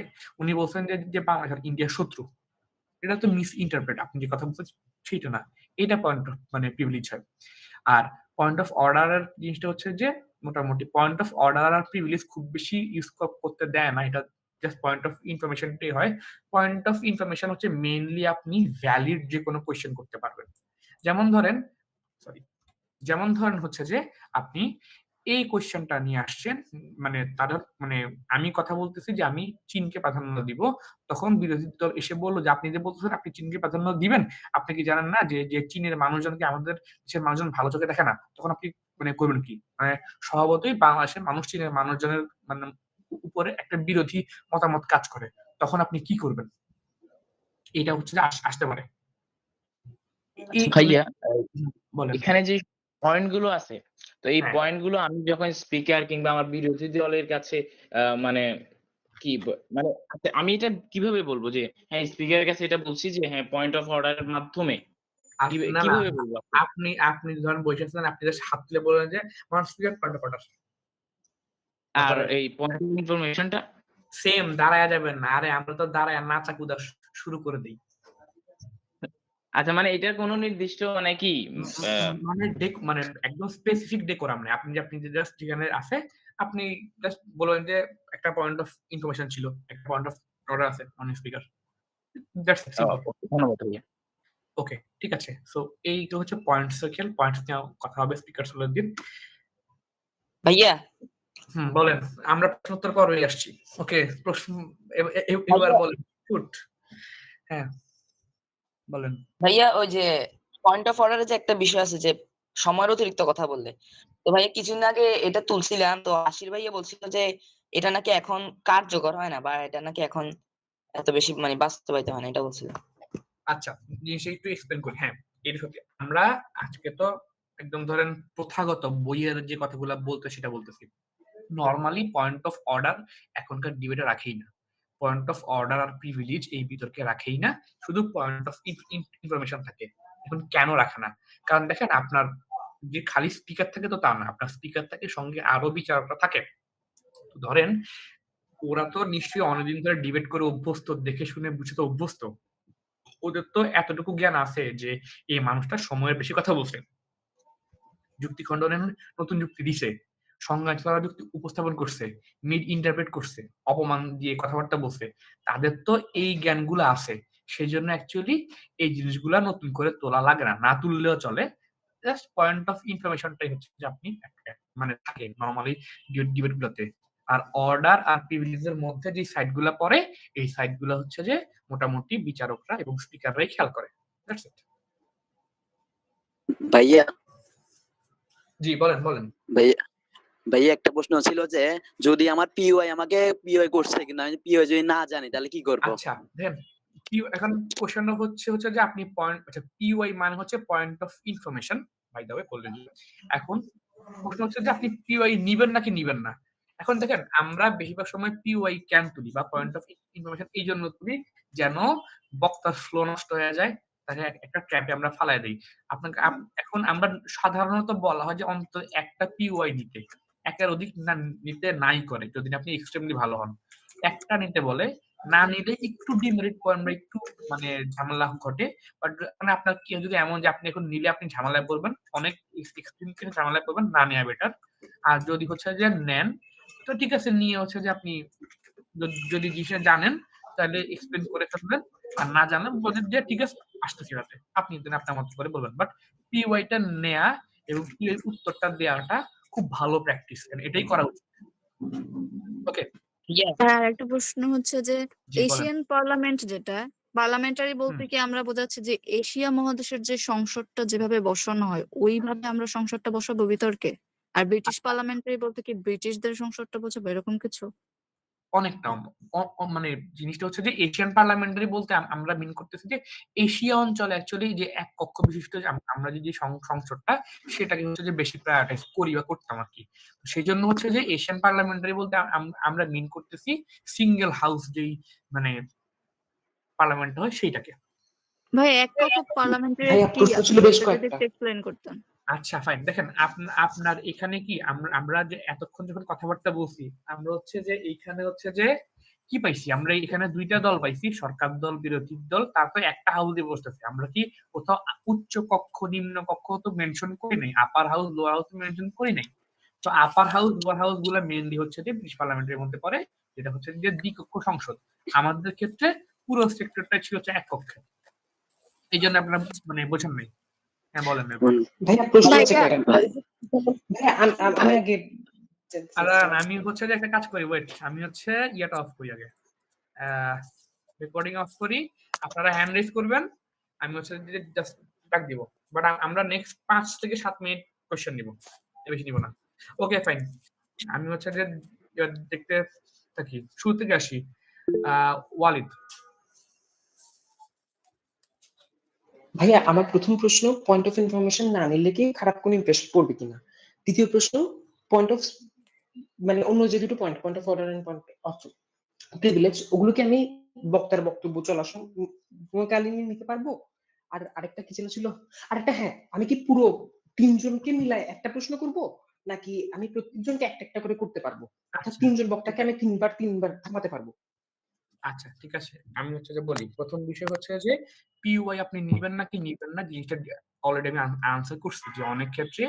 উনি বলছেন যে বাংলাদেশ আর ইন্ডিয়ার শত্রু। এটা তো মিস ইন্টারপ্রেট, আপনি যে কথা বলছেন সেটা না, এটা পয়েন্ট অফ মানে প্রিভিলেজ হয়। আর পয়েন্ট অফ অর্ডারের জিনিসটা হচ্ছে যে মোটামুটি পয়েন্ট অফ অর্ডার আর প্রিভিলেজ খুব বেশি ইউজ করতে দেয় না, এটা জাস্ট পয়েন্ট অফ ইনফরমেশনটাই হয়। পয়েন্ট অফ ইনফরমেশন হচ্ছে মেইনলি আপনি ভ্যালিড যে কোনো কোয়েশ্চেন করতে পারবেন। যেমন ধরেন হচ্ছে যে আপনি এই কোয়েশ্চেনটা নিয়ে আসছেন, মানে তাদের মানে আমি কথা বলতেছি যে আমি চীনকে প্রাধান্য দিব, তখন বিরোধী দল এসে বললো যে আপনি যে বলতেছেন আপনি চীনকে প্রাধান্য দিবেন, আপনি কি জানেন না যে চীনের মানুষজনকে আমাদের দেশের মানুষজন ভালো চোখে দেখে না? তখন আপনি মানে করবেন কি, মানে স্বভাবতই বাংলাদেশের মানুষ চীনের মানুষজনের মানে উপরে একটা বিরোধী মতামত কাজ করে, তখন আপনি কি করবেন? এটা হচ্ছে যে আসতে পারে। ভাইয়া এখানে যে পয়েন্ট গুলো আছে, তো এই পয়েন্ট গুলো আমি যখন স্পিকার কিংবা আমার বিরোধী দলের কাছে মানে কি মানে আমি এটা কিভাবে বলবো যে হ্যাঁ স্পিকারের কাছে এটা বলছি যে হ্যাঁ পয়েন্ট অফ অর্ডারের মাধ্যমে কিভাবে বলবো? আপনি ধরেন বসেছেন, আপনি জাস্ট হাত তুলে বলেন যে আমার স্পিকার পয়েন্ট অফ অর্ডার, আর এই পয়েন্ট অফ ইনফরমেশনটা সেম দাঁড়ায় যাবেন না। আরে আমরা তো দাঁড়ায় নাচা কুদা শুরু করে দেই। আচ্ছা, মানে এটার কোনো নির্দিষ্ট মানে কি মানে একদম স্পেসিফিক ডেকোরাম নেই। আপনি জাস্ট যেখানে আছে আপনি জাস্ট বলেন যে একটা পয়েন্ট অফ ইনফরমেশন ছিল, একটা পয়েন্ট অফ অর্ডার আছে অন স্পিকার, দ্যাটস সিম্পল। ধন্যবাদ ভাইয়া। ওকে, ঠিক আছে। সো এই তো হচ্ছে পয়েন্ট সার্কেল, পয়েন্টস নিয়ে কথা হবে স্পিকার চলে দিন ভাইয়া। বলেন, আমরা প্রশ্নোত্তর পর্বে আসছি। ওকে, প্রশ্ন এবার বলেন। শুট। হ্যাঁ বলেন ভাইয়া। ওই যে পয়েন্ট অফ অর্ডারে যে একটা বিষয় আছে যে সময়ের অতিরিক্ত কথা বললে, তো ভাইয়া কিছুদিন আগে এটা তুলছিলাম, তো আশির ভাইয়া বলছিল যে এটা নাকি এখন কার্যকর হয় না, বা এটা নাকি এখন এত বেশি মানে বাস্তবায়িত হয় না, এটা বলছিলাম। আচ্ছা, জিনিসটা একটু এক্সপ্লেন করি। হ্যাঁ, এর সত্যি আমরা আজকে তো একদম ধরেন প্রথাগত বইয়ের যে কথাগুলো বলতে সেটা বলতেছি। নরমালি পয়েন্ট অফ অর্ডার এখনকার ডিবেটে রাখেই না, পয়েন্ট অফ অর্ডার আর প্রিভিলেজ এই বিতর্কে রাখেই না, শুধু পয়েন্ট অফ ইনফরমেশন থাকে। এখন কেন রাখে না? কারণ দেখেন, আপনার যে খালি স্পিকার থাকে তো তা না, আপনার স্পিকার থাকে সঙ্গে আরো বিচারকরা থাকে। ধরেন ওরা তো নিশ্চয়ই অনেকদিন ধরে ডিবেট করে অভ্যস্ত, দেখে শুনে বুঝে তো অভ্যস্ত, ওদের তো এতটুকু জ্ঞান আছে যে এই মানুষটা সময়ের বেশি কথা বলছে, যুক্তি খণ্ডনের নতুন যুক্তি দিছে, সংজ্ঞা ছাড়া যুক্তি উপস্থাপন করছে, মিড ইন্টারপ্রেট করছে, অপমান দিয়ে কথাবার্তা বলছে, তাদের তো এই জ্ঞানগুলো আছে। সেই জন্য অ্যাকচুয়ালি এই জিনিসগুলা নতুন করে তোলা লাগে না, না তুললেও চলে। জাস্ট পয়েন্ট অফ ইনফরমেশনটাই হচ্ছে যে আপনি মানে থাকে নরমালি ডিবেট গুলোতে। আর অর্ডার আর প্রিভিলেজের মধ্যে যে সাইডগুলো পড়ে, এই সাইডগুলো হচ্ছে যে মোটামুটি বিচারকরা এবং স্পিকাররাই খেয়াল করে। That's it. ভাইয়া। জি বলেন ভাইয়া একটা প্রশ্ন ছিল যে যদি আমার পিওআই আমাকে পিওআই করছে কিন্তু আমি পিওআই যদি না জানি তাহলে কি করব? আচ্ছা দেখেন, এখন কোশ্চেন হচ্ছে যে আপনি পয়েন্ট, আচ্ছা পিওআই মানে হচ্ছে point of information, by the way বললেন। এখন প্রশ্ন হচ্ছে যে আপনি পিওআই নিবেন নাকি নিবেন না। এখন দেখেন, আমরা বেশিরভাগ সময় পিওআই ক্যান তুলি বা পয়েন্ট অফ ইনফরমেশন এই জন্য তুলি যেন বক্তার ফ্লো নষ্ট হয়ে যায়, তাকে একটা ট্র্যাপে আমরা ফালাই দেই। আপনাকে এখন আমরা সাধারণত বলা হয় যে অন্তত একটা পিওয়াই নিতে, একের অধিক নিতে নাই করে যদি আপনি এক্সট্রিমলি ভালো হন। একটা নিতে বলে, না নিলে একটু ডিমেরিট পয়েন্ট বা একটু মানে ঝামেলা ঘটে। বাট মানে আপনার কি যদি এমন যে আপনি এখন নিলে আপনি ঝামেলায় পড়বেন, অনেক এক্সট্রিম থেকে ঝামেলায় পড়বেন, না নেওয়া বেটার। আর যদি হচ্ছে যে নেন তো ঠিক আছে, নিয়ে হচ্ছে যে আপনি যদি জিনিসটা জানেন তাহলে এক্সপ্লেন করে ফেলবেন, আর না জানেন বলেন যে ঠিক আছে আসতেছি রাতে, আপনি আপনার মতো করে বলবেন। বাট পিওয়াইটা নেয়া এবং পিওয়াই উত্তরটা দেওয়াটা খুব ভালো প্র্যাকটিস, এটাই করা উচিত। ওকে, আর একটা প্রশ্ন হচ্ছে যে এশিয়ান পার্লামেন্ট যেটা পার্লামেন্টারি বলতে কি আমরা বোঝাচ্ছি যে এশিয়া মহাদেশের যে সংসদটা যেভাবে বসানো হয় ওইভাবে আমরা সংসদটা বসাবো বিতর্কে, আর ব্রিটিশ পার্লামেন্টারি বলতে কি ব্রিটিশদের সংসদটা বোঝাবো এরকম কিছু? অনেকটা মানে জিনিসটা হচ্ছে যে এশিয়ান পার্লামেন্টারি বলতে আমরা মিন করতেছি যে এশিয়া অঞ্চলে অ্যাকচুয়ালি যে এক কক্ষ বিশিষ্ট আমরা যে সংসদটা সেটাকে হচ্ছে যে বেশি প্রায়োরিটাইজ করি বা করতাম আর কি। সেই জন্য হচ্ছে যে এশিয়ান পার্লামেন্টারি বলতে আমরা মিন করতেছি সিঙ্গেল হাউস যেই মানে পার্লামেন্ট হয় সেইটাকে। ভাই এক কক্ষ পার্লামেন্টারি কি এক্সপ্লেইন করতেন? আচ্ছা ফাইন, দেখেন আপনার এখানে কি আমরা যে এতক্ষণ যখন কথাবার্তা বলছি আমরা হচ্ছে যে এইখানে হচ্ছে যে কি পাইছি, আমরা এখানে দুইটা দল পাইছি, সরকার দল বিরোধী দল, তারপরে একটা হাউসে বসতেছে। আমরা কি কোথাও উচ্চ কক্ষ নিম্ন কক্ষ তো মেনশন করি নাই, আপার হাউস লোয়ার হাউস মেনশন করি নাই। তো আপার হাউস লোয়ার হাউস গুলো মেইনলি হচ্ছে যে ব্রিটিশ পার্লামেন্টের মধ্যে পড়ে, যেটা হচ্ছে যে দ্বিকক্ষ সংসদ। আমাদের ক্ষেত্রে পুরো সেক্টরটা ছিল হচ্ছে এক কক্ষে, এই জন্য আপনারা মানে বোঝেন নাই। হ্যাঁ বলেন ভাইয়া প্রশ্ন আছে আমি হচ্ছে যে একটা কাজ করি, ওয়েট আমি হচ্ছে ইয়েটা অফ করি আগে, রেকর্ডিং অফ করি, আপনারা হ্যান্ড রেজ করবেন, আমি হচ্ছে যে জাস্ট ডাক দিব। বাট আমরা নেক্সট 5 থেকে 7 মিনিট কোশ্চেন নিব, বেশি নিব না। ওকে ফাইন, আমি হচ্ছে যে দেখতে থাকি, শুরু থেকে আসি। ওয়ালিদ। ভাইয়া আমার প্রথম প্রশ্ন, পয়েন্ট অফ ইনফরমেশন না নিলে কি খারাপ কোনো ইমপ্রেশন পড়বে কিনা? দ্বিতীয় প্রশ্ন, পয়েন্ট অফ মানে অন্য যে দুটো point of order end point of privilege, ওগুলোকে আমি বক্তার বক্তব্য চলাকালীন নিতে পারবো? আর আরেকটা কি ছিল আরেকটা, হ্যাঁ আমি কি পুরো 3 জনকে মিলায় একটা প্রশ্ন করব নাকি আমি প্রত্যেকজনকে একটা একটা করে করতে পারবো? অর্থাৎ 3 জন বক্তাকে আমি তিনবার থামাতে পারবো? আচ্ছা ঠিক আছে, আমি হচ্ছে যে বলি, প্রথম বিষয় হচ্ছে যে পিওয়াই আপনি নিবেন নাকি নিবেন না, জিনিসটা অলরেডি আমি আনসার করছি যে অনেক ক্ষেত্রে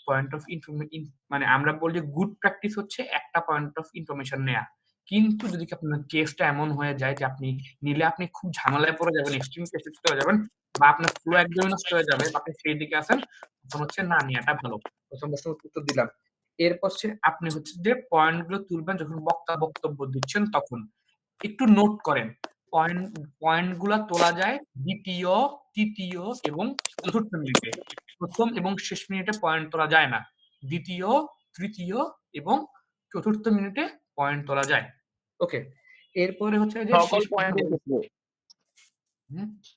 পয়েন্ট অফ ইনফরমেশন মানে আমরা বলি যে গুড প্র্যাকটিস হচ্ছে একটা পয়েন্ট অফ ইনফরমেশন নেয়া। কিন্তু যদি আপনার কেসটা এমন হয়ে যায় যে আপনি নিলে আপনি খুব ঝামেলায় পড়ে যাবেন, এক্সট্রিম কেসে চলে যাবেন, বা আপনার ফ্লো একদমই নষ্ট হয়ে যাবে, আপনি সেই দিকে আছেন, তখন হচ্ছে না নেওয়াটা ভালো। প্রথম প্রশ্নের উত্তর দিলাম। এরপর আপনি হচ্ছে যে পয়েন্টগুলো তুলবেন যখন বক্তা বক্তব্য দিচ্ছেন, তখন একটু নোট করেন পয়েন্টগুলো তোলা যায় দ্বিতীয়, তৃতীয় এবং চতুর্থ মিনিটে। প্রথম এবং শেষ মিনিটে পয়েন্ট তোলা যায় না, দ্বিতীয়, তৃতীয় এবং চতুর্থ মিনিটে পয়েন্ট তোলা যায়। ওকে, এরপরে হচ্ছে যে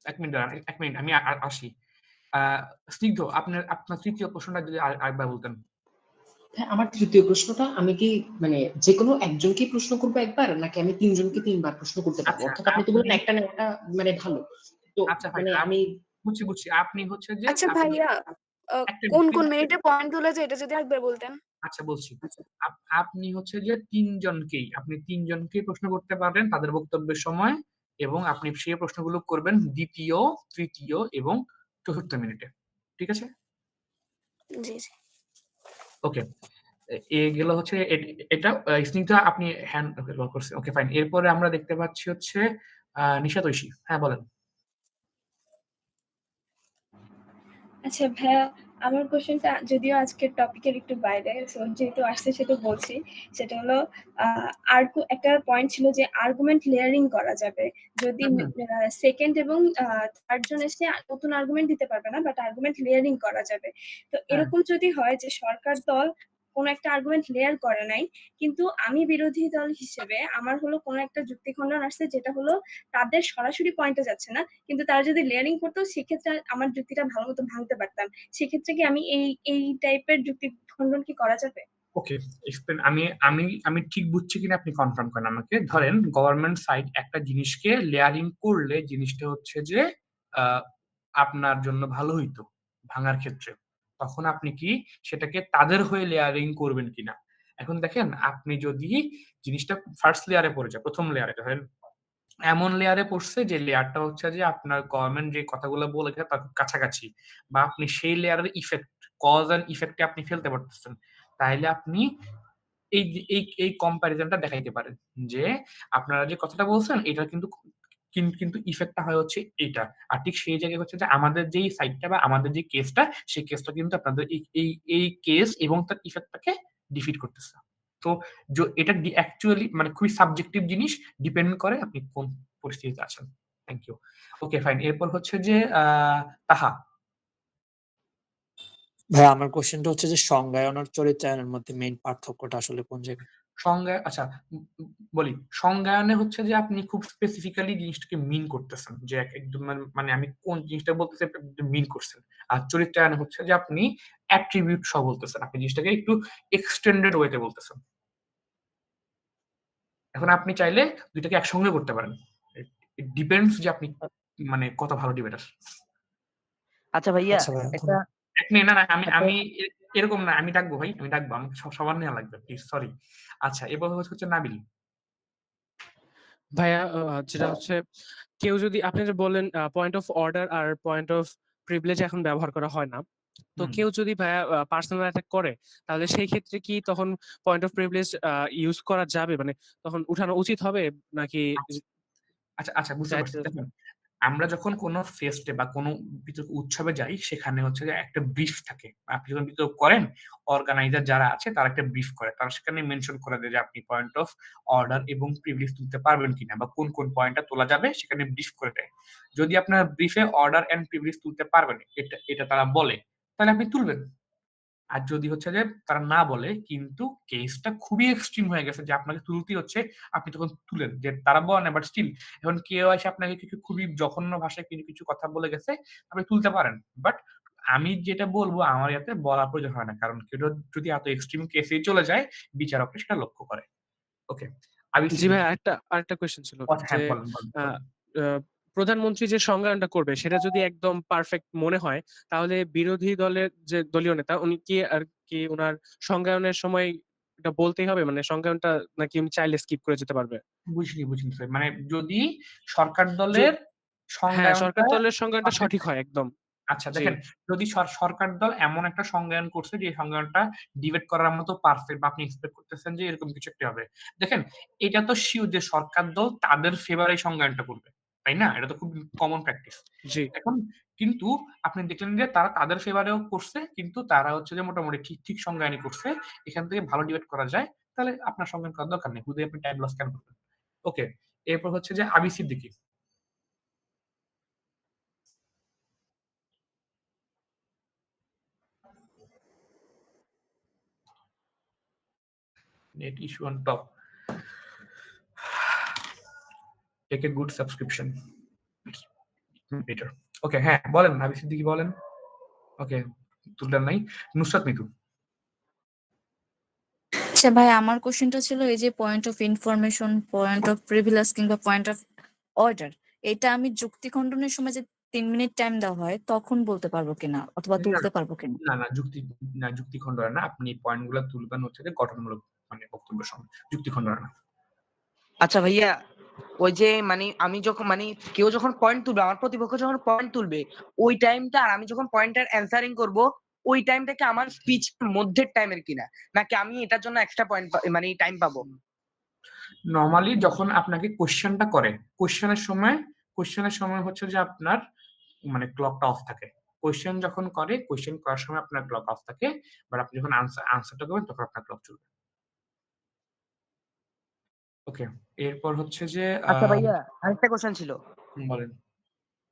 এক মিনিট আমি আসি। স্নিগ্ধ, আপনার তৃতীয় প্রশ্নটা যদি আরেকবার বলতেন। হ্যাঁ, আমার তৃতীয় প্রশ্নটা, আমি কি মানে যে কোনো একজনকে প্রশ্ন করবো একবার, নাকি আমি 3 জনকে 3 বার প্রশ্ন করতে পারবো? অর্থাৎ আপনি তো বলেন একটা নেওয়াটা মানে ভালো, তো মানে আমি বুঝছি আপনি হচ্ছে যে আচ্ছা ভাইয়া কোন কোন মিনিটে পয়েন্ট তোলা যায় এটা যদি একবার বলতেন। আচ্ছা বলছি, আপনি হচ্ছে যে 3 জনকেই প্রশ্ন করতে পারবেন তাদের বক্তব্যের সময়, এবং আপনি সেই প্রশ্নগুলো করবেন দ্বিতীয়, তৃতীয় এবং চতুর্থ মিনিটে। ঠিক আছে? জি জি। ওকে, এগুলো হচ্ছে এটা স্নিগ্ধা আপনি হ্যান্ড করছেন। ওকে ফাইন, এরপরে আমরা দেখতে পাচ্ছি হচ্ছে নিশাত ঐশী। হ্যাঁ বলেন। আচ্ছা ভাইয়া, আমার কোশ্চেনটা যদিও আজকের টপিকের একটু বাইরে, যেহেতু আসছে সেটা বলছি। সেটা হলো একটা পয়েন্ট ছিল যে আর্গুমেন্ট লেয়ারিং করা যাবে যদি সেকেন্ড এবং থার্ড জন এসে নতুন আর্গুমেন্ট দিতে পারবে না, বাট আর্গুমেন্ট লেয়ারিং করা যাবে। তো এরকম যদি হয় যে সরকার দল কোনো একটা আর্গুমেন্ট লেয়ার করে নাই, কিন্তু আমি বিরোধী দল হিসেবে আমার হলো কোনো একটা যুক্তি খণ্ডন আসছে যেটা হলো তাদের সরাসরি পয়েন্টে যাচ্ছে না, কিন্তু তারা যদি লেয়ারিং করতো সেক্ষেত্রে আমার যুক্তিটা ভালো মতো ভাঙতে পারতাম। সেক্ষেত্রে কি আমি এই টাইপের যুক্তি খণ্ডন কি করা যাবে? ওকে, আমি ঠিক বুঝছি কিনা আপনি কনফার্ম করেন আমাকে। ধরেন গভর্নমেন্ট সাইড একটা জিনিসকে লেয়ারিং করলে জিনিসটা হচ্ছে যে আপনার জন্য ভালো হইতো ভাঙার ক্ষেত্রে, তখন আপনি কি সেটাকে তাদের হয়ে লেয়ারিং করবেন কিনা? এখন দেখেন, আপনি যদি জিনিসটা ফার্স্ট লেয়ারে পড়ে যায়, প্রথম লেয়ারে ধরেন এমন লেয়ারে পড়ছে যে লেয়ারটা হচ্ছে যে আপনার গভর্নমেন্ট যে কথাগুলো বলে গেছে তার কাছাকাছি, বা আপনি সেই লেয়ারের ইফেক্ট, কজ এন্ড ইফেক্টে আপনি ফেলতে পারতেছেন, তাহলে আপনি এই এই এই কম্প্যারিজনটা দেখাইতে পারেন যে আপনারা যে কথাটা বলছেন এটা কিন্তু কিন্তু ইফেক্টটা হয় হচ্ছে এটা। আর ঠিক সেই জায়গায় হচ্ছে যে আমাদের যেই সাইডটা বা আমাদের যে কেসটা, সেই কেসটা কিন্তু আপনাদের এই কেস এবং তার ইফেক্টটাকে ডিফিট করতেছে। তো এটা অ্যাকচুয়ালি মানে খুবই সাবজেক্টিভ জিনিস, ডিপেন্ড করে আপনি কোন পরিস্থিতিতে আছেন। Thank you. Okay fine. এরপর হচ্ছে যে তাহা। ভাই আমার কোশ্চেনটা হচ্ছে যে সংজ্ঞায়ন আর চরিত্রায়নের মধ্যে মেইন পার্থক্যটা আসলে কোন জায়গায়? আচ্ছা বলি, সংজ্ঞায়নে হচ্ছে যে আপনি খুব স্পেসিফিক্যালি জিনিসটাকে মিন করতেছেন, যে একদম মানে আমি কোন জিনিসটা বলতেছি মিন করছেন। আর চরিত্রায়নে হচ্ছে যে আপনি অ্যাট্রিবিউট সহ বলতেছেন, আপনি জিনিসটাকে একটু এক্সটেন্ডেড ওয়েতে বলতেছেন। এখন আপনি চাইলে দুইটাকে একসঙ্গে করতে পারেন, ইট ডিপেন্ডস যে আপনি মানে কত ভালো ডিবেটার। আচ্ছা ভাইয়া একটা না আমি এরকম না, আমি ডাকবো ভাই, আমি ডাকবো, আমাকে সবার নেওয়া লাগবে প্লিজ, সরি। আচ্ছা এবার হচ্ছে নাবিল। ভাইয়া যেটা হচ্ছে কেউ যদি আপনি যে বললেন পয়েন্ট অফ অর্ডার আর পয়েন্ট অফ প্রিভিলেজ এখন ব্যবহার করা হয় না, তো কেউ যদি ভাইয়া পার্সোনাল অ্যাটাক করে তাহলে সেই ক্ষেত্রে কি তখন পয়েন্ট অফ প্রিভিলেজ ইউজ করা যাবে, মানে তখন উঠানো উচিত হবে নাকি? আচ্ছা বুঝতে পারছি। দেখুন, আমরা যখন কোনো ফেস্টে বা কোনো বিতর্ক উৎসবে যাই, সেখানে হচ্ছে যে একটা ব্রিফ থাকে। আপনি যখন বিতর্ক করেন, অর্গানাইজার যারা আছে তারা একটা ব্রিফ করে, তারা সেখানে মেনশন করে দেয় যে আপনি পয়েন্ট অফ অর্ডার এবং প্রিভিলেজ তুলতে পারবেন কিনা বা কোন কোন পয়েন্টটা তোলা যাবে, সেখানে ব্রিফ করে দেয়। যদি আপনার ব্রিফে অর্ডার এন্ড প্রিভিলেজ তুলতে পারবেন, এটা তারা বলে, তাহলে আপনি তুলবেন। আর যদি হচ্ছে যে তারা না বলে কিন্তু কেসটা খুবই এক্সট্রিম হয়ে গেছে যে আপনাকে তুলতেই হচ্ছে, আপনি তখন তুলেন, যে তারা বলে না, বাট স্টিল এখন কেউ এসে আপনাকে কিছু খুবই জঘন্য ভাষায় কিছু কথা বলে গেছে, আপনি তুলতে পারেন। বাট আমি যেটা বলবো, আমার ইয়াতে বলার প্রয়োজন হয় না, কারণ কেউ যদি এত এক্সট্রিম কেসে চলে যায়, বিচারকরা সেটা লক্ষ্য করে। ওকে, জি ভাই, আরেকটা কোশ্চেন ছিল যে প্রধানমন্ত্রী যে সংজ্ঞায়নটা করবে সেটা যদি একদম পারফেক্ট মনে হয়, তাহলে বিরোধী দলের যে দলীয় নেতা উনি কি আর কি ওনার সংজ্ঞায়নের সময় এটা বলতেই হবে, মানে সংজ্ঞায়নটা নাকি উনি চাইলে স্কিপ করে যেতে পারবে? বুঝলি স্যার, মানে যদি সরকার দলের সংজ্ঞায়নটা সঠিক হয় একদম। আচ্ছা দেখেন, যদি সরকার দল এমন একটা সংজ্ঞায়ন করছে যে সংজ্ঞায়নটা ডিবেট করার মতো পারফেক্ট, বা আপনি এক্সপেক্ট করতেছেন যে এরকম কিছু একটা হবে, দেখেন এটা তো শিওর যে সরকার দল তাদের ফেভারে সংজ্ঞায়নটা করবে, তাই না? এটা তো খুব কমন প্র্যাকটিস। এখন কিন্তু আপনি দেখলেন যে তারা তাদের ফেভারেও করছে, কিন্তু তারা হচ্ছে যে মোটামুটি ঠিক সংজ্ঞায়নই করছে, এখান থেকে ভালো ডিবেট করা যায়, তাহলে আপনার সংজ্ঞায়ন করার দরকার নেই, হুদে আপনি টাইম লস কেন করবেন? ওকে, এরপর হচ্ছে যে আবি Siddiqui. Net issue on top. Take a good subscription. Better. Okay, হ্যাঁ বলেন, আবি সিদ্দিকী বলেন। ওকে, তুললেন নাই। নুসরাত মিতু। আচ্ছা ভাই, আমার কোশ্চেনটা ছিল এই যে point of information, point of privilege কিংবা পয়েন্ট অফ অর্ডার, এটা আমি যুক্তি খণ্ডনের সময় যে 3 মিনিট টাইম দেওয়া হয় তখন বলতে পারবো কিনা অথবা তুলতে পারবো কিনা? না যুক্তি খণ্ডন না, আপনি পয়েন্টগুলো তুলবেন হচ্ছে যে গঠনমূলক মানে বক্তব্যের সময়, যুক্তি খণ্ডন না। আচ্ছা ভাইয়া, ওই যে মানে আমি যখন মানে কেউ যখন পয়েন্ট তুলবে, আমার প্রতিপক্ষ যখন পয়েন্ট তুলবে, ওই টাইমটা আর আমি যখন পয়েন্টের অ্যানসারিং করব, ওই টাইমটাকে আমার স্পিচ মধ্যের টাইমের কিনা, নাকি আমি এটার জন্য এক্সট্রা পয়েন্ট মানে টাইম পাবো? নরমালি যখন আপনাকে কোশ্চেনটা করে, কোশ্চেনের সময় হচ্ছে যে আপনার মানে ক্লকটা অফ থাকে। কোশ্চেন যখন করে, কোশ্চেন করার সময় আপনার ক্লক অফ থাকে, বাট আপনি যখন আনসারটা করবেন তখন আপনার ক্লক চলবে। ওকে, এরপর হচ্ছে যে আচ্ছা ভাইয়া, আরেকটা কোশ্চেন ছিল। বলেন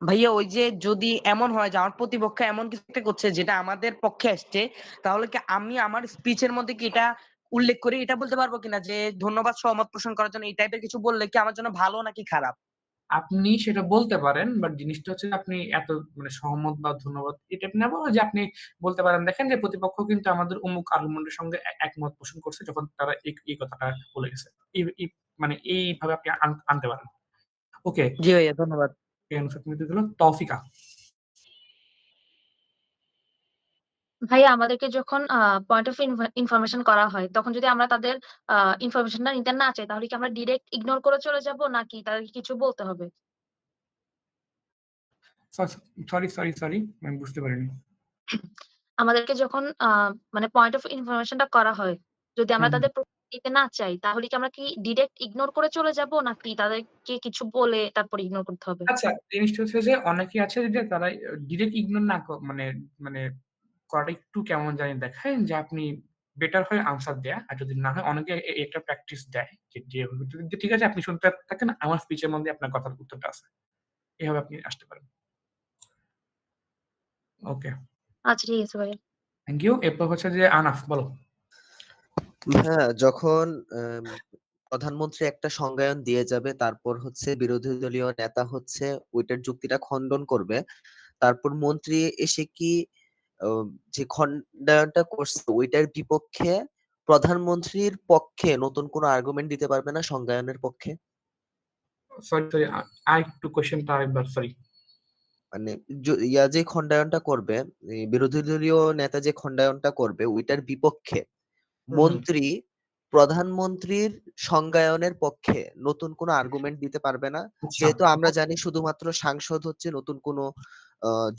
ভাইয়া, ওই যে যদি এমন হয় যে আমার প্রতিপক্ষ এমন কিছু একটা করছে যেটা আমাদের পক্ষে আসছে, তাহলে কি আমি আমার স্পিচের মধ্যে কি এটা উল্লেখ করে এটা বলতে পারবো কিনা যে ধন্যবাদ সহমত পোষণ করার জন্য, এই টাইপের কিছু বললে কি আমার জন্য ভালো নাকি খারাপ? আপনি সেটা বলতে পারেন, বাট জিনিসটা হচ্ছে আপনি এত মানে সহমত বা ধন্যবাদ এটা না বলে যে আপনি বলতে পারেন, দেখেন যে প্রতিপক্ষ কিন্তু আমাদের অমুক আর্গুমেন্টের সঙ্গে একমত পোষণ করছে যখন তারা এই কথাটা বলে গেছে, মানে এইভাবে আপনি আনতে পারেন। ওকে, জি ভাইয়া, ধন্যবাদ। তৌফিকা। ভাইয়া আমাদেরকে যখন পয়েন্ট অফ ইনফরমেশন করা হয় তখন যদি আমরা তাদের ইনফরমেশনটা নিতে না চাই তাহলে কি আমরা ডিরেক্ট ইগনোর করে চলে যাব নাকি তাদেরকে কিছু বলতে হবে? সরি আমি বুঝতে পারিনি। আমাদেরকে যখন মানে পয়েন্ট অফ ইনফরমেশনটা করা হয় যদি আমরা তাদের নিতে না চাই তাহলে কি আমরা কি ডিরেক্ট ইগনোর করে চলে যাব নাকি তাদেরকে কিছু বলে তারপর ইগনোর করতে হবে? আচ্ছা, জিনিসটা হচ্ছে যে অনেকে আছে যে তারা ডিরেক্ট ইগনোর না মানে মানে করাটা একটু কেমন জানি দেখায় যে আপনি বেটার হয় আনসার দেয়া, আর যদি না হয় অনেকে একটা প্র্যাকটিস দেয় যে ঠিক আছে আপনি শুনতে থাকেন, আমার স্পিচের মধ্যে আপনার কথার উত্তরটা আছে, এভাবে আপনি আসতে পারেন। ওকে, আচ্ছা ঠিক আছে ভাই, থ্যাংক ইউ। এরপর হচ্ছে যে আনাফ, বলো। হ্যাঁ, যখন প্রধানমন্ত্রী একটা সংজ্ঞায়ন দিয়ে যাবে, তারপর হচ্ছে বিরোধী দলীয় নেতা হচ্ছে ওইটার যুক্তিটা খণ্ডন করবে, তারপর মন্ত্রী এসে কি যে খণ্ডায়নটা করছে ওইটার বিপক্ষে প্রধানমন্ত্রীর পক্ষে নতুন কোনো আর্গুমেন্ট দিতে পারবে না সংজ্ঞায়নের পক্ষে? সরি আরেকটু কোশ্চেনটা আরেকবার, সরি। মানে যে খণ্ডায়নটা করবে, বিরোধী দলীয় নেতা যে খণ্ডায়নটা করবে ওইটার বিপক্ষে মন্ত্রী প্রধানমন্ত্রীর সংজ্ঞায়নের পক্ষে নতুন কোনো আর্গুমেন্ট দিতে পারবে না, যেহেতু আমরা জানি শুধুমাত্র সাংসদ হচ্ছে নতুন কোনো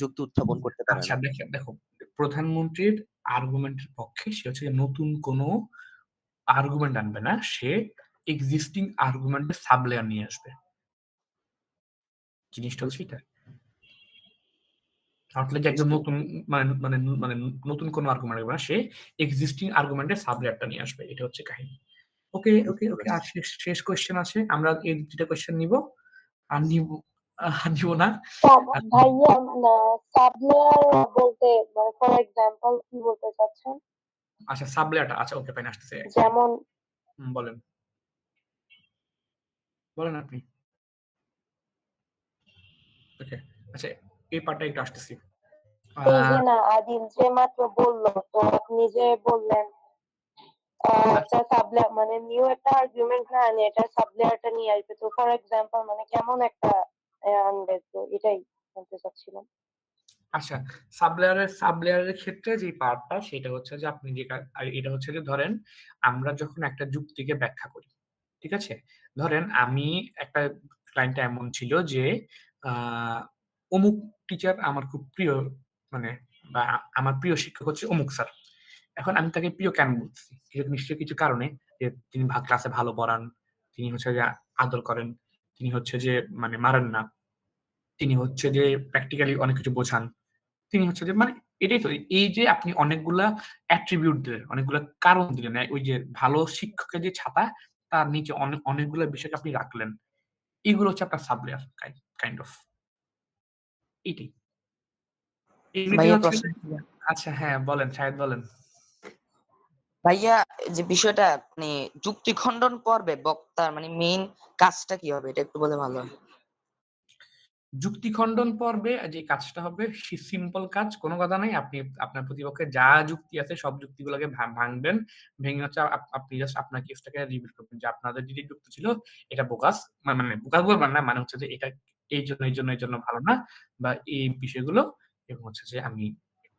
যুক্তি উত্থাপন করতে পারে আচ্ছা না। দেখো, প্রধানমন্ত্রীর আর্গুমেন্টের পক্ষে সে হচ্ছে নতুন কোনো আর্গুমেন্ট আনবে না, সে এক্সিস্টিং আর্গুমেন্টের সাবলেয়ার নিয়ে আসবে। জিনিসটা হচ্ছে এটা, একদম নতুন মানে নতুন কোনো আর্গুমেন্ট আসবে না, সে এক্সিস্টিং আর্গুমেন্টের সাবলেয়ারটা নিয়ে আসবে, এটা হচ্ছে কাহিনী। ওকে, আর শেষ কোশ্চেন আছে, আমরা এই দুটো কোশ্চেন নিব, আর নিব না। ভাইয়া সাবলেয়ার বলতে ফর এক্সাম্পল কি বলতে চাচ্ছেন? আচ্ছা সাবলেয়ারটা, আচ্ছা ওকে ফাইন, আসতেছে। যেমন বলেন আপনি। ওকে, আচ্ছা এই পার্টটা একটু আসতেছি। এই যে না আদিল যে মাত্র বললো, তো আপনি যে বললেন একটা সাবলেয়ার মানে নিউ একটা আর্গুমেন্ট না আনে, এটা সাবলেয়ারটা নিয়ে আসবে, তো ফর এক্সাম্পল মানে কেমন একটা আনবে, তো এটাই বলতে চাচ্ছিলাম। আচ্ছা, সাবলেয়ারের ক্ষেত্রে যে পার্টটা সেটা হচ্ছে যে আপনি যে এটা হচ্ছে যে ধরেন আমরা যখন একটা যুক্তিকে ব্যাখ্যা করি, ঠিক আছে, ধরেন আমি একটা ক্লায়েন্ট এমন ছিল যে অমুক টিচার আমার খুব প্রিয়, মানে বা আমার প্রিয় শিক্ষক হচ্ছে অমুক স্যার। এখন আমি তাকে প্রিয় কেন বলছি, নিশ্চয়ই কিছু কারণে, যে তিনি ক্লাসে ভালো পড়ান, তিনি হচ্ছে যে আদর করেন, তিনি হচ্ছে যে মানে মারেন না, তিনি হচ্ছে যে প্র্যাকটিক্যালি অনেক কিছু বোঝান, তিনি হচ্ছে যে মানে এটাই তো, এই যে আপনি অনেকগুলা অ্যাট্রিবিউট দিলেন, অনেকগুলা কারণ দিলেন, ওই যে ভালো শিক্ষকের যে ছাতা তার নিচে অনেকগুলো বিষয়কে আপনি রাখলেন, এগুলো হচ্ছে আপনার সাবলেয়ার কাইন্ড অফ, এটাই। আচ্ছা হ্যাঁ বলেন, শাহেদ বলেন। ভাইয়া যে বিষয়টা মানে যুক্তি খণ্ডন পর্বে বক্তার মানে মেইন কাজটা কি হবে, এটা একটু বলে ভালো হয়। যুক্তি খণ্ডন পর্বে যে কাজটা হবে সিম্পল কাজ, কোনো কথা নাই, আপনি আপনার প্রতিপক্ষে যা যুক্তি আছে সব যুক্তিগুলোকে ভাঙবেন, ভেঙে হচ্ছে আপনি জাস্ট আপনার কেসটাকে রিভিল করবেন যে আপনাদের যে যুক্তি ছিল এটা বোকাস, মানে বোকাস বলবেন না, মানে হচ্ছে যে এটা এই জন্য ভালো না, বা এই বিষয়গুলো, এবং হচ্ছে যে আমি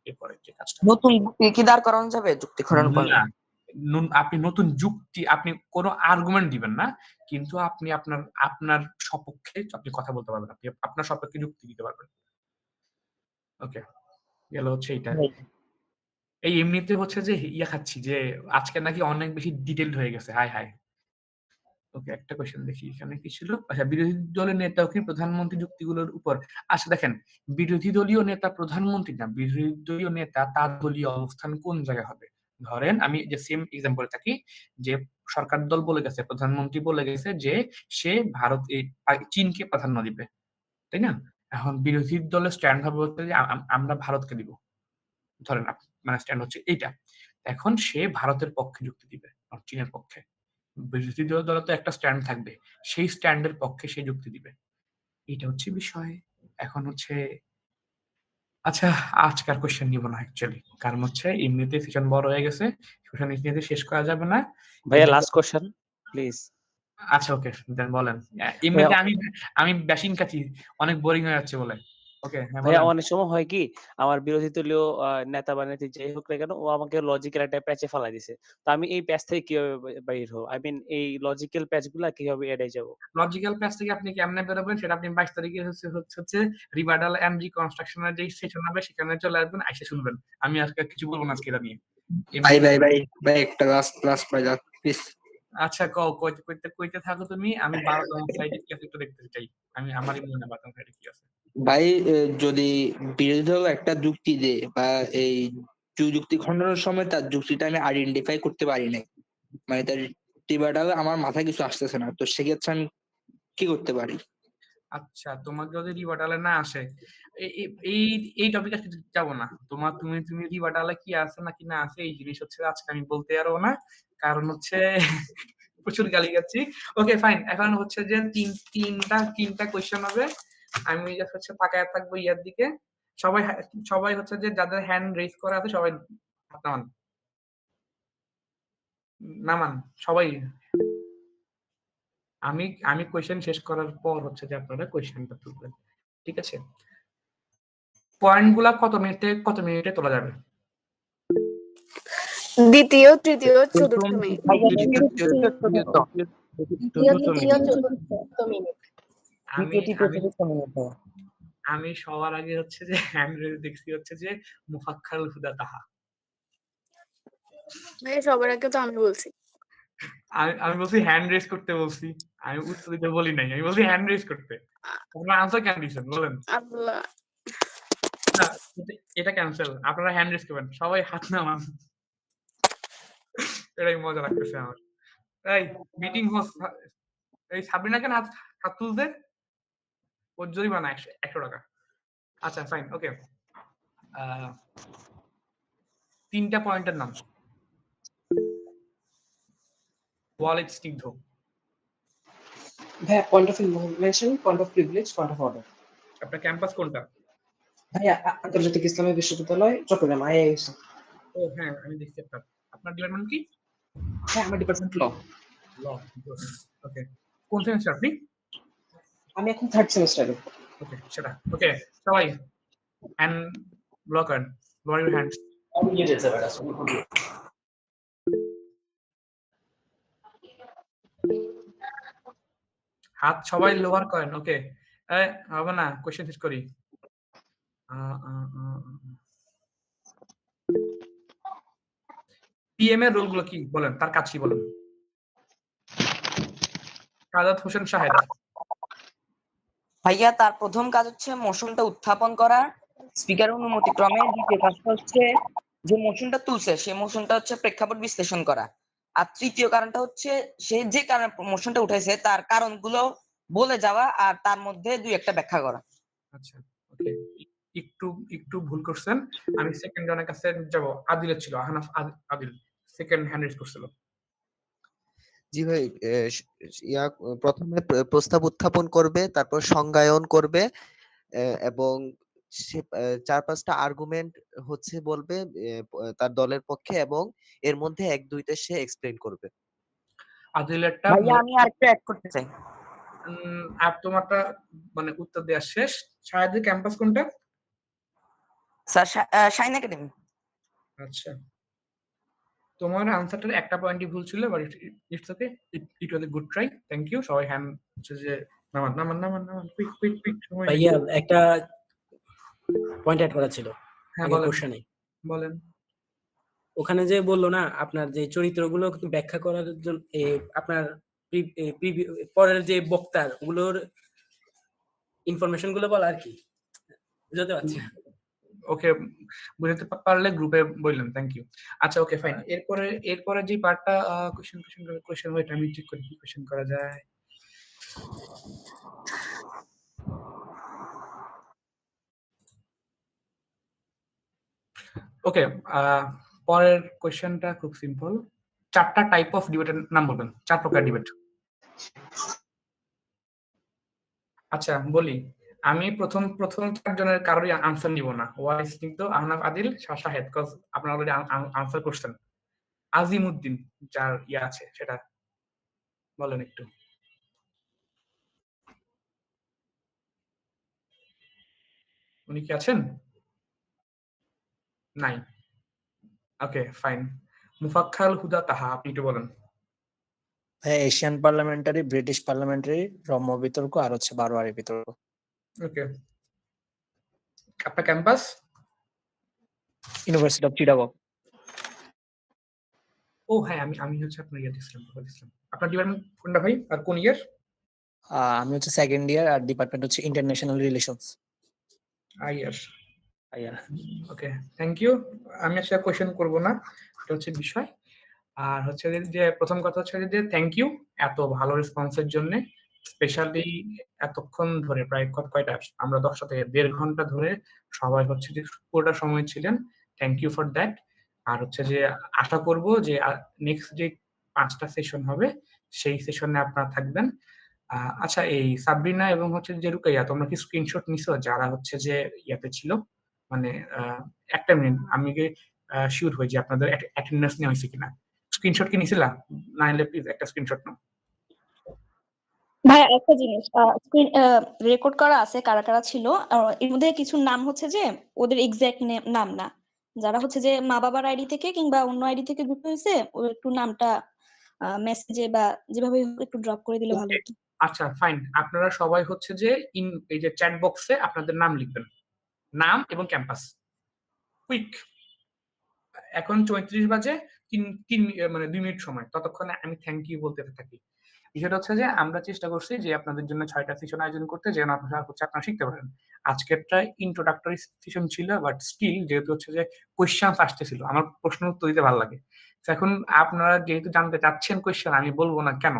এরপরে যে কাজটা নতুন যুক্তি কি দাঁড় করানো যাবে যুক্তি খণ্ডন পর্বে? আপনি নতুন যুক্তি, আপনি কোনো আর্গুমেন্ট দিবেন না, কিন্তু আপনি আপনার সপক্ষে আপনি কথা বলতে পারবেন, আপনি আপনার সপক্ষে যুক্তি দিতে পারবেন। ওকে, গেল হচ্ছে এইটা। এই এমনিতে হচ্ছে যে খাচ্ছি যে আজকে নাকি অনেক বেশি ডিটেইলড হয়ে গেছে, হাই। ওকে, একটা কোশ্চেন দেখি এখানে কি ছিল। আচ্ছা, বিরোধী দলের নেতাও কি প্রধানমন্ত্রী যুক্তিগুলোর উপর, আচ্ছা দেখেন, বিরোধী দলীয় নেতা প্রধানমন্ত্রী না, বিরোধী দলীয় নেতা তার দলীয় অবস্থান কোন জায়গায় হবে। ধরেন আমি যে সেম এক্সাম্পল থাকি, যে সরকার দল বলে গেছে, প্রধানমন্ত্রী বলে গেছে যে সে চীনকে প্রাধান্য দিবে, তাই না? এখন বিরোধী দলের স্ট্যান্ড হবে হচ্ছে যে আমরা ভারতকে দিব, ধরেন মানে স্ট্যান্ড হচ্ছে এইটা, এখন সে ভারতের পক্ষে যুক্তি দিবে আর চীনের পক্ষে। বিরোধী দল তো একটা স্ট্যান্ড থাকবে, সেই স্ট্যান্ডের পক্ষে সে যুক্তি দিবে, এটা হচ্ছে বিষয়। এখন হচ্ছে আচ্ছা, আজকার কোশ্চেন নিব না অ্যাকচুয়ালি, কারণ হচ্ছে এমনিতে সেশন বড় হয়ে গেছে, সেশন এমনিতে শেষ করা যাবে না। ভাইয়া লাস্ট কোশ্চেন প্লিজ। আচ্ছা ওকে, দেন বলেন। এমনিতে আমি ব্যাশিং কাছি, অনেক বোরিং হয়ে যাচ্ছে বলে। ওকে, হ্যাঁ ভাইয়া বলেন। অনেক সময় হয় কি আমার বিরোধী দলীয় নেতা বা নেত্রী যেই হোক না কেন ও আমাকে লজিক্যাল একটা প্যাচে ফেলাই দিছে। তো আমি এই প্যাচ থেকে কিভাবে বাইর হব? আই মিন এই লজিক্যাল প্যাচ গুলা কিভাবে এড়াই যাব? লজিক্যাল প্যাচ থেকে আপনি কেমনে বেরোবেন সেটা আপনি 22 তারিখে হচ্ছে রিভার্ডাল এন্ড রিকনস্ট্রাকশন এর যে সেশন হবে সেখানে চলে আসবেন, আইসে শুনবেন। আমি আজকে কিছু বলবো না আজকে এটা নিয়ে। ভাই একটা লাস্ট ভাই প্লিজ। আচ্ছা কইতে থাকো তুমি, আমি 12তম স্লাইডে কি আছে একটু দেখতে চাই। আমি আমারই মনে না 12তম স্লাইডে কি আছে। ভাই যদি বিরোধী দল একটা যুক্তি দেয় বা এই যুক্তি খণ্ডনের সময় তার যুক্তিটা আমি আইডেন্টিফাই করতে পারি নাই, মানে তার টিবাটাল আমার মাথায় কিছু আসতেছে না, তো সেক্ষেত্রে আমি কি করতে পারি? আচ্ছা, তোমার যদি রিভার্টালে না আসে, এই এই টপিকে যাব না। তুমি রিভার্টালে কি আছে নাকি না আছে এই জিনিস হচ্ছে আজকে আমি বলতে পারবো না, কারণ হচ্ছে প্রচুর গালি খাচ্ছি। ওকে ফাইন, এখন হচ্ছে যে তিনটা কোয়েশ্চেন হবে। আমি হচ্ছে তাকায় থাকবো ইয়ার দিকে। সবাই হচ্ছে যে যাদের হ্যান্ড রেজ করা আছে সবাই নামান সবাই। আমি কোয়েশ্চেন শেষ করার পর হচ্ছে যে আপনারা কোয়েশ্চেনটা তুলবেন, ঠিক আছে? পয়েন্টগুলা কত মিনিটে তোলা যাবে? দ্বিতীয়, তৃতীয়, চতুর্থ মিনিট। আমি সবার আগে হচ্ছে যে হ্যান্ড রেজ দেখছি হচ্ছে যে মুফাক্খারুল হুদা তাহা। সবার আগে তো আমি বলছি। আমি বলছি হ্যান্ড রেজ করতে বলছি, আমি উত্তর দিতে বলি নাই, আমি বলছি হ্যান্ড রেজ করতে। আপনারা আনসার কেন দিচ্ছেন বলেন? আল্লাহ, না এটা ক্যান্সেল, আপনারা হ্যান্ড রেজ করবেন, সবাই হাত নামান। এটাই মজা লাগতেছে আমার। এই মিটিং হোস্ট এই সাবরিনা কেন হাত তুলতে? ওর জরিমানা 100 টাকা। আচ্ছা ফাইন, ওকে। 3টা পয়েন্টের নাম। ওয়ালেট স্নিগ্ধ। ভাইয়া point of information, point of privilege, point of order. আপনার ক্যাম্পাস কোনটা? ভাইয়া আন্তর্জাতিক ইসলামী বিশ্ববিদ্যালয় চট্টগ্রাম, আইআইএস। ও হ্যাঁ, আমি দেখছি আপনার। আপনার ডিপার্টমেন্ট কি? হ্যাঁ, আমার ডিপার্টমেন্ট ল। ওকে, কোন সেমিস্টার আপনি? আমি এখন 3rd সেমিস্টারে। ওকে, সেটা ওকে। সবাই হ্যান্ড ব্লক করেন, লোয়ার ইউর হ্যান্ডস। হাত সবাই লোয়ার করেন, ওকে। হবে না, কোশ্চেন শেষ করি। পিএম এর রোলগুলো কি বলেন, তার কাজ কি বলেন? সাদাত হোসেন শাহেদ ভাইয়া তার প্রথম কাজ হচ্ছে মোশনটা উত্থাপন করা স্পিকার অনুমতি ক্রমে। দ্বিতীয় কাজটা হচ্ছে যে মোশনটা তুলছে সেই মোশনটা হচ্ছে প্রেক্ষাপট বিশ্লেষণ করা। আর তৃতীয় কারণটা হচ্ছে সে যে কারণে মোশনটা উঠাইছে তার কারণগুলো বলে যাওয়া আর তার মধ্যে দুই একটা ব্যাখ্যা করা। আচ্ছা ওকে, একটু ভুল করছেন। আমি সেকেন্ড জনের কাছে যাব। আদিলের ছিল, Ahnaf Adil second hand raise করছিল। জি ভাই, প্রথমে প্রস্তাব উত্থাপন করবে, তারপর সংজ্ঞায়ন করবে এবং সে 4-5টা আর্গুমেন্ট হচ্ছে বলবে তার দলের পক্ষে, এবং এর মধ্যে 1-2টা সে এক্সপ্লেইন করবে। আদিলেরটা ভাইয়া আমি আরেকটু অ্যাড করতে চাই। তোমারটা মানে উত্তর দেওয়া শেষ। শাহেদের ক্যাম্পাস কোনটা? Sir shine academy. আচ্ছা, তোমার আনসারটার একটা পয়েন্টই ভুল ছিল, but it's okay, it was a good try. Thank you. সবাই হ্যান্ড হচ্ছে যে নামান কুইক সময়। ভাইয়া একটা পয়েন্ট অ্যাড করা ছিল। হ্যাঁ আগে কোশ্চেনে বলেন। ওখানে যে বললো না আপনার যে চরিত্রগুলো ব্যাখ্যা করার জন্য আপনার পরের যে বক্তার ওগুলোর ইনফরমেশন গুলো বলা আর কি, বুঝতে পারছি। ওকে, বুঝতে পারলে গ্রুপে বললেন। Thank you. আচ্ছা ওকে ফাইন। এরপরে যে পার্টটা কোশ্চেন ওয়েট আমি চেক করি কি কোশ্চেন করা যায়। ওকে, পরের কোশ্চেনটা খুব সিম্পল। 4টা টাইপ অফ ডিবেটের নাম বলবেন, 4 প্রকার ডিবেট। আচ্ছা বলি, আমি প্রথম 4 জনের কারোরই আনসার নিব না। ওয়াইস কিন্তু আহনাফ আদিল শাহেদ, কজ আপনারা অলরেডি আনসার করছেন। আজিমউদ্দিন যার আছে সেটা বলেন একটু। উনি কি আছেন? নাই। ওকে, ফাইন। মুফাক্খাল হুদা তাহা, আপনি একটু বলেন। হ্যাঁ, এশিয়ান পার্লামেন্টারি, ব্রিটিশ পার্লামেন্টারি, রম্য বিতর্ক আর হচ্ছে বারোয়ারি বিতর্ক। ওকে। আপনার ক্যাম্পাস? University of Chittagong. ও হ্যাঁ, আমি হচ্ছে আপনার ইয়ে দিছিলাম। আপনার ডিপার্টমেন্ট কোনটা ভাই, আর কোন ইয়ার? আমি হচ্ছে সেকেন্ড ইয়ার, আর ডিপার্টমেন্ট হচ্ছে ইন্টারন্যাশনাল রিলেশনস। আইয়ার। আইয়ার। Okay, thank you. আমি আসলে কোশ্চেন করব না, এটা হচ্ছে বিষয়। আর হচ্ছে যে প্রথম কথা হচ্ছে যে থ্যাংক ইউ এত ভালো রেসপন্সের জন্য, স্পেশালি এতক্ষণ ধরে প্রায় কয়টা, আমরা 10টা থেকে 1.5 ঘন্টা ধরে সবাই হচ্ছে যে পুরোটা সময় ছিলেন। Thank you for that. আর হচ্ছে যে আশা করব যে নেক্সট যে 5টা সেশন হবে সেই সেশনে আপনারা থাকবেন। আচ্ছা, এই সাবরিনা এবং হচ্ছে যে রুকাইয়া, তোমরা কি স্ক্রিনশট নিছো যারা হচ্ছে যে ইয়াতে ছিল? মানে একটা মিনিট, আমি কি শিওর হই যে আপনাদের অ্যাটেন্ডেন্স নেওয়া হয়েছে কিনা। স্ক্রিনশট কি নিছিলা? না হলে প্লিজ একটা স্ক্রিনশট নাও। ভাই একটা জিনিস, স্ক্রিন রেকর্ড করা আছে কারা কারা ছিল। এর মধ্যে কিছু নাম হচ্ছে যে ওদের এক্সাক্ট নাম না, যারা হচ্ছে যে মা বাবার আইডি থেকে কিংবা অন্য আইডি থেকে যুক্ত হয়েছে, ও একটু নামটা মেসেজে বা যেভাবে একটু ড্রপ করে দিলে ভালো হতো। আচ্ছা ফাইন, আপনারা সবাই হচ্ছে যে এই যে চ্যাট বক্সে আপনাদের নাম লিখবেন, নাম এবং ক্যাম্পাস। কুইক। এখন 34 বাজে, 2 মিনিট সময়, ততক্ষণে আমি থ্যাংক ইউ বলতে থাকি। বিষয়টা হচ্ছে যে আমরা চেষ্টা করছি যে আপনাদের জন্য 6টা সেশন আয়োজন করতে, যেন আপনারা শিখতে পারেন। আজকেরটা ইন্ট্রোডাক্টরি সেশন ছিল, বাট স্টিল যেহেতু হচ্ছে যে কোয়েশ্চেন আসতেছিল, আমার প্রশ্ন উত্তর দিতে ভালো লাগে। এখন আপনারা যেহেতু জানতে চাচ্ছেন কোয়েশ্চেন, আমি বলবো না কেন।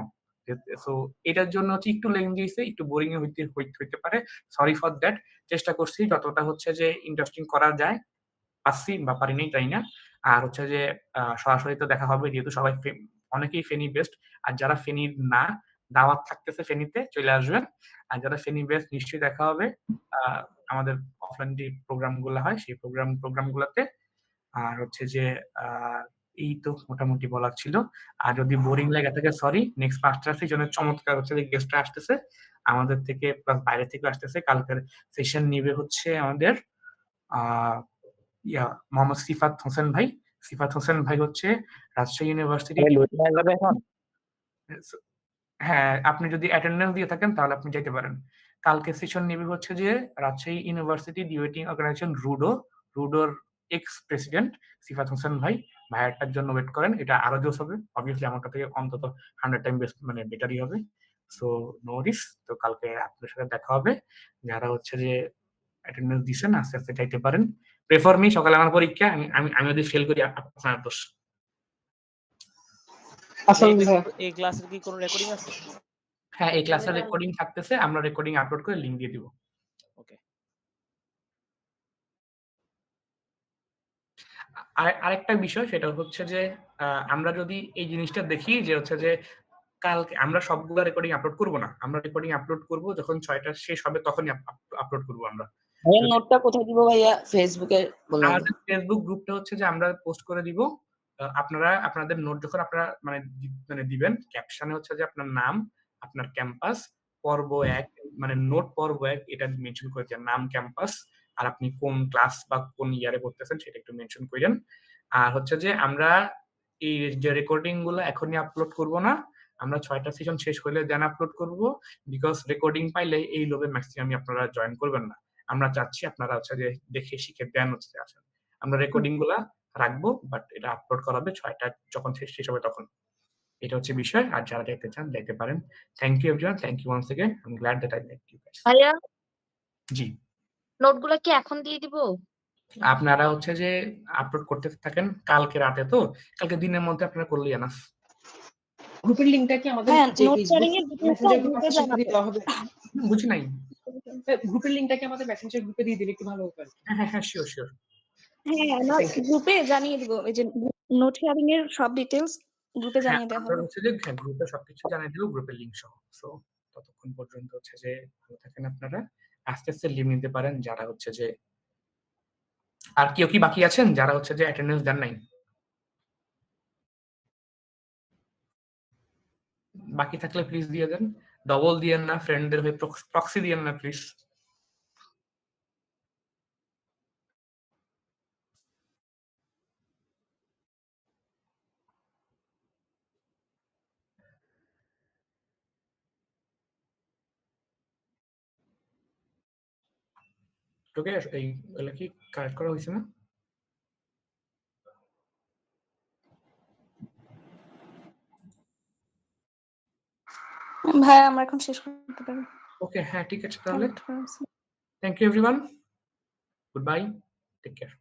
সো এটার জন্য হচ্ছে একটু লেন্দি হয়েছে, একটু বোরিং হইতে পারে, সরি ফর দ্যাট। চেষ্টা করছি যতটা হচ্ছে যে ইন্টারেস্টিং করা যায়, পারছি বা পারিনি তাই না। আর হচ্ছে যে সরাসরি তো দেখা হবে, যেহেতু সবাই অনেকেই ফেনী বেস্ট। আর যারা ফেনী না, দাওয়াত থাকতেছে ফেনীতে, চলে আসবেন। আর যারা ফেনী বেস্ট, নিশ্চয়ই দেখা হবে আমাদের অফলাইন যে প্রোগ্রাম গুলো হয় সেই প্রোগ্রাম গুলাতে। আর হচ্ছে যে এই তো মোটামুটি বলার ছিল। আর যদি বোরিং লাগে থাকে সরি, নেক্সট 5টা সেশনের চমৎকার হচ্ছে যে গেস্টরা আসতেছে আমাদের থেকে, প্লাস বাইরে থেকে আসতেছে। কালকের সেশন নিবে হচ্ছে আমাদের মোহাম্মদ সিফাত হোসেন ভাই। সিফাত হোসেন ভাই হচ্ছে রাজশাহী ইউনিভার্সিটি। হ্যাঁ, আপনি যদি অ্যাটেন্ডেন্স দিয়ে থাকেন তাহলে আপনি যেতে পারেন। কালকে সেশন নেবে হচ্ছে যে রাজশাহী ইউনিভার্সিটি ডিবেটিং অর্গানাইজেশন রুডোর এক্স প্রেসিডেন্ট সিফাত হোসেন ভাই। ভাইয়ারটার জন্য ওয়েট করেন, এটা আরো জোস হবে। অবভিয়াসলি আমারটা থেকে অন্তত 100 টাইম মানে বেটারই হবে। সো নো রিস। তো কালকে আপনাদের সাথে দেখা হবে। যারা হচ্ছে যে অ্যাটেন্ডেন্স দিছেন আস্তে আস্তে যাইতে পারেন। প্রেফার মি, সকালে আমার পরীক্ষা, আমি যদি ফেল করি আপনার দোষ। এই ক্লাসের কি কোনো রেকর্ডিং আছে? হ্যাঁ, এই ক্লাসের রেকর্ডিং থাকতেছে, আমরা রেকর্ডিং আপলোড করে লিংক দিয়ে দিব। ওকে। আরেকটা বিষয় সেটা হচ্ছে যে আমরা যদি এই জিনিসটা দেখি যে হচ্ছে যে কালকে আমরা সবগুলো রেকর্ডিং আপলোড করব না, আমরা রেকর্ডিং আপলোড করব যখন 6টা শেষ হবে তখনই আপলোড করব আমরা। ভাইয়া নোটটা কোথায় দিব ভাইয়া? ফেসবুকে বললাম। আমাদের ফেসবুক গ্রুপটা হচ্ছে যে আমরা পোস্ট করে দিব। আপনারা আপনাদের নোট যখন আপনারা মানে দিবেন, ক্যাপশনে হচ্ছে যে আপনার নাম, আপনার ক্যাম্পাস, পর্ব 1 মানে নোট পর্ব 1 এটা মেনশন করে দেন, নাম, ক্যাম্পাস, আর আপনি কোন ক্লাস বা কোন ইয়ারে পড়তেছেন সেটা একটু মেনশন করেন। আর হচ্ছে যে আমরা এই যে রেকর্ডিং গুলো এখনই আপলোড করব না, আমরা 6টা সেশন শেষ হলে দেন আপলোড করব। বিকজ রেকর্ডিং পাইলে এই লোভে ম্যাক্সিমাম আপনারা জয়েন করবেন না। আমরা চাচ্ছি আপনারা হচ্ছে যে দেখে শিখে দেন হচ্ছে আসেন। আমরা রেকর্ডিং গুলা রাখবো, বাট এটা আপলোড করা হবে 6টা যখন শেষ হবে তখন। এটা হচ্ছে বিষয়। আর যারা দেখতে চান দেখতে পারেন। Thank you everyone, thank you once again. I am glad that I met you guys. ভাইয়া, জি, নোটগুলো কি এখন দিয়ে দিব? আপনারা হচ্ছে যে আপলোড করতে থাকেন, কালকে রাতে তো কালকে দিনের মধ্যে আপনারা করলেই এনাফ। গ্রুপের লিংকটা কি আমাদের যে মেসেঞ্জার গ্রুপে দেওয়া হবে? বুঝি নাই। গ্রুপের লিংকটা কি আমাদের মেসেঞ্জার গ্রুপে দিয়ে দিলে একটু ভালো হতো। হ্যাঁ, শিওর। হ্যাঁ, আমরা গ্রুপে জানিয়ে দিব, এই যে নোট শেয়ারিং এর সব ডিটেইলস গ্রুপে জানিয়ে দেওয়া হবে। হচ্ছে যে গ্রুপে সবকিছু জানিয়ে দিব, গ্রুপের লিংক সহ। সো ততক্ষণ পর্যন্ত হচ্ছে যে ভালো থাকেন আপনারা, আস্তে আস্তে লিভ নিতে পারেন যারা হচ্ছে যে। আর কেউ কি বাকি আছেন যারা হচ্ছে যে অ্যাটেন্ডেন্স দেন নাই? বাকি থাকলে প্লিজ দিয়ে দেন, ডবল দিয়েন না, ফ্রেন্ডদের হয়ে প্রক্সি দিয়েন না প্লিজ। তোকে এইগুলো কি কারেক্ট করা হয়েছে না? ভাই আমরা এখন শেষ করতে পারি। ওকে, হ্যাঁ ঠিক আছে তাহলে। Thank you everyone, good bye, take care.